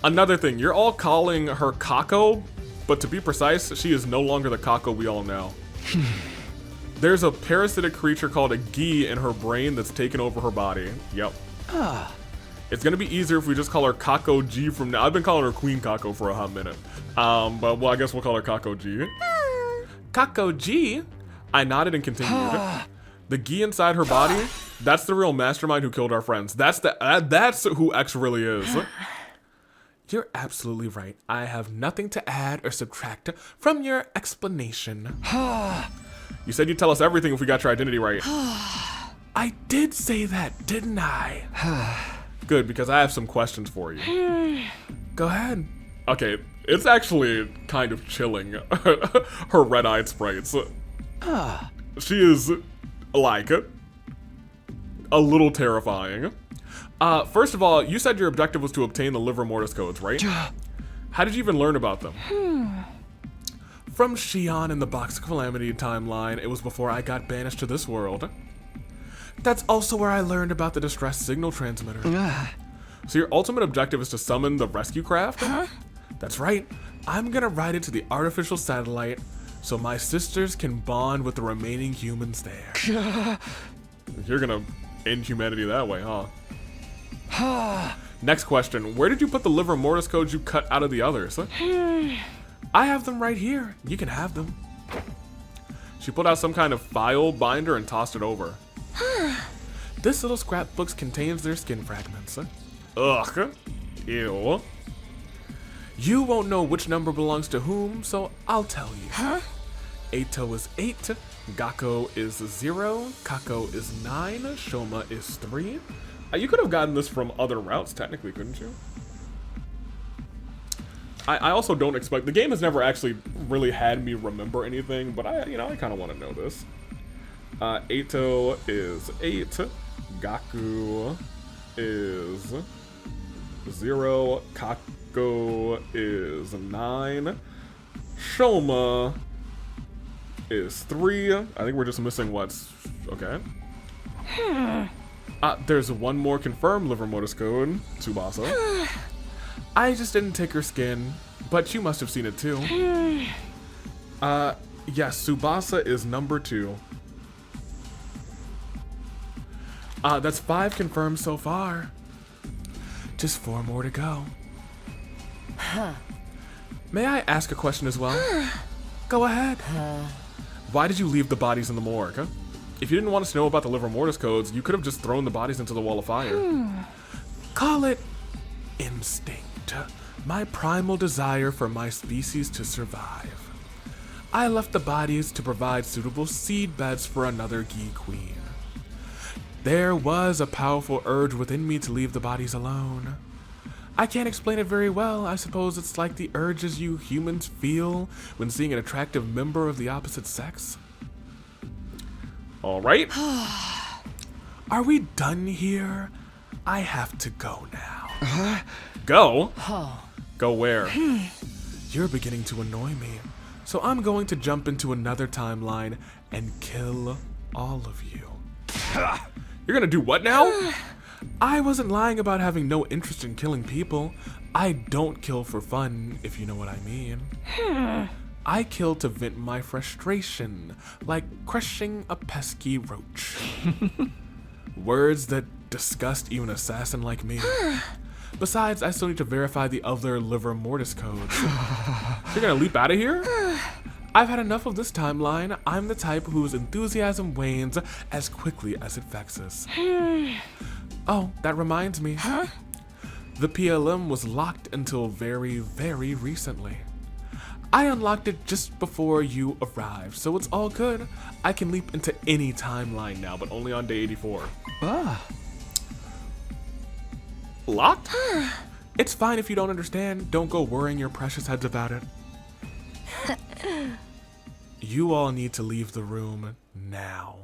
Another thing, you're all calling her Kako, but to be precise, she is no longer the Kako we all know. There's a parasitic creature called a Gi in her brain that's taken over her body. Yep. It's gonna be easier if we just call her Kako G from now. I've been calling her Queen Kako for a hot minute. But well, I guess we'll call her Kako G. Kako G? I nodded and continued. The Gi inside her body, that's the real mastermind who killed our friends. That's who X really is. You're absolutely right. I have nothing to add or subtract from your explanation. You said you'd tell us everything if we got your identity right. I did say that, didn't I? Good, because I have some questions for you. Go ahead. Okay, it's actually kind of chilling. Her red-eyed sprites. She is, like, a little terrifying. First of all, you said your objective was to obtain the Livor Mortis codes, right? How did you even learn about them? From Xion in the Box of Calamity timeline. It was before I got banished to this world. That's also where I learned about the distress signal transmitter. So your ultimate objective is to summon the rescue craft? That's right. I'm gonna ride it to the artificial satellite so my sisters can bond with the remaining humans there. You're gonna end humanity that way, huh? Next question. Where did you put the Livor Mortis codes you cut out of the others? I have them right here. You can have them. She pulled out some kind of file binder and tossed it over. This little scrapbook contains their skin fragments. Ugh. Ew. You won't know which number belongs to whom, so I'll tell you. Eito is 8, Gakko is 0, Kako is 9, Shoma is 3. You could have gotten this from other routes, technically, couldn't you? I also don't expect... The game has never actually really had me remember anything, but I kind of want to know this. Eito is 8, Gaku is 0, Kako is 9, Shoma is 3. I think we're just missing what's... Okay. There's one more confirmed Livor Mortis code, Tsubasa. I just didn't take her skin, but you must have seen it too. Yes, Tsubasa is number 2. That's 5 confirmed so far. Just 4 more to go. May I ask a question as well? Go ahead. Why did you leave the bodies in the morgue? If you didn't want us to know about the Livor Mortis codes, you could have just thrown the bodies into the wall of fire. Call it instinct. My primal desire for my species to survive. I left the bodies to provide suitable seed beds for another Gi Queen. There was a powerful urge within me to leave the bodies alone. I can't explain it very well. I suppose it's like the urges you humans feel when seeing an attractive member of the opposite sex. All right. Are we done here? I have to go now. Go? Go where? You're beginning to annoy me, so I'm going to jump into another timeline and kill all of you. You're gonna do what now? I wasn't lying about having no interest in killing people. I don't kill for fun, if you know what I mean. I kill to vent my frustration, like crushing a pesky roach. Words that disgust even an assassin like me. Besides, I still need to verify the other Livor Mortis codes. You're gonna leap out of here? I've had enough of this timeline. I'm the type whose enthusiasm wanes as quickly as it vexes. Oh, that reminds me. Huh? The PLM was locked until very, very recently. I unlocked it just before you arrived, so it's all good. I can leap into any timeline now, but only on day 84. Ah. Locked? It's fine if you don't understand. Don't go worrying your precious heads about it. You all need to leave the room now.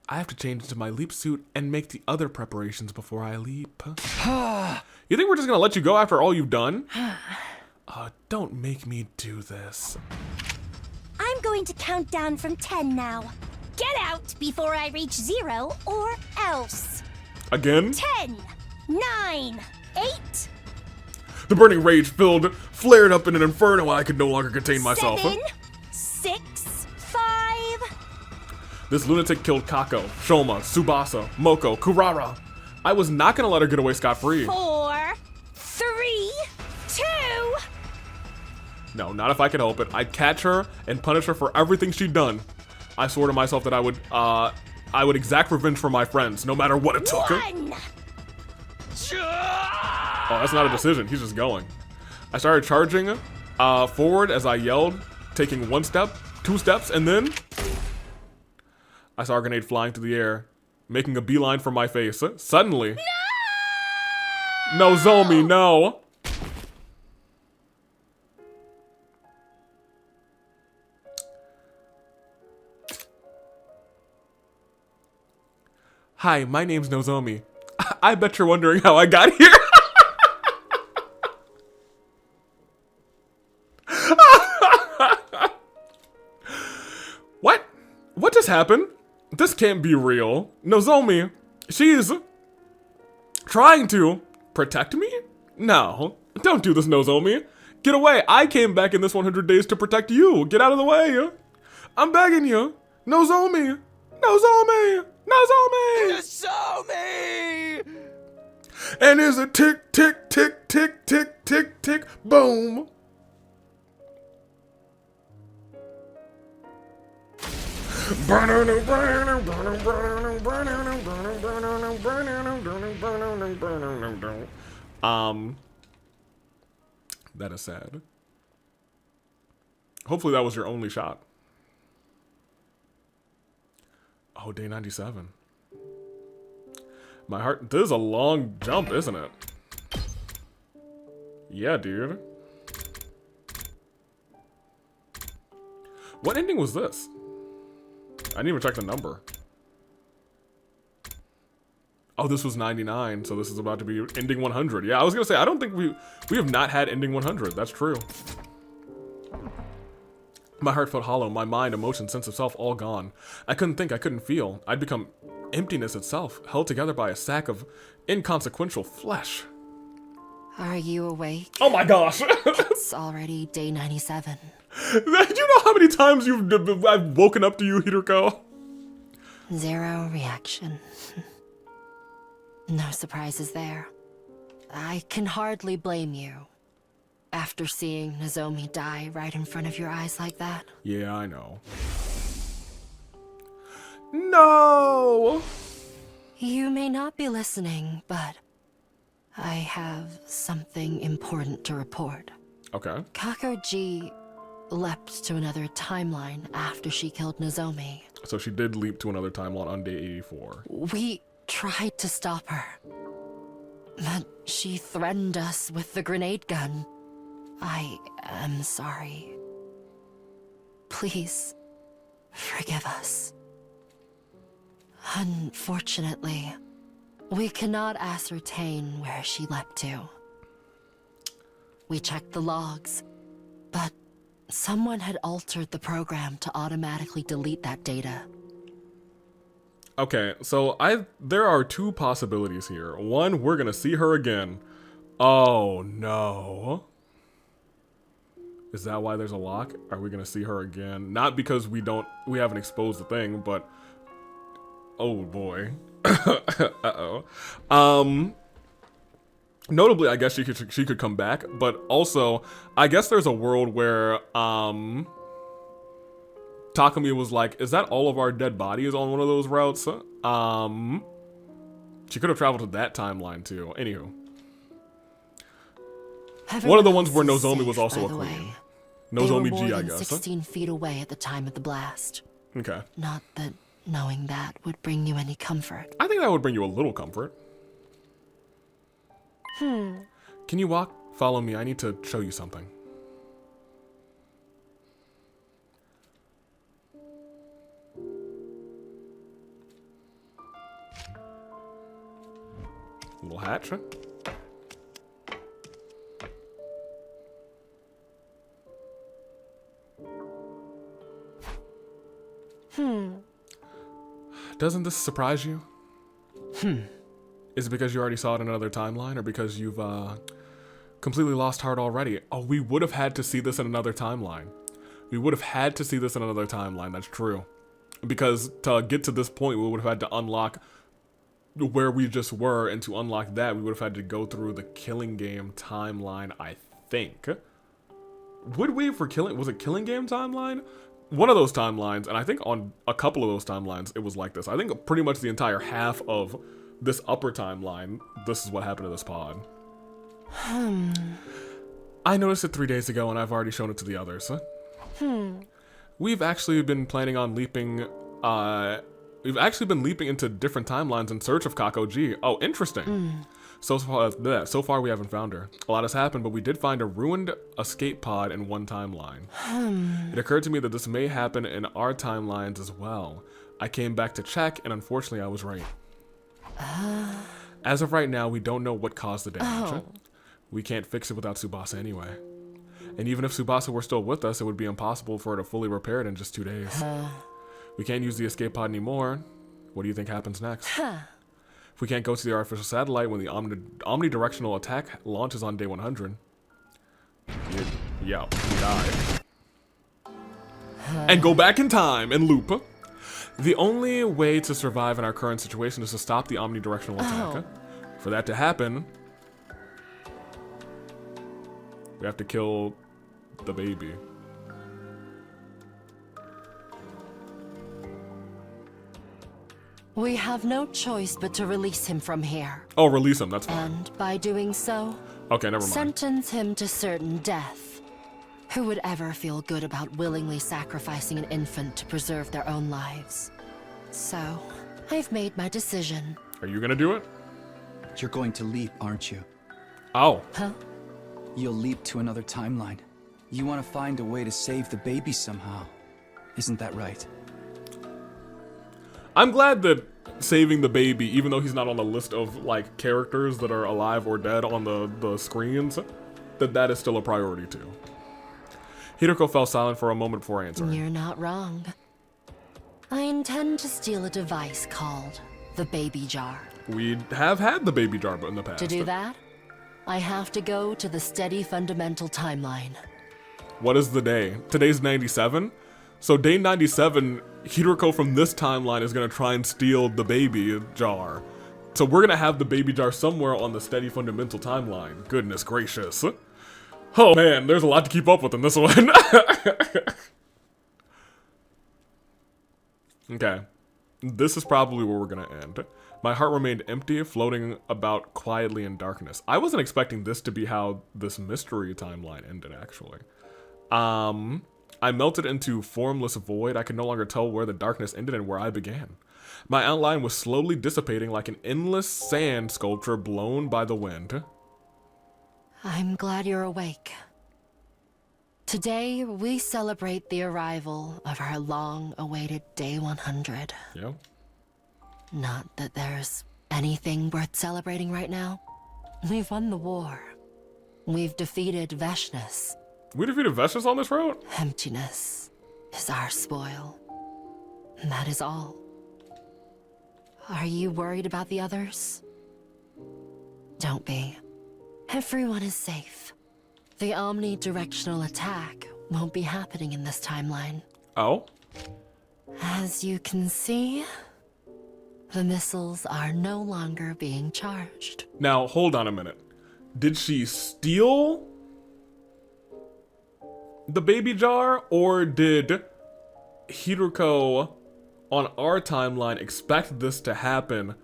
I have to change into my leap suit and make the other preparations before I leap. You think we're just gonna let you go after all you've done? Don't make me do this. I'm going to count down from 10 now. Get out before I reach 0 or else. Again? 10, 9, 8, The burning rage flared up in an inferno I could no longer contain myself. 7, 6, 5. This lunatic killed Kako, Shoma, Tsubasa, Moko, Kurara. I was not gonna let her get away scot-free. 4, 3, 2. No, not if I could help it. I'd catch her and punish her for everything she'd done. I swore to myself that I would exact revenge for my friends, no matter what it took. 1. Oh, that's not a decision. He's just going. I started charging forward as I yelled, taking 1 step, 2 steps, and then I saw a grenade flying through the air, making a beeline for my face. Suddenly, no, Zomi, no. Hi, my name's Nozomi. I bet you're wondering how I got here. What? What just happened? This can't be real. Nozomi, she's trying to protect me? No, don't do this, Nozomi. Get away. I came back in this 100 days to protect you. Get out of the way. I'm begging you. Nozomi. Nozomi. Nozomi. Nozomi! And is a tick, tick, tick, tick, tick, tick, tick, boom. That is sad. Hopefully that was your only shot. Oh, day 97. My heart, this is a long jump, isn't it? Yeah, dude. What ending was this? I didn't even check the number. Oh, this was 99, so this is about to be ending 100. Yeah, I was gonna say, I don't think we have not had ending 100. That's true. My heart felt hollow, my mind, emotion, sense of self all gone. I couldn't think, I couldn't feel. I'd become emptiness itself, held together by a sack of inconsequential flesh. Are you awake? Oh my gosh! It's already day 97. Do you know how many times I've woken up to you, Hiruko? 0 reaction. No surprises there. I can hardly blame you. After seeing Nozomi die right in front of your eyes like that. Yeah, I know. No! You may not be listening, but I have something important to report. Okay. Kako-ji leapt to another timeline after she killed Nozomi. So she did leap to another timeline on day 84. We tried to stop her, but she threatened us with the grenade gun. I am sorry. Please, forgive us. Unfortunately, we cannot ascertain where she leapt to. We checked the logs, but someone had altered the program to automatically delete that data. Okay, so there are 2 possibilities here. One, we're gonna see her again. Oh no. Is that why there's a lock? Are we gonna see her again? Not because we haven't exposed the thing, but oh boy. Uh-oh. Notably, I guess she could come back, but also I guess there's a world where Takumi was like, is that all of our dead bodies on one of those routes? She could have traveled to that timeline too. Anywho. One of the ones where Nozomi was also a queen. Nozomi G, I guess. 16 feet away at the time of the blast. Okay. Not that knowing that would bring you any comfort. I think that would bring you a little comfort. Can you walk? Follow me. I need to show you something. Little hatch. Doesn't this surprise you? Is it because you already saw it in another timeline, or because you've completely lost heart already? Oh, we would have had to see this in another timeline. We would have had to see this in another timeline, that's true. Because to get to this point, we would have had to unlock where we just were, and to unlock that, we would have had to go through the Killing Game timeline, I think. Would we for Killing, was it Killing Game timeline? One of those timelines, and I think on a couple of those timelines, it was like this. I think pretty much the entire half of this upper timeline, this is what happened to this pod. I noticed it 3 days ago, and I've already shown it to the others. We've actually been planning on leaping, we've actually been leaping into different timelines in search of Kakoji. Oh, interesting. So far we haven't found her. A lot has happened, but we did find a ruined escape pod in one timeline. It occurred to me that this may happen in our timelines as well. I came back to check, and unfortunately I was right. As of right now, we don't know what caused the damage. We can't fix it without Tsubasa anyway. And even if Tsubasa were still with us, it would be impossible for her to fully repair it in just 2 days. We can't use the escape pod anymore. What do you think happens next? If we can't go to the artificial satellite when the omnidirectional attack launches on day 100, yeah, we die. And go back in time and loop. The only way to survive in our current situation is to stop the omnidirectional attack. For that to happen, we have to kill the baby. We have no choice but to release him from here. Oh, release him, that's fine. And by doing so, okay, never mind. Sentence him to certain death. Who would ever feel good about willingly sacrificing an infant to preserve their own lives? So, I've made my decision. Are you gonna do it? You're going to leap, aren't you? Oh. Huh? You'll leap to another timeline. You want to find a way to save the baby somehow. Isn't that right? I'm glad that saving the baby, even though he's not on the list of like characters that are alive or dead on the screens, that is still a priority too. Hideko fell silent for a moment before answering. You're not wrong. I intend to steal a device called the baby jar. We have had the baby jar in the past. To do that, I have to go to the steady fundamental timeline. What is the day? Today's 97? So day 97, Hideko from this timeline is going to try and steal the baby jar. So we're going to have the baby jar somewhere on the steady fundamental timeline. Goodness gracious. Oh man, there's a lot to keep up with in this one. Okay. This is probably where we're going to end. My heart remained empty, floating about quietly in darkness. I wasn't expecting this to be how this mystery timeline ended, actually. I melted into formless void. I could no longer tell where the darkness ended and where I began. My outline was slowly dissipating like an endless sand sculpture blown by the wind. I'm glad you're awake. Today, we celebrate the arrival of our long-awaited Day 100. Yeah. Not that there's anything worth celebrating right now. We've won the war. We've defeated Veshness. We defeated Veshness on this road? Emptiness is our spoil. That is all. Are you worried about the others? Don't be. Everyone is safe. The omnidirectional attack won't be happening in this timeline. Oh? As you can see, the missiles are no longer being charged. Now, hold on a minute. Did she steal the baby jar, or did Hiruko on our timeline expected this to happen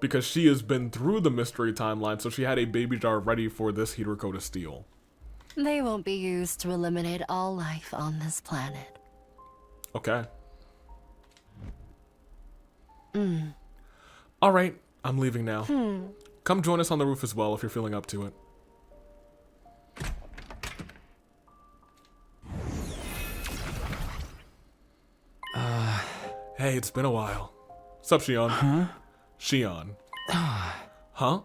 because she has been through the mystery timeline, so she had a baby jar ready for this Hiruko to steal. They won't be used to eliminate all life on this planet. Okay. Alright, I'm leaving now. Come join us on the roof as well if you're feeling up to it. Hey, it's been a while. Sup, Shion? Huh? Shion. Huh?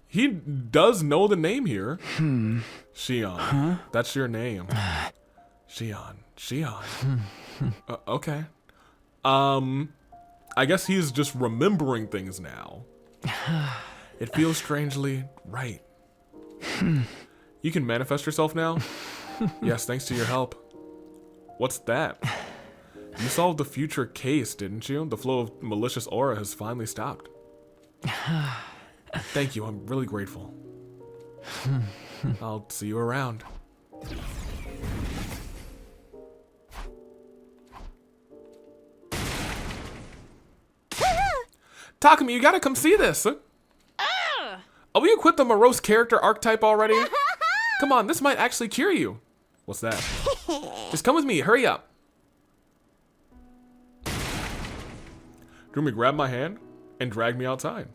He does know the name here. Shion. Huh? That's your name. Shion. Shion. Okay. I guess he's just remembering things now. It feels strangely right. You can manifest yourself now? Yes, thanks to your help. What's that? You solved the future case, didn't you? The flow of malicious aura has finally stopped. Thank you, I'm really grateful. I'll see you around. Takumi, you gotta come see this. Oh, will you quit the morose character archetype already? Come on, this might actually cure you. What's that? Just come with me, hurry up. Drumi grabbed my hand and dragged me outside.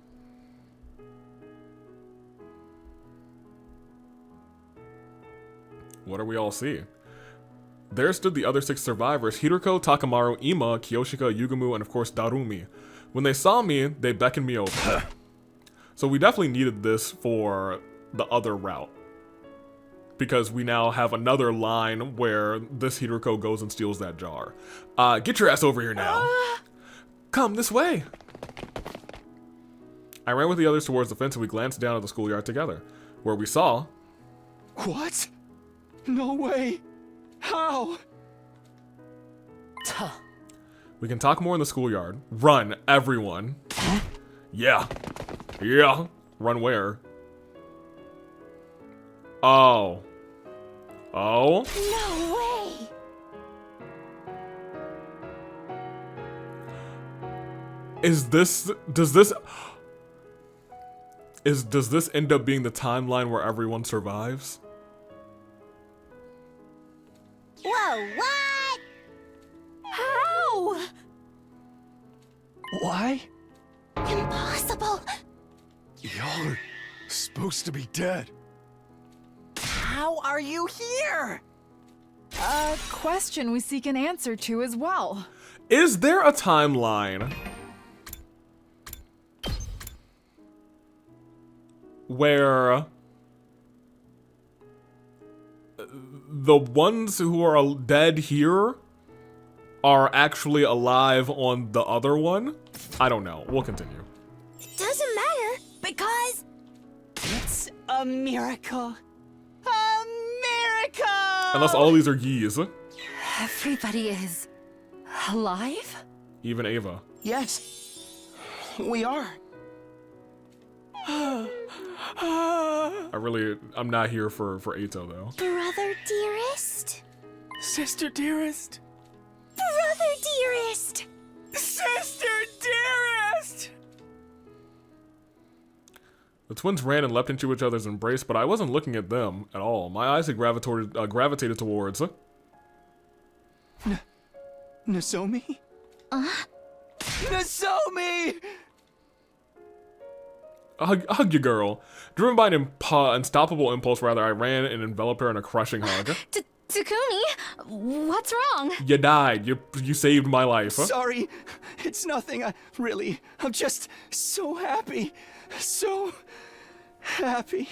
What do we all see? There stood the other 6 survivors, Hiruko, Takamaru, Ima, Kiyoshika, Yugumu, and of course Darumi. When they saw me, they beckoned me over. So we definitely needed this for the other route. Because we now have another line where this Hiruko goes and steals that jar. Get your ass over here now. Come this way. I ran with the others towards the fence and we glanced down at the schoolyard together, where we saw... What? No way. How? We can talk more in the schoolyard. Run, everyone. Yeah. Yeah. Run where? Oh. Oh? No way! Does this end up being the timeline where everyone survives? Whoa, what? How? Why? Impossible! Y'all are supposed to be dead. How are you here? A question we seek an answer to as well. Is there a timeline where the ones who are dead here are actually alive on the other one? I don't know. We'll continue. It doesn't matter, because... It's a miracle. A miracle! Unless all these are Ys. Everybody is alive? Even Ava. Yes, we are. I'm not here for Ato though. Brother dearest? Sister dearest. Brother dearest! Sister dearest! The twins ran and leapt into each other's embrace, but I wasn't looking at them at all. My eyes had gravitated towards... Nozomi? Nozomi! Hug you, girl. Driven by an unstoppable impulse, I ran and enveloped her in a crushing hug. Takumi, what's wrong? You died. You saved my life. Sorry, it's nothing. I'm just so happy. So happy.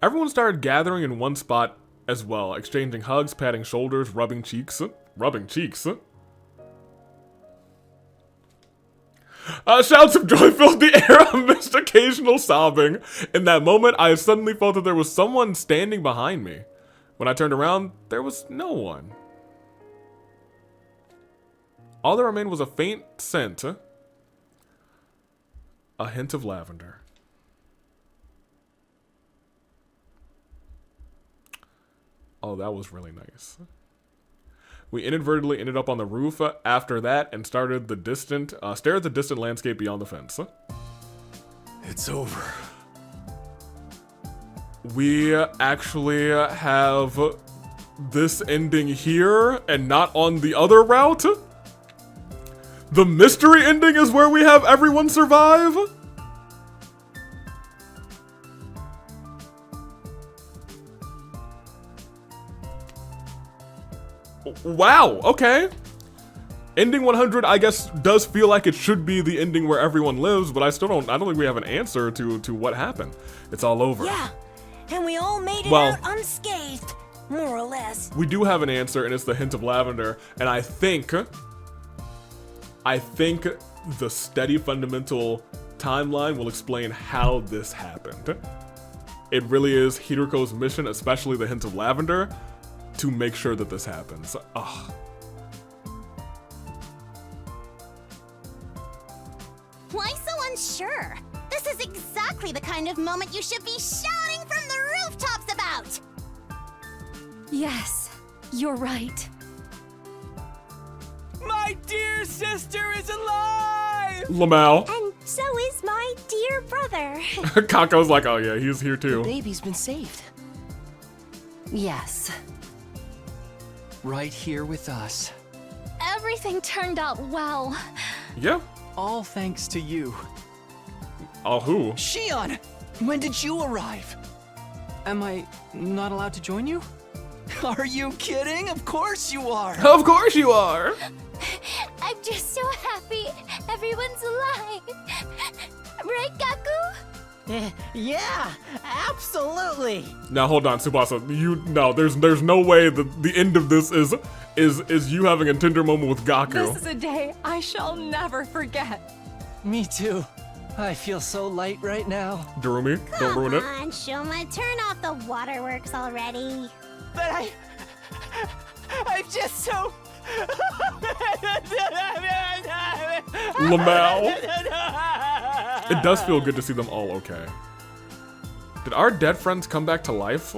Everyone started gathering in one spot as well, exchanging hugs, patting shoulders, rubbing cheeks. Rubbing cheeks. Shouts of joy filled the air amidst occasional sobbing. In that moment, I suddenly felt that there was someone standing behind me. When I turned around, there was no one. All that remained was a faint scent. A hint of lavender. Oh, that was really nice. We inadvertently ended up on the roof after that and stared at the distant landscape beyond the fence. It's over. We actually have this ending here and not on the other route. The mystery ending is where we have everyone survive. Wow, okay. Ending 100, I guess, does feel like it should be the ending where everyone lives, but I don't think we have an answer to what happened. It's all over. Yeah, and we all made it Well, out unscathed, more or less. We do have an answer, and it's the hint of lavender, and I think the steady fundamental timeline will explain how this happened. It really is Hidorko's mission, especially the hint of lavender, to make sure that this happens. Ugh. Why so unsure? This is exactly the kind of moment you should be shouting from the rooftops about! Yes, you're right. My dear sister is alive! Lamau. And so is my dear brother. Kako's like, oh yeah, he's here too. The baby's been saved. Yes. Right here with us. Everything turned out well. Yeah. All thanks to you. Oh, who? Shion! When did you arrive? Am I not allowed to join you? Are you kidding? Of course you are! Of course you are! I'm just so happy everyone's alive. Right, Gaku? Yeah, absolutely. Now hold on, Tsubasa. There's no way that the end of this is you having a tender moment with Gaku. This is a day I shall never forget. Me too. I feel so light right now. Darumi, don't ruin it. Come on, Shoma, turn off the waterworks already. But I'm just so... Lamau. It does feel good to see them all okay. Did our dead friends come back to life?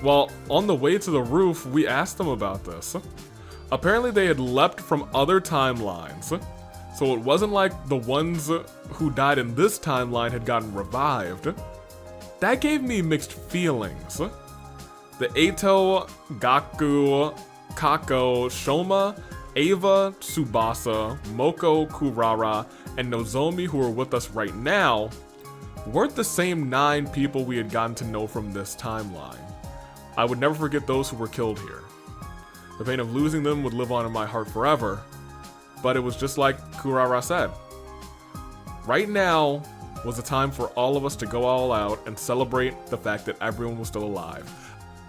Well, on the way to the roof, we asked them about this. Apparently they had leapt from other timelines, so it wasn't like the ones who died in this timeline had gotten revived. That gave me mixed feelings. The Eito, Gaku, Kako, Shoma, Ava, Tsubasa, Moko, Kurara, and Nozomi, who are with us right now, weren't the same 9 people we had gotten to know from this timeline. I would never forget those who were killed here. The pain of losing them would live on in my heart forever, but it was just like Kurara said. Right now was the time for all of us to go all out and celebrate the fact that everyone was still alive.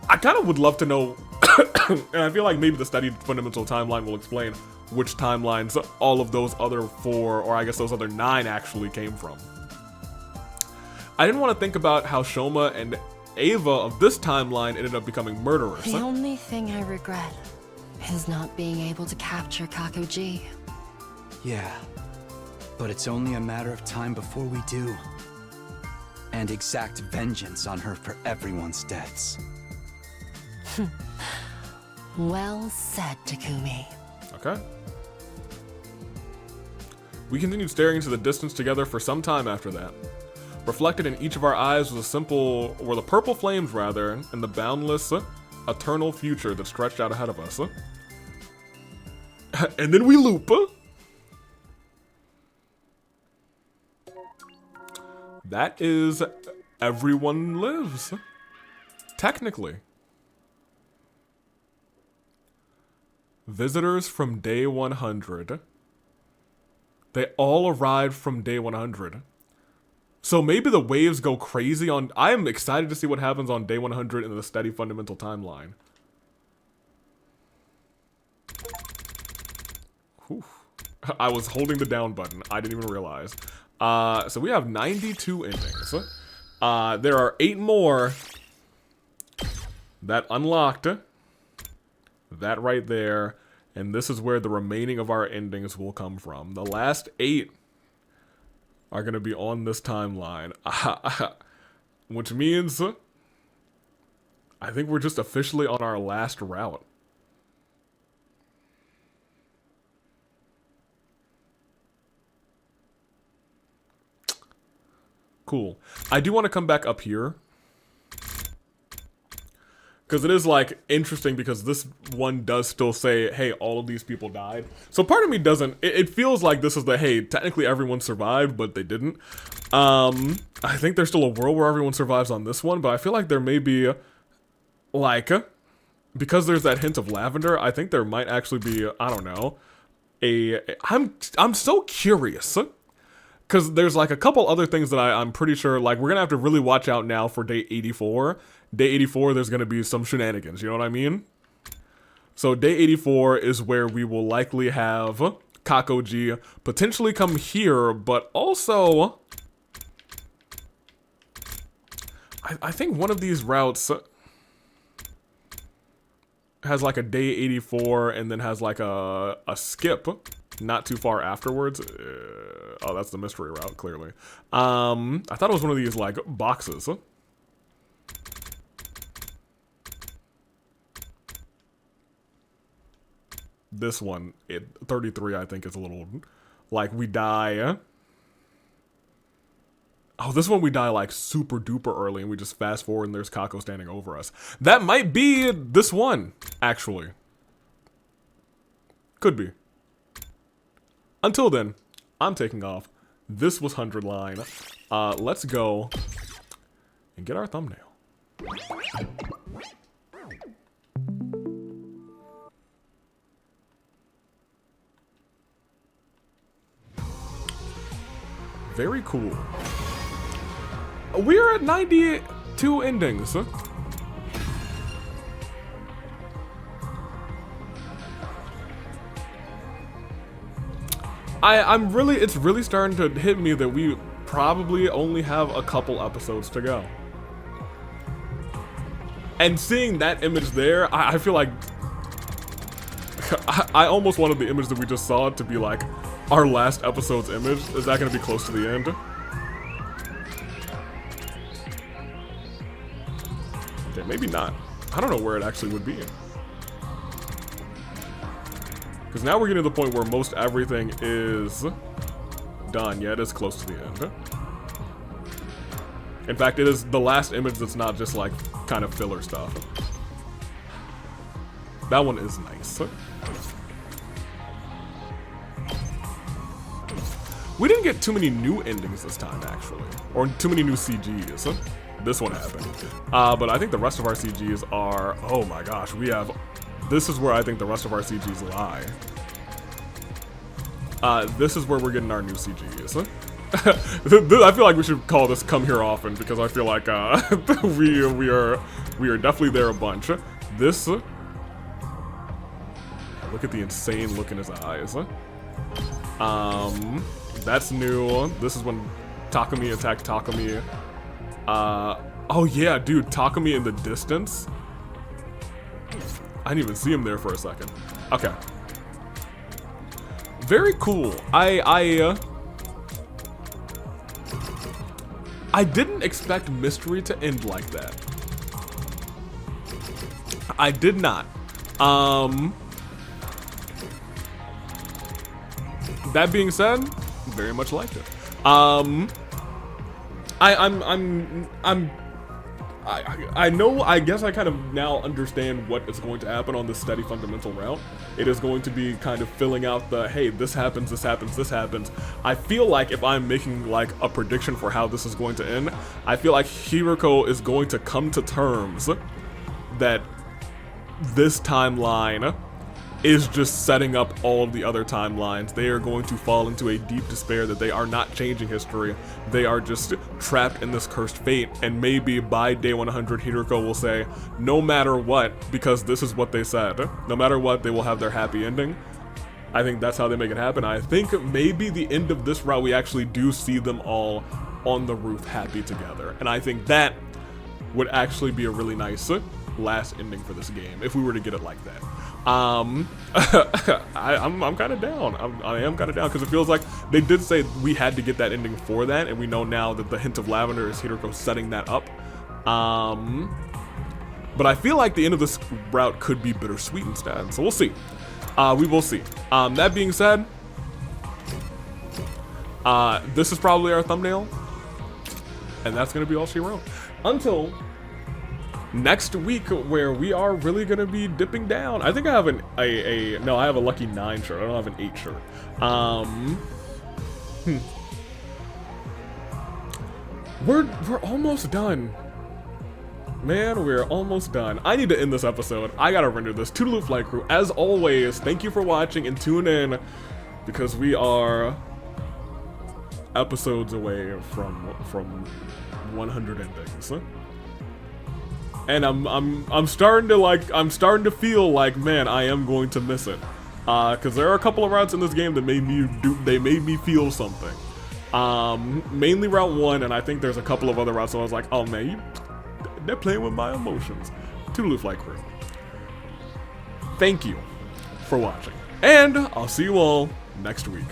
I kind of would love to know, and I feel like maybe the studied fundamental timeline will explain which timelines all of those other 4, or I guess those other 9 actually came from. I didn't want to think about how Shoma and Ava of this timeline ended up becoming murderers. The only thing I regret is not being able to capture Kakuji. Yeah, but it's only a matter of time before we do. And exact vengeance on her for everyone's deaths. Well said, Takumi. Okay. We continued staring into the distance together for some time after that. Reflected in each of our eyes was the purple flames rather, and the boundless, eternal future that stretched out ahead of us. And then we loop. That is everyone lives. Technically. Visitors from day 100. They all arrived from day 100. So maybe the waves go crazy on... I am excited to see what happens on day 100 in the steady fundamental timeline. Whew. I was holding the down button. I didn't even realize. So we have 92 endings. There are 8 more that unlocked. That right there. And this is where the remaining of our endings will come from. The last 8 are going to be on this timeline. Which means I think we're just officially on our last route. Cool. I do want to come back up here. Because it is, like, interesting because this one does still say, hey, all of these people died. So part of me doesn't... It feels like this is the, hey, technically everyone survived, but they didn't. I think there's still a world where everyone survives on this one, but I feel like there may be, like... Because there's that hint of lavender, I think there might actually be, I don't know, I'm so curious. Because there's, like, a couple other things that I'm pretty sure, like, we're going to have to really watch out now for day 84. Day 84, there's going to be some shenanigans, you know what I mean? So day 84 is where we will likely have Kakoji potentially come here, but also... I think one of these routes has like a day 84 and then has like a skip not too far afterwards. Oh, that's the mystery route, clearly. I thought it was one of these like boxes. This one, 33, I think is a little, like, we die. Oh, this one we die, like, super duper early, and we just fast forward and there's Kako standing over us. That might be this one, actually. Could be. Until then, I'm taking off. This was 100 line. Let's go and get our thumbnail. Very cool. We're at 92 endings. It's really starting to hit me that we probably only have a couple episodes to go. And seeing that image there, I feel like I almost wanted the image that we just saw to be like our last episode's image. Is that going to be close to the end? Okay, maybe not. I don't know where it actually would be. Because now we're getting to the point where most everything is done. Yeah, it is close to the end. In fact, it is the last image that's not just like kind of filler stuff. That one is nice. We didn't get too many new endings this time, actually. Or too many new CGs. This one happened. But I think the rest of our CGs are... Oh my gosh, we have... This is where I think the rest of our CGs lie. This is where we're getting our new CGs. I feel like we should call this Come Here Often, because I feel like we are definitely there a bunch. This... Look at the insane look in his eyes. That's new. This is when Takumi attacked Takumi. Oh yeah, dude, Takumi in the distance. I didn't even see him there for a second. Okay. Very cool. I didn't expect Mystery to end like that. I did not. That being said, very much liked it. I know, I guess I kind of now understand what is going to happen on this steady fundamental route. It is going to be kind of filling out the, hey, this happens, this happens, this happens. I feel like if I'm making like a prediction for how this is going to end, I feel like Hiroko is going to come to terms that this timeline is just setting up all of the other timelines. They are going to fall into a deep despair that they are not changing history. They are just trapped in this cursed fate, and maybe by day 100, Hiroko will say, no matter what, because this is what they said, no matter what, they will have their happy ending. I think that's how they make it happen. I think maybe the end of this route, we actually do see them all on the roof happy together. And I think that would actually be a really nice last ending for this game, if we were to get it like that. I'm kind of down. I am kind of down because it feels like they did say we had to get that ending for that, and we know now that the hint of lavender is Hiroko setting that up. But I feel like the end of this route could be bittersweet instead, so we'll see. We will see. That being said, this is probably our thumbnail. And that's gonna be all she wrote. Until next week, where we are really gonna be dipping down. I think I have no, I have a lucky 9 shirt. I don't have an 8 shirt. We're almost done. Man, we're almost done. I need to end this episode. I gotta render this. Toodaloo Flight Crew, as always, thank you for watching and tune in, because we are episodes away from 100 endings. And I'm starting to feel like, man, I am going to miss it. Cause there are a couple of routes in this game that made me feel something. Mainly Route 1, and I think there's a couple of other routes so I was like, oh man, they're playing with my emotions. Toodaloo Flight Crew. Thank you for watching. And I'll see you all next week.